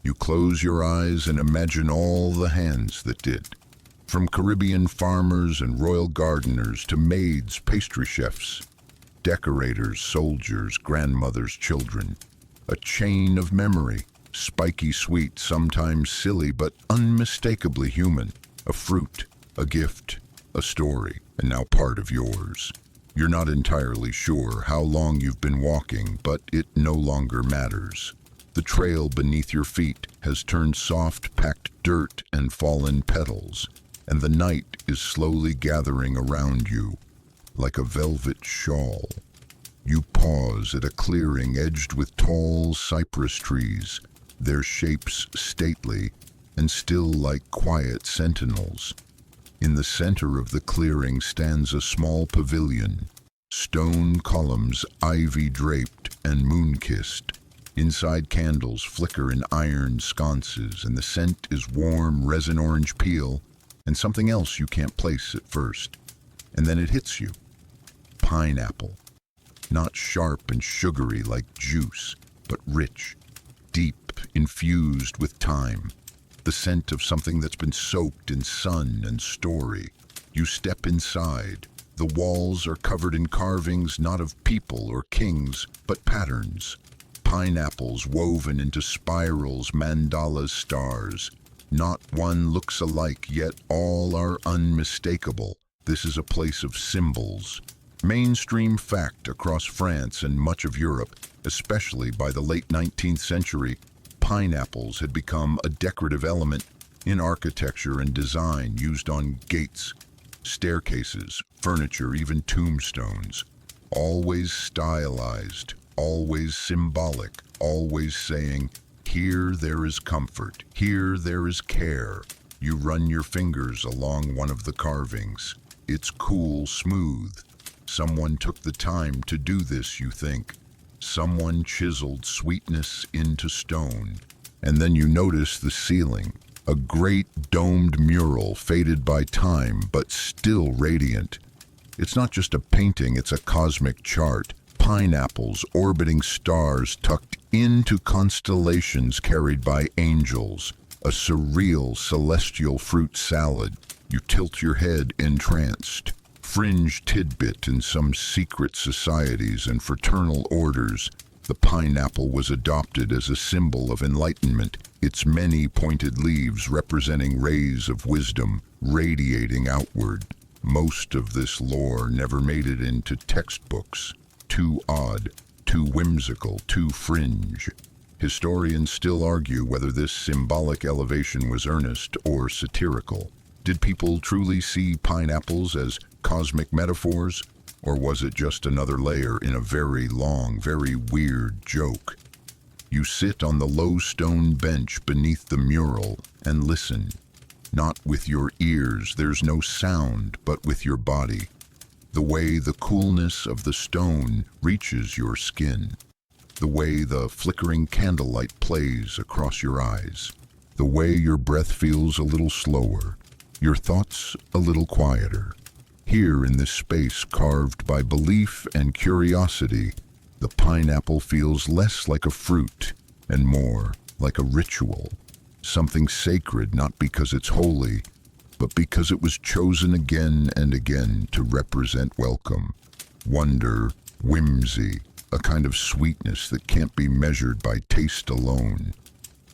You close your eyes and imagine all the hands that did. From Caribbean farmers and royal gardeners to maids, pastry chefs, decorators, soldiers, grandmothers, children. A chain of memory, spiky sweet, sometimes silly, but unmistakably human. A fruit, a gift, a story, and now part of yours. You're not entirely sure how long you've been walking, but it no longer matters. The trail beneath your feet has turned soft, packed dirt and fallen petals, and the night is slowly gathering around you, like a velvet shawl. You pause at a clearing edged with tall cypress trees, their shapes stately and still like quiet sentinels. In the center of the clearing stands a small pavilion, stone columns ivy-draped and moon-kissed. Inside, candles flicker in iron sconces, and the scent is warm resin orange peel and something else you can't place at first. And then it hits you. Pineapple. Not sharp and sugary like juice, but rich, deep, infused with time. The scent of something that's been soaked in sun and story. You step inside. The walls are covered in carvings not of people or kings, but patterns. Pineapples woven into spirals, mandalas, stars. Not one looks alike, yet all are unmistakable. This is a place of symbols. Mainstream fact across France and much of Europe, especially by the late 19th century, pineapples had become a decorative element in architecture and design, used on gates, staircases, furniture, even tombstones. Always stylized, always symbolic, always saying, here there is comfort, here there is care. You run your fingers along one of the carvings. It's cool, smooth. Someone took the time to do this, you think. Someone chiseled sweetness into stone. And then you notice the ceiling, A great domed mural, faded by time, but still radiant. It's not just a painting, it's a cosmic chart. Pineapples, orbiting stars tucked into constellations carried by angels. A surreal celestial fruit salad. You tilt your head entranced. Fringe tidbit in some secret societies and fraternal orders. The pineapple was adopted as a symbol of enlightenment, its many pointed leaves representing rays of wisdom radiating outward. Most of this lore never made it into textbooks. Too odd, too whimsical, too fringe. Historians still argue whether this symbolic elevation was earnest or satirical. Did people truly see pineapples as cosmic metaphors, or was it just another layer in a very long, very weird joke? You sit on the low stone bench beneath the mural and listen. Not with your ears, there's no sound, but with your body. The way the coolness of the stone reaches your skin. The way the flickering candlelight plays across your eyes. The way your breath feels a little slower. Your thoughts a little quieter. Here in this space carved by belief and curiosity, the pineapple feels less like a fruit and more like a ritual. Something sacred, not because it's holy, but because it was chosen again and again to represent welcome, wonder, whimsy, a kind of sweetness that can't be measured by taste alone.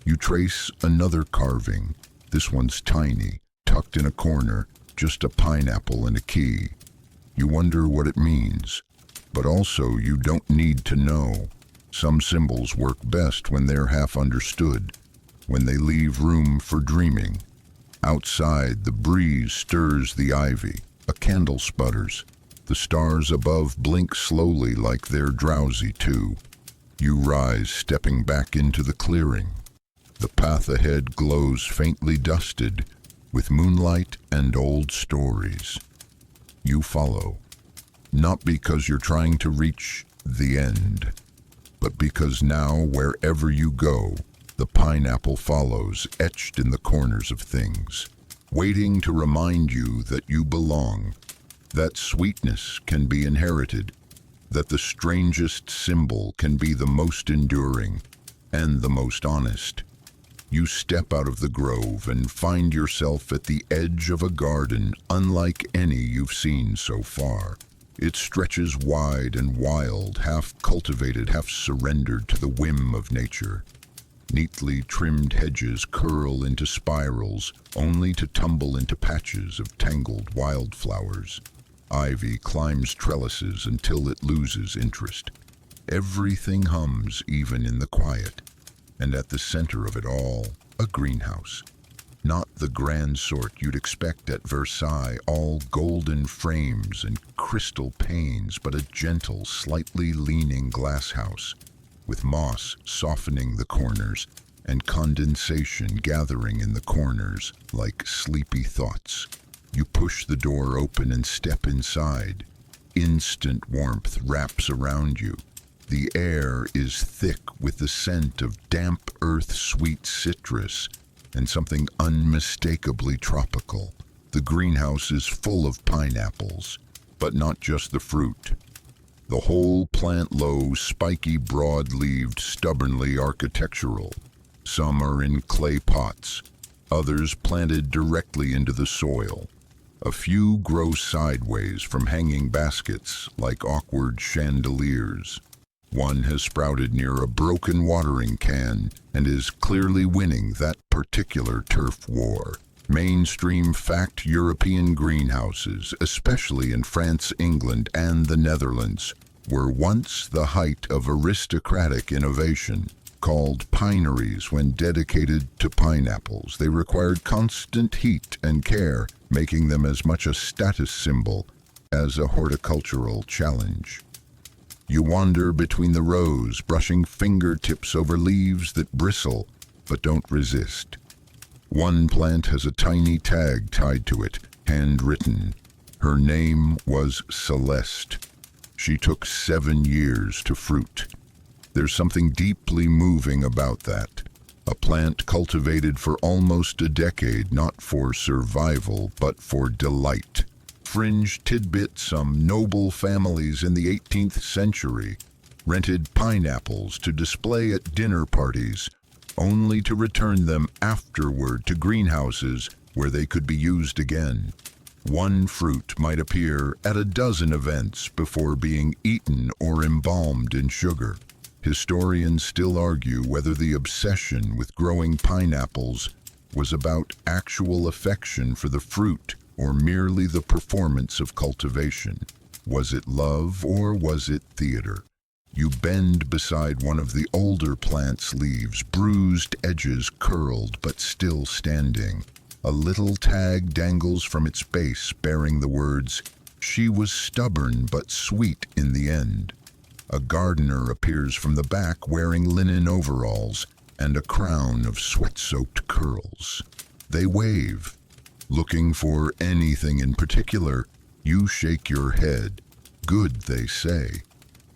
You trace another carving. This one's tiny, tucked in a corner, just a pineapple and a key. You wonder what it means, but also you don't need to know. Some symbols work best when they're half understood, when they leave room for dreaming. Outside, the breeze stirs the ivy, a candle sputters. The stars above blink slowly like they're drowsy too. You rise, stepping back into the clearing. The path ahead glows faintly dusted, with moonlight and old stories. You follow, not because you're trying to reach the end, but because now, wherever you go, the pineapple follows, etched in the corners of things, waiting to remind you that you belong, that sweetness can be inherited, that the strangest symbol can be the most enduring and the most honest. You step out of the grove and find yourself at the edge of a garden unlike any you've seen so far. It stretches wide and wild, half cultivated, half surrendered to the whim of nature. Neatly trimmed hedges curl into spirals, only to tumble into patches of tangled wildflowers. Ivy climbs trellises until it loses interest. Everything hums, even in the quiet. And at the center of it all, a greenhouse. Not the grand sort you'd expect at Versailles, all golden frames and crystal panes, but a gentle, slightly leaning glasshouse, with moss softening the corners and condensation gathering in the corners like sleepy thoughts. You push the door open and step inside. Instant warmth wraps around you. The air is thick with the scent of damp earth, sweet citrus, and something unmistakably tropical. The greenhouse is full of pineapples, but not just the fruit. The whole plant, low, spiky, broad-leaved, stubbornly architectural. Some are in clay pots, others planted directly into the soil. A few grow sideways from hanging baskets like awkward chandeliers. One has sprouted near a broken watering can and is clearly winning that particular turf war. Mainstream fact: European greenhouses, especially in France, England, and the Netherlands, were once the height of aristocratic innovation. Called pineries when dedicated to pineapples, they required constant heat and care, making them as much a status symbol as a horticultural challenge. You wander between the rows, brushing fingertips over leaves that bristle but don't resist. One plant has a tiny tag tied to it, handwritten. Her name was Celeste. She took 7 years to fruit. There's something deeply moving about that. a plant cultivated for almost a decade not for survival but for delight. Fringe tidbit: some noble families in the 18th century rented pineapples to display at dinner parties, only to return them afterward to greenhouses where they could be used again. One fruit might appear at a dozen events before being eaten or embalmed in sugar. Historians still argue whether the obsession with growing pineapples was about actual affection for the fruit or merely the performance of cultivation. Was it love or was it theater? You bend beside one of the older plant's leaves, bruised edges curled but still standing. A little tag dangles from its base bearing the words, "She was stubborn but sweet in the end." A gardener appears from the back wearing linen overalls and a crown of sweat-soaked curls. They wave. Looking for anything in particular, you shake your head. Good, they say.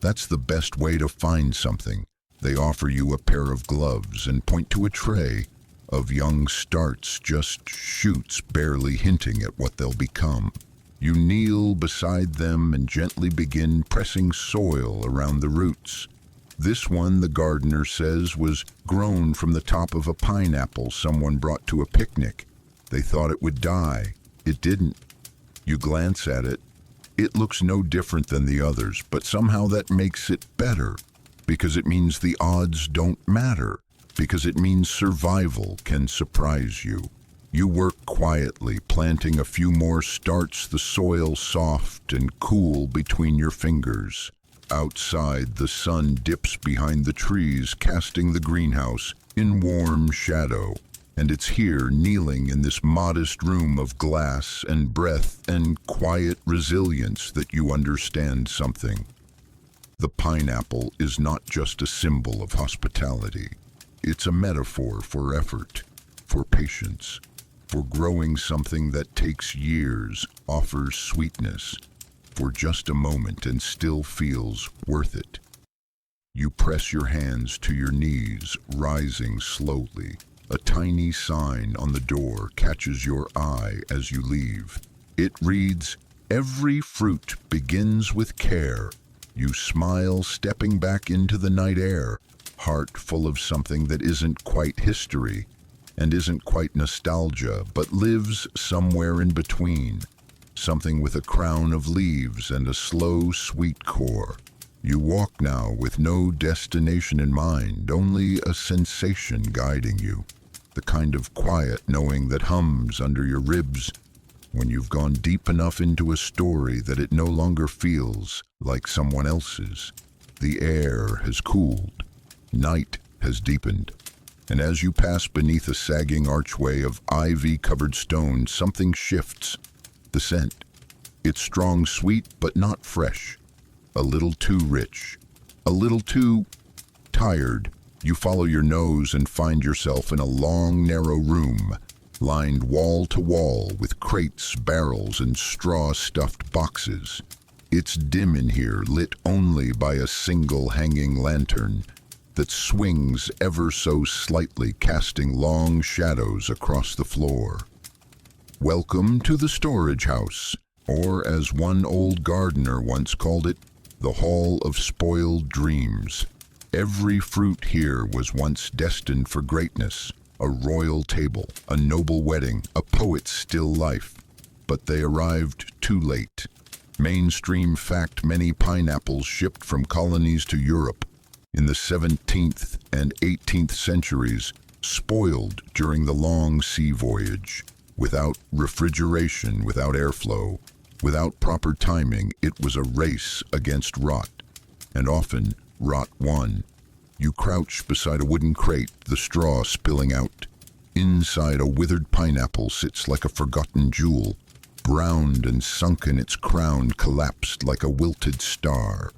That's the best way to find something. They offer you a pair of gloves and point to a tray of young starts, just shoots barely hinting at what they'll become. You kneel beside them and gently begin pressing soil around the roots. This one, the gardener says, was grown from the top of a pineapple someone brought to a picnic. They thought it would die. It didn't. You glance at it. It looks no different than the others, but somehow that makes it better, because it means the odds don't matter, because it means survival can surprise you. You work quietly, planting a few more starts, the soil soft and cool between your fingers. Outside, the sun dips behind the trees, casting the greenhouse in warm shadow. And it's here, kneeling in this modest room of glass and breath and quiet resilience, that you understand something. The pineapple is not just a symbol of hospitality. It's a metaphor for effort, for patience, for growing something that takes years, offers sweetness, for just a moment and still feels worth it. You press your hands to your knees, rising slowly. A tiny sign on the door catches your eye as you leave. It reads, "Every fruit begins with care." You smile, stepping back into the night air, heart full of something that isn't quite history and isn't quite nostalgia, but lives somewhere in between. Something with a crown of leaves and a slow, sweet core. You walk now with no destination in mind, only a sensation guiding you. The kind of quiet knowing that hums under your ribs when you've gone deep enough into a story that it no longer feels like someone else's. The air has cooled. Night has deepened. And as you pass beneath a sagging archway of ivy-covered stone, something shifts. The scent. It's strong, sweet, but not fresh. A little too rich. A little too tired. You follow your nose and find yourself in a long, narrow room, lined wall to wall with crates, barrels, and straw-stuffed boxes. It's dim in here, lit only by a single hanging lantern that swings ever so slightly, casting long shadows across the floor. Welcome to the storage house, or as one old gardener once called it, the Hall of Spoiled Dreams. Every fruit here was once destined for greatness, a royal table, a noble wedding, a poet's still life. But they arrived too late. Mainstream fact: many pineapples shipped from colonies to Europe in the 17th and 18th centuries spoiled during the long sea voyage. Without refrigeration, without airflow, without proper timing, it was a race against rot. And often, rot won. You crouch beside a wooden crate, the straw spilling out. Inside, a withered pineapple sits like a forgotten jewel. Browned and sunken, its crown collapsed like a wilted star.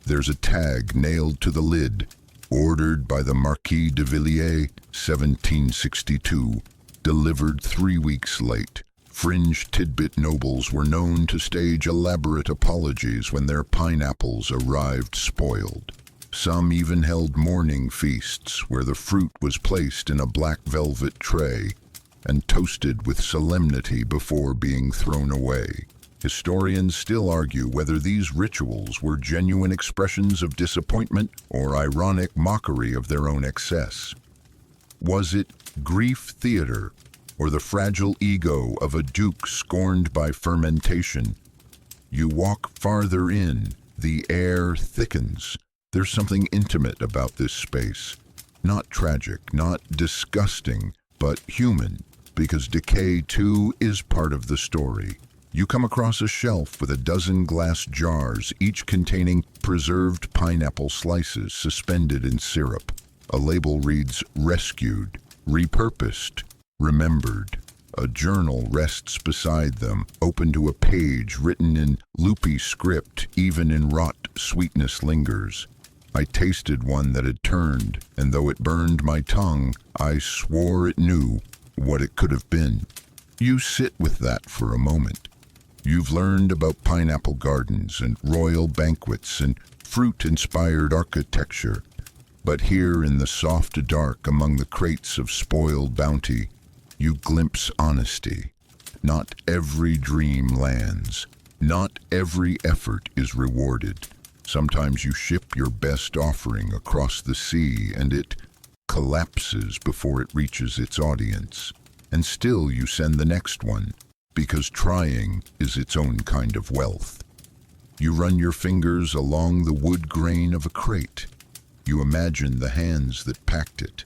There's a tag nailed to the lid, ordered by the Marquis de Villiers, 1762, delivered 3 weeks late. Fringe tidbit nobles were known to stage elaborate apologies when their pineapples arrived spoiled. Some even held morning feasts where the fruit was placed in a black velvet tray and toasted with solemnity before being thrown away. Historians still argue whether these rituals were genuine expressions of disappointment or ironic mockery of their own excess. Was it grief theater or the fragile ego of a duke scorned by fermentation? You walk farther in, the air thickens. There's something intimate about this space. Not tragic, not disgusting, but human, because decay too is part of the story. You come across a shelf with a dozen glass jars, each containing preserved pineapple slices suspended in syrup. A label reads, "Rescued, repurposed, remembered." A journal rests beside them, open to a page written in loopy script. Even in rot, sweetness lingers. I tasted one that had turned, and though it burned my tongue, I swore it knew what it could have been. You sit with that for a moment. You've learned about pineapple gardens and royal banquets and fruit-inspired architecture. But here in the soft dark among the crates of spoiled bounty, you glimpse honesty. Not every dream lands. Not every effort is rewarded. Sometimes you ship your best offering across the sea and it collapses before it reaches its audience. And still you send the next one, because trying is its own kind of wealth. You run your fingers along the wood grain of a crate. You imagine the hands that packed it,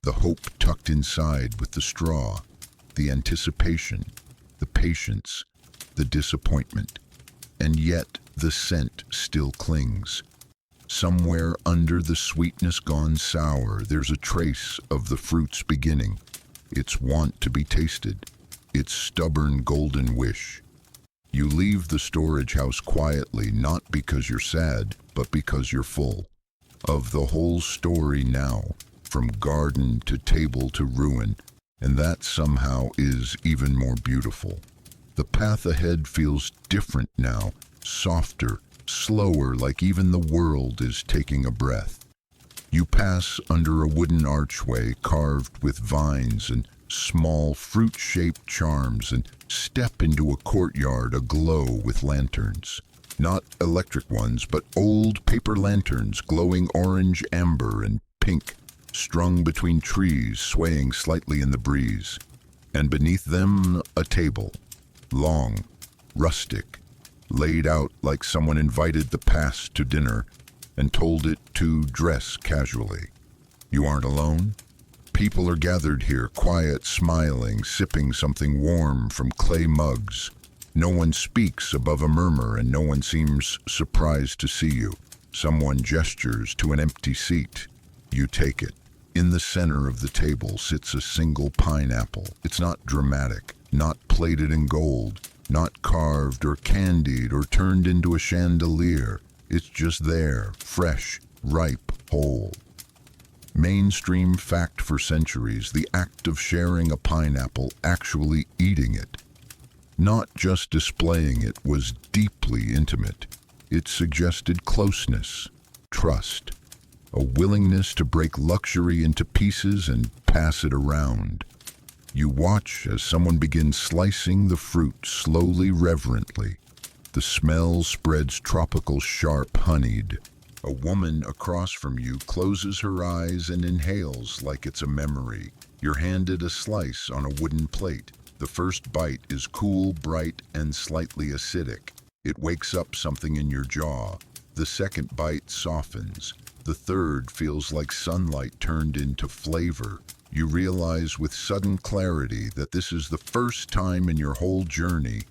the hope tucked inside with the straw, the anticipation, the patience, the disappointment. And yet the scent still clings. Somewhere under the sweetness gone sour, there's a trace of the fruit's beginning, its want to be tasted, its stubborn golden wish. You leave the storage house quietly, not because you're sad, but because you're full of the whole story now, from garden to table to ruin, and that somehow is even more beautiful. The path ahead feels different now, softer, slower, like even the world is taking a breath. You pass under a wooden archway carved with vines and small fruit-shaped charms and step into a courtyard aglow with lanterns. Not electric ones, but old paper lanterns glowing orange, amber, and pink, strung between trees, swaying slightly in the breeze. And beneath them, a table, long, rustic, laid out like someone invited the past to dinner and told it to dress casually. You aren't alone. People are gathered here, quiet, smiling, sipping something warm from clay mugs. No one speaks above a murmur, and no one seems surprised to see you. Someone gestures to an empty seat. You take it. In the center of the table sits a single pineapple. It's not dramatic, not plated in gold, not carved or candied or turned into a chandelier. It's just there, fresh, ripe, whole. Mainstream fact for centuries, the act of sharing a pineapple, actually eating it, not just displaying it, was deeply intimate. It suggested closeness, trust, a willingness to break luxury into pieces and pass it around. You watch as someone begins slicing the fruit slowly, reverently. The smell spreads tropical, sharp, honeyed. A woman across from you closes her eyes and inhales like it's a memory. You're handed a slice on a wooden plate. The first bite is cool, bright, and slightly acidic. It wakes up something in your jaw. The second bite softens. The third feels like sunlight turned into flavor. You realize with sudden clarity that this is the first time in your whole journey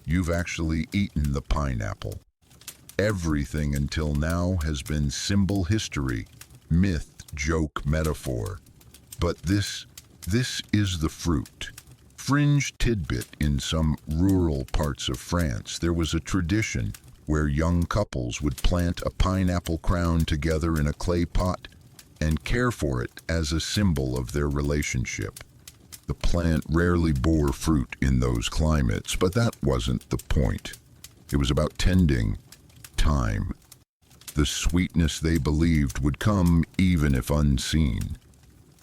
you've actually eaten the pineapple. Everything until now has been symbol history, myth, joke, metaphor. But this is the fruit. Fringe tidbit: in some rural parts of France, there was a tradition where young couples would plant a pineapple crown together in a clay pot and care for it as a symbol of their relationship. The plant rarely bore fruit in those climates, but that wasn't the point. It was about tending, time, the sweetness they believed would come even if unseen.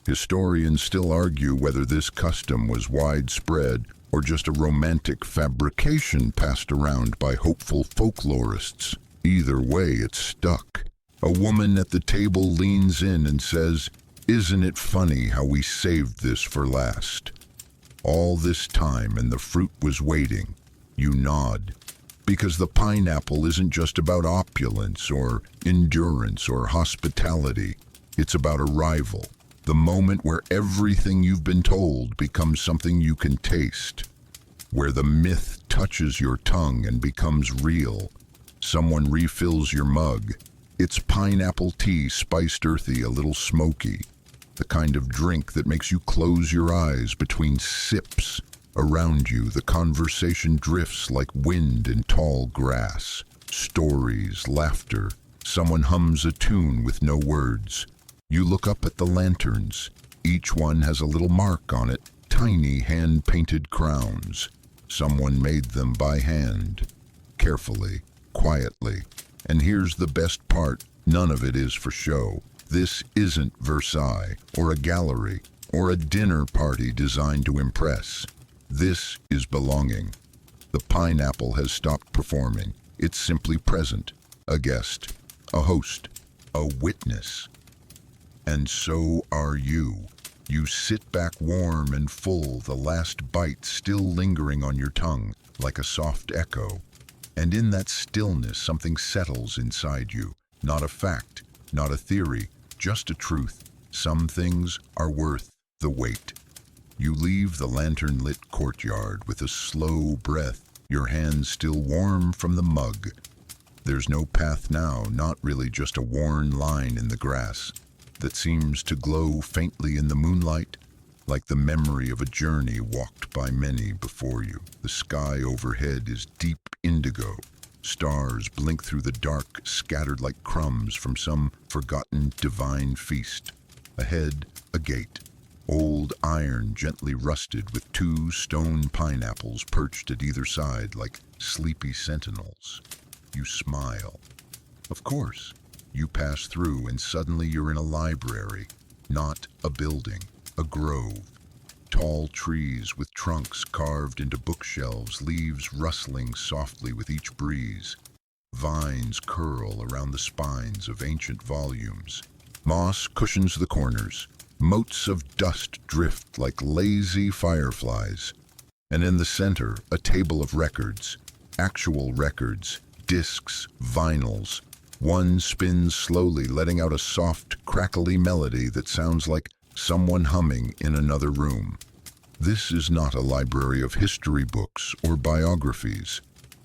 Historians still argue whether this custom was widespread or just a romantic fabrication passed around by hopeful folklorists. Either way, it stuck. A woman at the table leans in and says, "Isn't it funny how we saved this for last? All this time and the fruit was waiting." You nod. Because the pineapple isn't just about opulence or endurance or hospitality. It's about arrival. The moment where everything you've been told becomes something you can taste. Where the myth touches your tongue and becomes real. Someone refills your mug. It's pineapple tea, spiced earthy, a little smoky. The kind of drink that makes you close your eyes between sips. Around you, the conversation drifts like wind in tall grass. Stories, laughter. Someone hums a tune with no words. You look up at the lanterns. Each one has a little mark on it, tiny hand-painted crowns. Someone made them by hand. Carefully, quietly. And here's the best part, none of it is for show. This isn't Versailles, or a gallery, or a dinner party designed to impress. This is belonging. The pineapple has stopped performing. It's simply present, a guest, a host, a witness. And so are you. You sit back warm and full, the last bite still lingering on your tongue, like a soft echo. And in that stillness, something settles inside you. Not a fact, not a theory, just a truth. Some things are worth the wait. You leave the lantern-lit courtyard with a slow breath, your hands still warm from the mug. There's no path now, not really, just a worn line in the grass that seems to glow faintly in the moonlight, like the memory of a journey walked by many before you. The sky overhead is deep indigo. Stars blink through the dark, scattered like crumbs from some forgotten divine feast. Ahead, a gate. Old iron, gently rusted, with 2 stone pineapples perched at either side like sleepy sentinels. You smile. Of course. You pass through and suddenly you're in a library, not a building, a grove. Tall trees with trunks carved into bookshelves, leaves rustling softly with each breeze. Vines curl around the spines of ancient volumes. Moss cushions the corners. Motes of dust drift like lazy fireflies. And in the center, a table of records. Actual records, discs, vinyls. One spins slowly, letting out a soft, crackly melody that sounds like someone humming in another room. This is not a library of history books or biographies.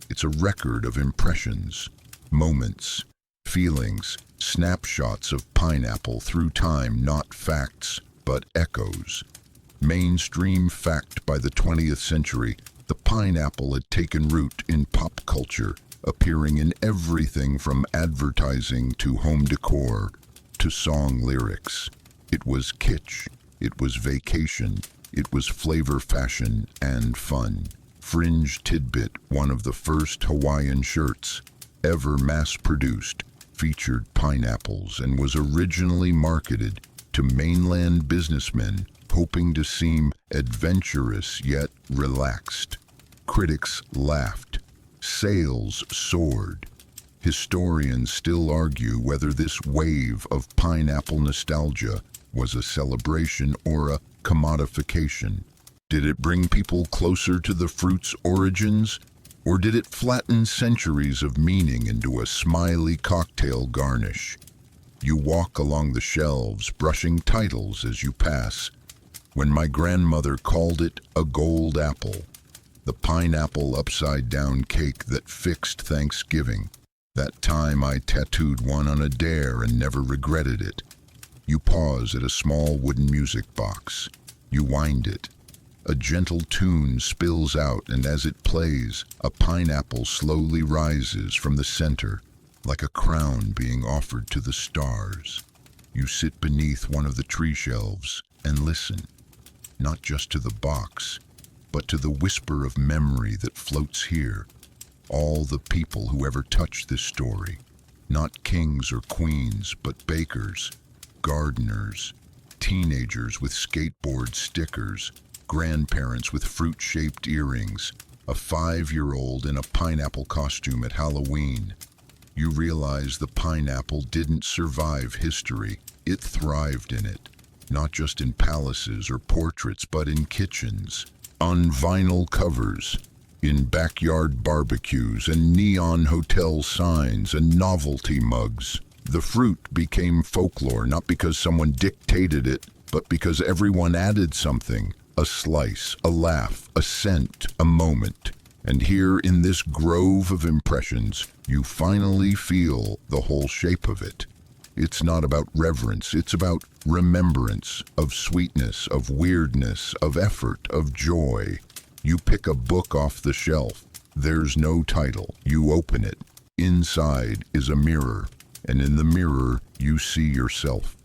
It's a record of impressions, moments, feelings, snapshots of pineapple through time, not facts, but echoes. Mainstream fact by the 20th century, the pineapple had taken root in pop culture, appearing in everything from advertising to home decor to song lyrics. It was kitsch, it was vacation, it was flavor, fashion, and fun. Fringe Tidbit, one of the first Hawaiian shirts ever mass-produced, featured pineapples and was originally marketed to mainland businessmen hoping to seem adventurous yet relaxed. Critics laughed. Sales soared. Historians still argue whether this wave of pineapple nostalgia was a celebration or a commodification. Did it bring people closer to the fruit's origins, or did it flatten centuries of meaning into a smiley cocktail garnish? You walk along the shelves, brushing titles as you pass. When my grandmother called it a gold apple, the pineapple upside-down cake that fixed Thanksgiving. That time I tattooed one on a dare and never regretted it. You pause at a small wooden music box. You wind it. A gentle tune spills out, and as it plays, a pineapple slowly rises from the center, like a crown being offered to the stars. You sit beneath one of the tree shelves and listen, not just to the box, but to the whisper of memory that floats here. All the people who ever touched this story, Not kings or queens, but bakers, gardeners, teenagers with skateboard stickers, grandparents with fruit-shaped earrings, a 5-year-old in a pineapple costume at Halloween. You realize the pineapple didn't survive history, it thrived in it. Not just in palaces or portraits, but in kitchens, on vinyl covers, in backyard barbecues and neon hotel signs and novelty mugs. The fruit became folklore not because someone dictated it, but because everyone added something, a slice, a laugh, a scent, a moment. And here in this grove of impressions, you finally feel the whole shape of it. It's not about reverence, it's about remembrance, of sweetness, of weirdness, of effort, of joy. You pick a book off the shelf. There's no title. You open it. Inside is a mirror, and in the mirror you see yourself.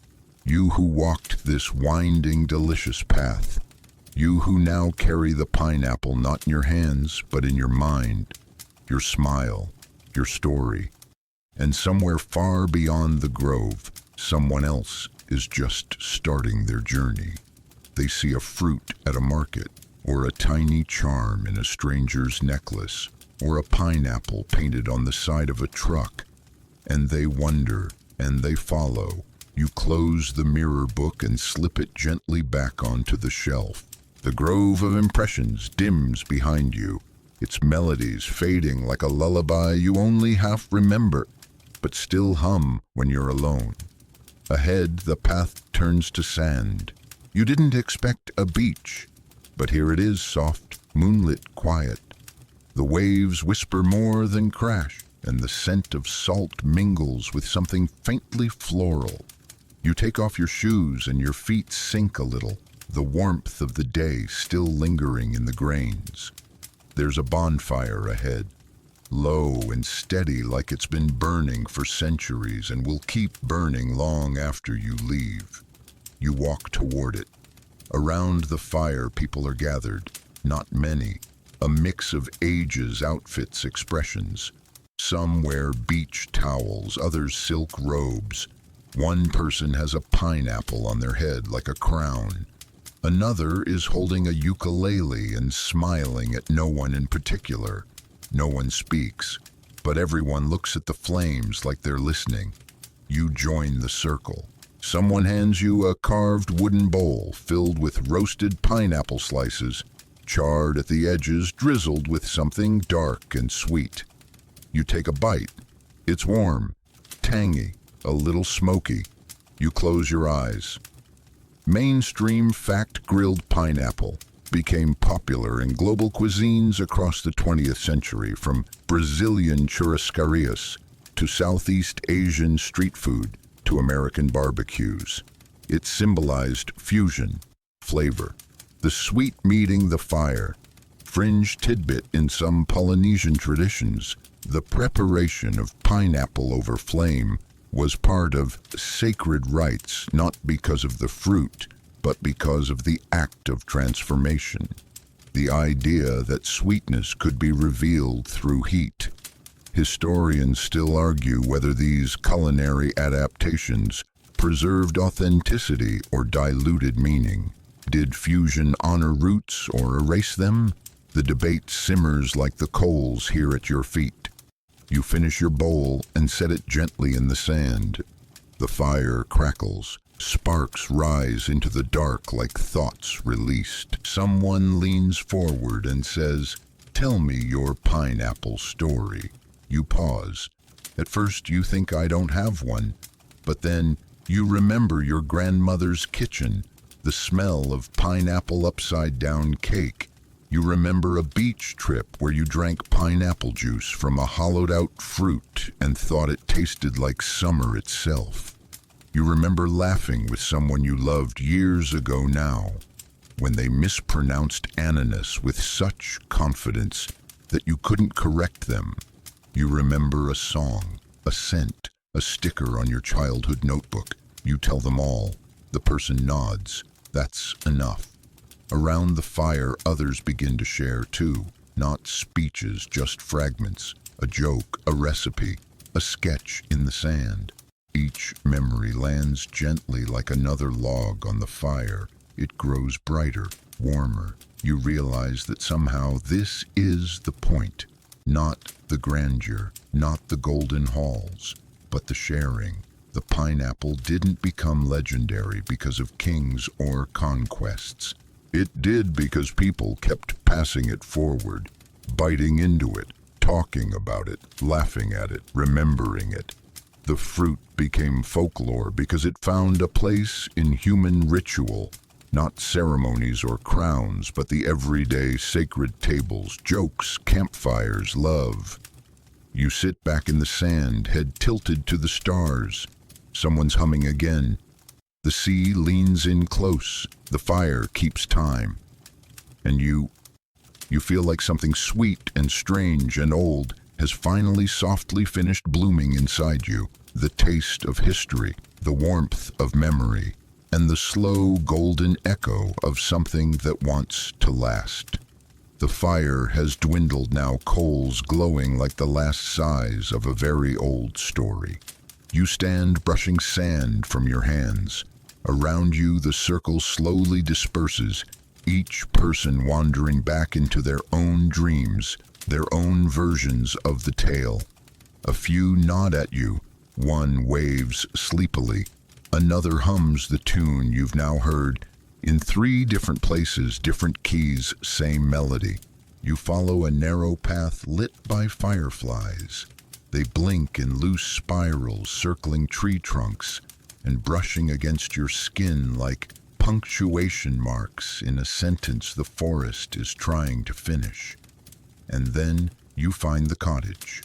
You who walked this winding, delicious path. You who now carry the pineapple not in your hands, but in your mind, your smile, your story. And somewhere far beyond the grove, someone else is just starting their journey. They see a fruit at a market, or a tiny charm in a stranger's necklace, or a pineapple painted on the side of a truck, and they wonder, and they follow. You close the mirror book and slip it gently back onto the shelf. The grove of impressions dims behind you, its melodies fading like a lullaby you only half remember, but still hum when you're alone. Ahead, the path turns to sand. You didn't expect a beach, but here it is, soft, moonlit, quiet. The waves whisper more than crash, and the scent of salt mingles with something faintly floral. You take off your shoes and your feet sink a little, the warmth of the day still lingering in the grains. There's a bonfire ahead, low and steady like it's been burning for centuries and will keep burning long after you leave. You walk toward it. Around the fire people are gathered, not many, a mix of ages, outfits, expressions. Some wear beach towels, others silk robes. One person has a pineapple on their head like a crown. Another is holding a ukulele and smiling at no one in particular. No one speaks, but everyone looks at the flames like they're listening. You join the circle. Someone hands you a carved wooden bowl filled with roasted pineapple slices, charred at the edges, drizzled with something dark and sweet. You take a bite. It's warm, tangy, a little smoky. You close your eyes. Mainstream fact-grilled pineapple became popular in global cuisines across the 20th century, from Brazilian churrascarias to Southeast Asian street food to American barbecues. It symbolized fusion, flavor, the sweet meeting the fire. Fringe tidbit in some Polynesian traditions, the preparation of pineapple over flame was part of sacred rites, not because of the fruit, but because of the act of transformation. The idea that sweetness could be revealed through heat. Historians still argue whether these culinary adaptations preserved authenticity or diluted meaning. Did fusion honor roots or erase them? The debate simmers like the coals here at your feet. You finish your bowl and set it gently in the sand. The fire crackles. Sparks rise into the dark like thoughts released. Someone leans forward and says, "Tell me your pineapple story." You pause. At first you think I don't have one, but then you remember your grandmother's kitchen, the smell of pineapple upside-down cake. You remember a beach trip where you drank pineapple juice from a hollowed-out fruit and thought it tasted like summer itself. You remember laughing with someone you loved years ago now, when they mispronounced ananas with such confidence that you couldn't correct them. You remember a song, a scent, a sticker on your childhood notebook. You tell them all. The person nods. That's enough. Around the fire, others begin to share too. Not speeches, just fragments. A joke, a recipe. a sketch in the sand. Each memory lands gently like another log on the fire. It grows brighter, warmer. You realize that somehow this is the point. Not the grandeur, not the golden halls, but the sharing. The pineapple didn't become legendary because of kings or conquests. It did because people kept passing it forward, biting into it, talking about it, laughing at it, remembering it. The fruit became folklore because it found a place in human ritual, not ceremonies or crowns, but the everyday sacred tables, jokes, campfires, love. You sit back in the sand, head tilted to the stars. Someone's humming again. The sea leans in close. The fire keeps time. And you feel like something sweet and strange and old has finally softly finished blooming inside you. The taste of history, the warmth of memory, and the slow golden echo of something that wants to last. The fire has dwindled now, coals glowing like the last sighs of a very old story. You stand brushing sand from your hands. Around you the circle slowly disperses, each person wandering back into their own dreams, their own versions of the tale. A few nod at you, one waves sleepily, another hums the tune you've now heard. In 3 different places, different keys, same melody. You follow a narrow path lit by fireflies. They blink in loose spirals, circling tree trunks and brushing against your skin like punctuation marks in a sentence the forest is trying to finish. And then you find the cottage,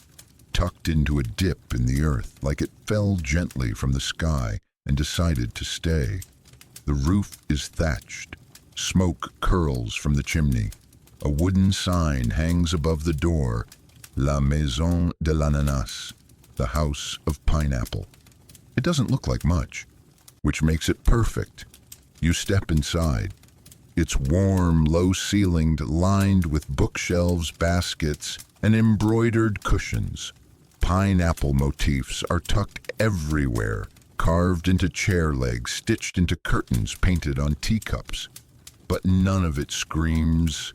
tucked into a dip in the earth, like it fell gently from the sky and decided to stay. The roof is thatched. Smoke curls from the chimney. A wooden sign hangs above the door, La Maison de l'Ananas, the House of Pineapple. It doesn't look like much, which makes it perfect. You step inside. It's warm, low-ceilinged, lined with bookshelves, baskets, and embroidered cushions. Pineapple motifs are tucked everywhere, carved into chair legs, stitched into curtains, painted on teacups. But none of it screams,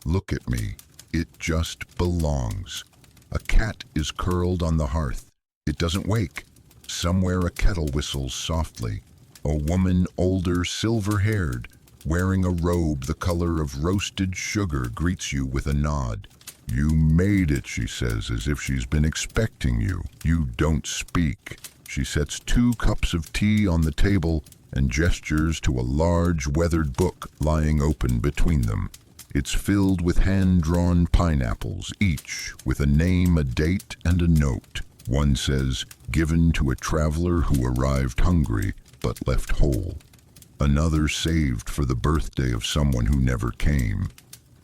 "Look at me." It just belongs. A cat is curled on the hearth. It doesn't wake. Somewhere a kettle whistles softly. A woman, older, silver-haired, wearing a robe the color of roasted sugar, greets you with a nod. "You made it," she says, as if she's been expecting you. You don't speak. She sets 2 cups of tea on the table and gestures to a large, weathered book lying open between them. It's filled with hand-drawn pineapples, each with a name, a date, and a note. One says, "Given to a traveler who arrived hungry but left whole." Another, "Saved for the birthday of someone who never came."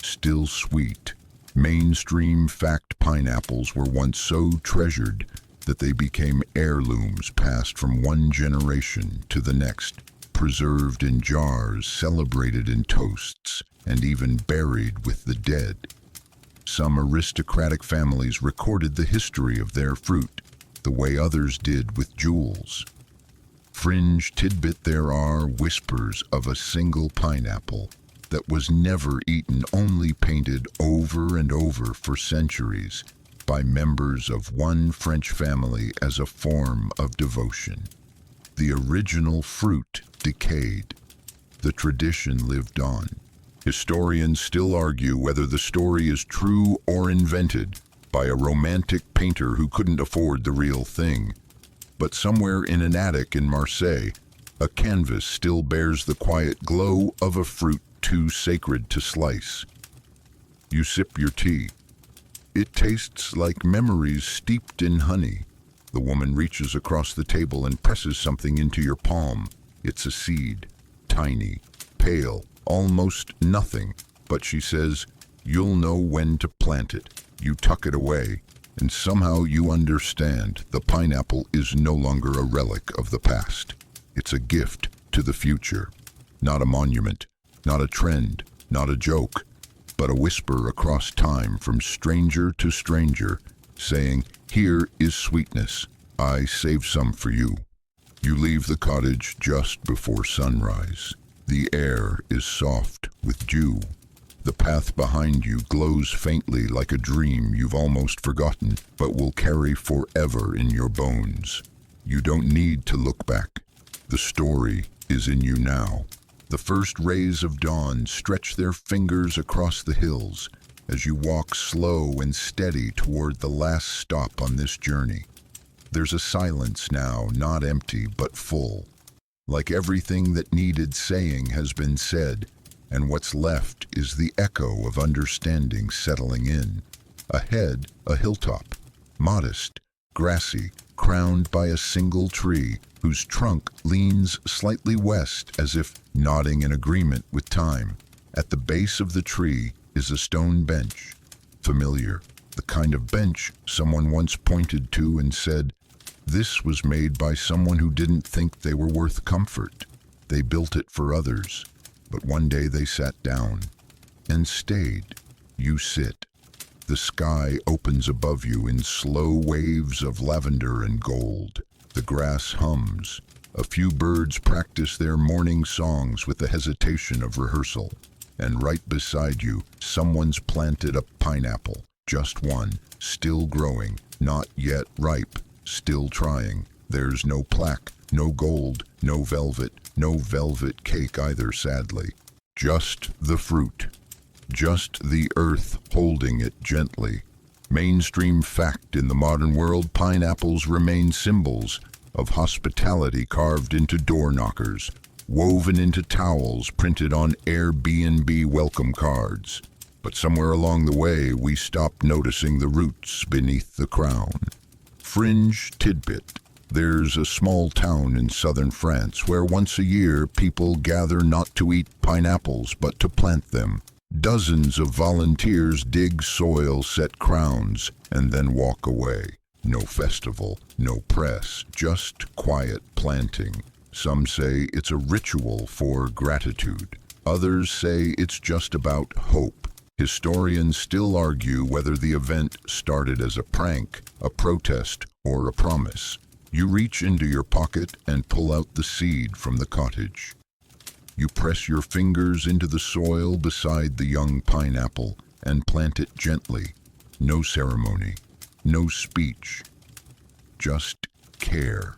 Still sweet. Mainstream fact pineapples were once so treasured that they became heirlooms passed from one generation to the next, preserved in jars, celebrated in toasts, and even buried with the dead. Some aristocratic families recorded the history of their fruit, the way others did with jewels. Fringe tidbit, there are whispers of a single pineapple that was never eaten, only painted over and over for centuries by members of one French family as a form of devotion. The original fruit decayed. The tradition lived on. Historians still argue whether the story is true or invented by a romantic painter who couldn't afford the real thing. But somewhere in an attic in Marseille, a canvas still bears the quiet glow of a fruit too sacred to slice. You sip your tea. It tastes like memories steeped in honey. The woman reaches across the table and presses something into your palm. It's a seed, tiny, pale, almost nothing, but she says, "You'll know when to plant it." You tuck it away, and somehow you understand the pineapple is no longer a relic of the past. It's a gift to the future, not a monument, not a trend, not a joke, but a whisper across time from stranger to stranger, saying, "Here is sweetness. I save some for you." You leave the cottage just before sunrise. The air is soft with dew. The path behind you glows faintly like a dream you've almost forgotten, but will carry forever in your bones. You don't need to look back. The story is in you now. The first rays of dawn stretch their fingers across the hills as you walk slow and steady toward the last stop on this journey. There's a silence now, not empty, but full. Like everything that needed saying has been said, and what's left is the echo of understanding settling in. Ahead, a hilltop, modest, grassy, crowned by a single tree whose trunk leans slightly west as if nodding in agreement with time. At the base of the tree is a stone bench, familiar, the kind of bench someone once pointed to and said, "This was made by someone who didn't think they were worth comfort. They built it for others." But one day they sat down and stayed. You sit. The sky opens above you in slow waves of lavender and gold. The grass hums. A few birds practice their morning songs with the hesitation of rehearsal. And right beside you, someone's planted a pineapple. Just one, still growing, not yet ripe, still trying. There's no plaque, no gold, no velvet cake either, sadly. Just the fruit. Just the earth holding it gently. Mainstream fact in the modern world, pineapples remain symbols of hospitality carved into door knockers, woven into towels printed on Airbnb welcome cards. But somewhere along the way, we stopped noticing the roots beneath the crown. Fringe tidbit. There's a small town in southern France where once a year people gather not to eat pineapples but to plant them. Dozens of volunteers dig soil, set crowns, and then walk away. No festival, no press, just quiet planting. Some say it's a ritual for gratitude. Others say it's just about hope. Historians still argue whether the event started as a prank, a protest, or a promise. You reach into your pocket and pull out the seed from the cottage. You press your fingers into the soil beside the young pineapple and plant it gently. No ceremony, no speech, just care.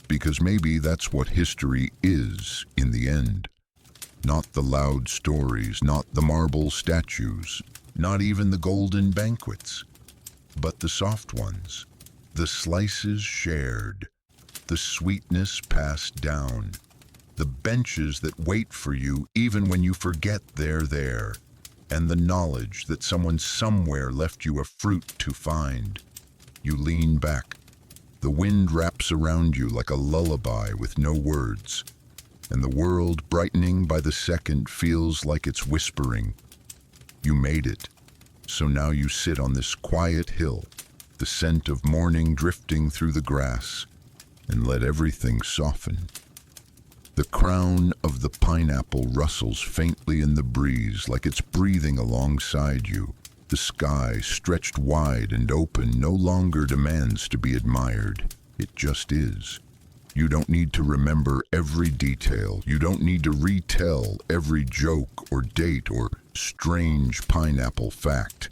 Because maybe that's what history is in the end. Not the loud stories, not the marble statues, not even the golden banquets, but the soft ones. The slices shared, the sweetness passed down, the benches that wait for you even when you forget they're there, and the knowledge that someone somewhere left you a fruit to find. You lean back. The wind wraps around you like a lullaby with no words, and the world, brightening by the second, feels like it's whispering. You made it. So now you sit on this quiet hill, the scent of morning drifting through the grass, and let everything soften. The crown of the pineapple rustles faintly in the breeze like it's breathing alongside you. The sky, stretched wide and open, no longer demands to be admired. It just is. You don't need to remember every detail. You don't need to retell every joke or date or strange pineapple fact.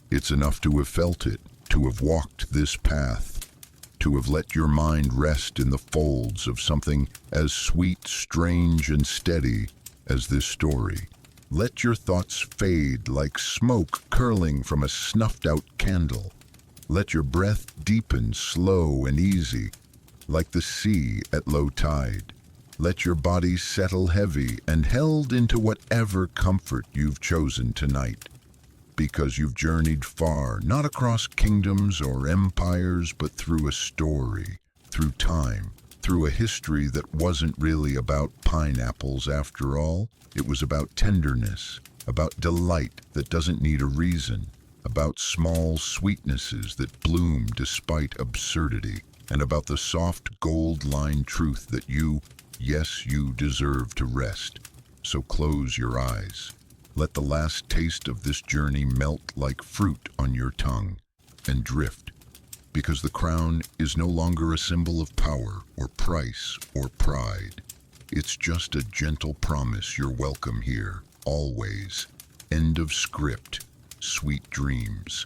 It's enough to have felt it, to have walked this path, to have let your mind rest in the folds of something as sweet, strange, and steady as this story. Let your thoughts fade like smoke curling from a snuffed-out candle. Let your breath deepen slow and easy, like the sea at low tide. Let your body settle heavy and held into whatever comfort you've chosen tonight. Because you've journeyed far, not across kingdoms or empires, but through a story, through time, through a history that wasn't really about pineapples after all. It was about tenderness, about delight that doesn't need a reason, about small sweetnesses that bloom despite absurdity, and about the soft gold-lined truth that you, yes, you deserve to rest. So close your eyes. Let the last taste of this journey melt like fruit on your tongue. and drift, because the crown is no longer a symbol of power or price or pride. It's just a gentle promise you're welcome here, always. End of script. Sweet dreams.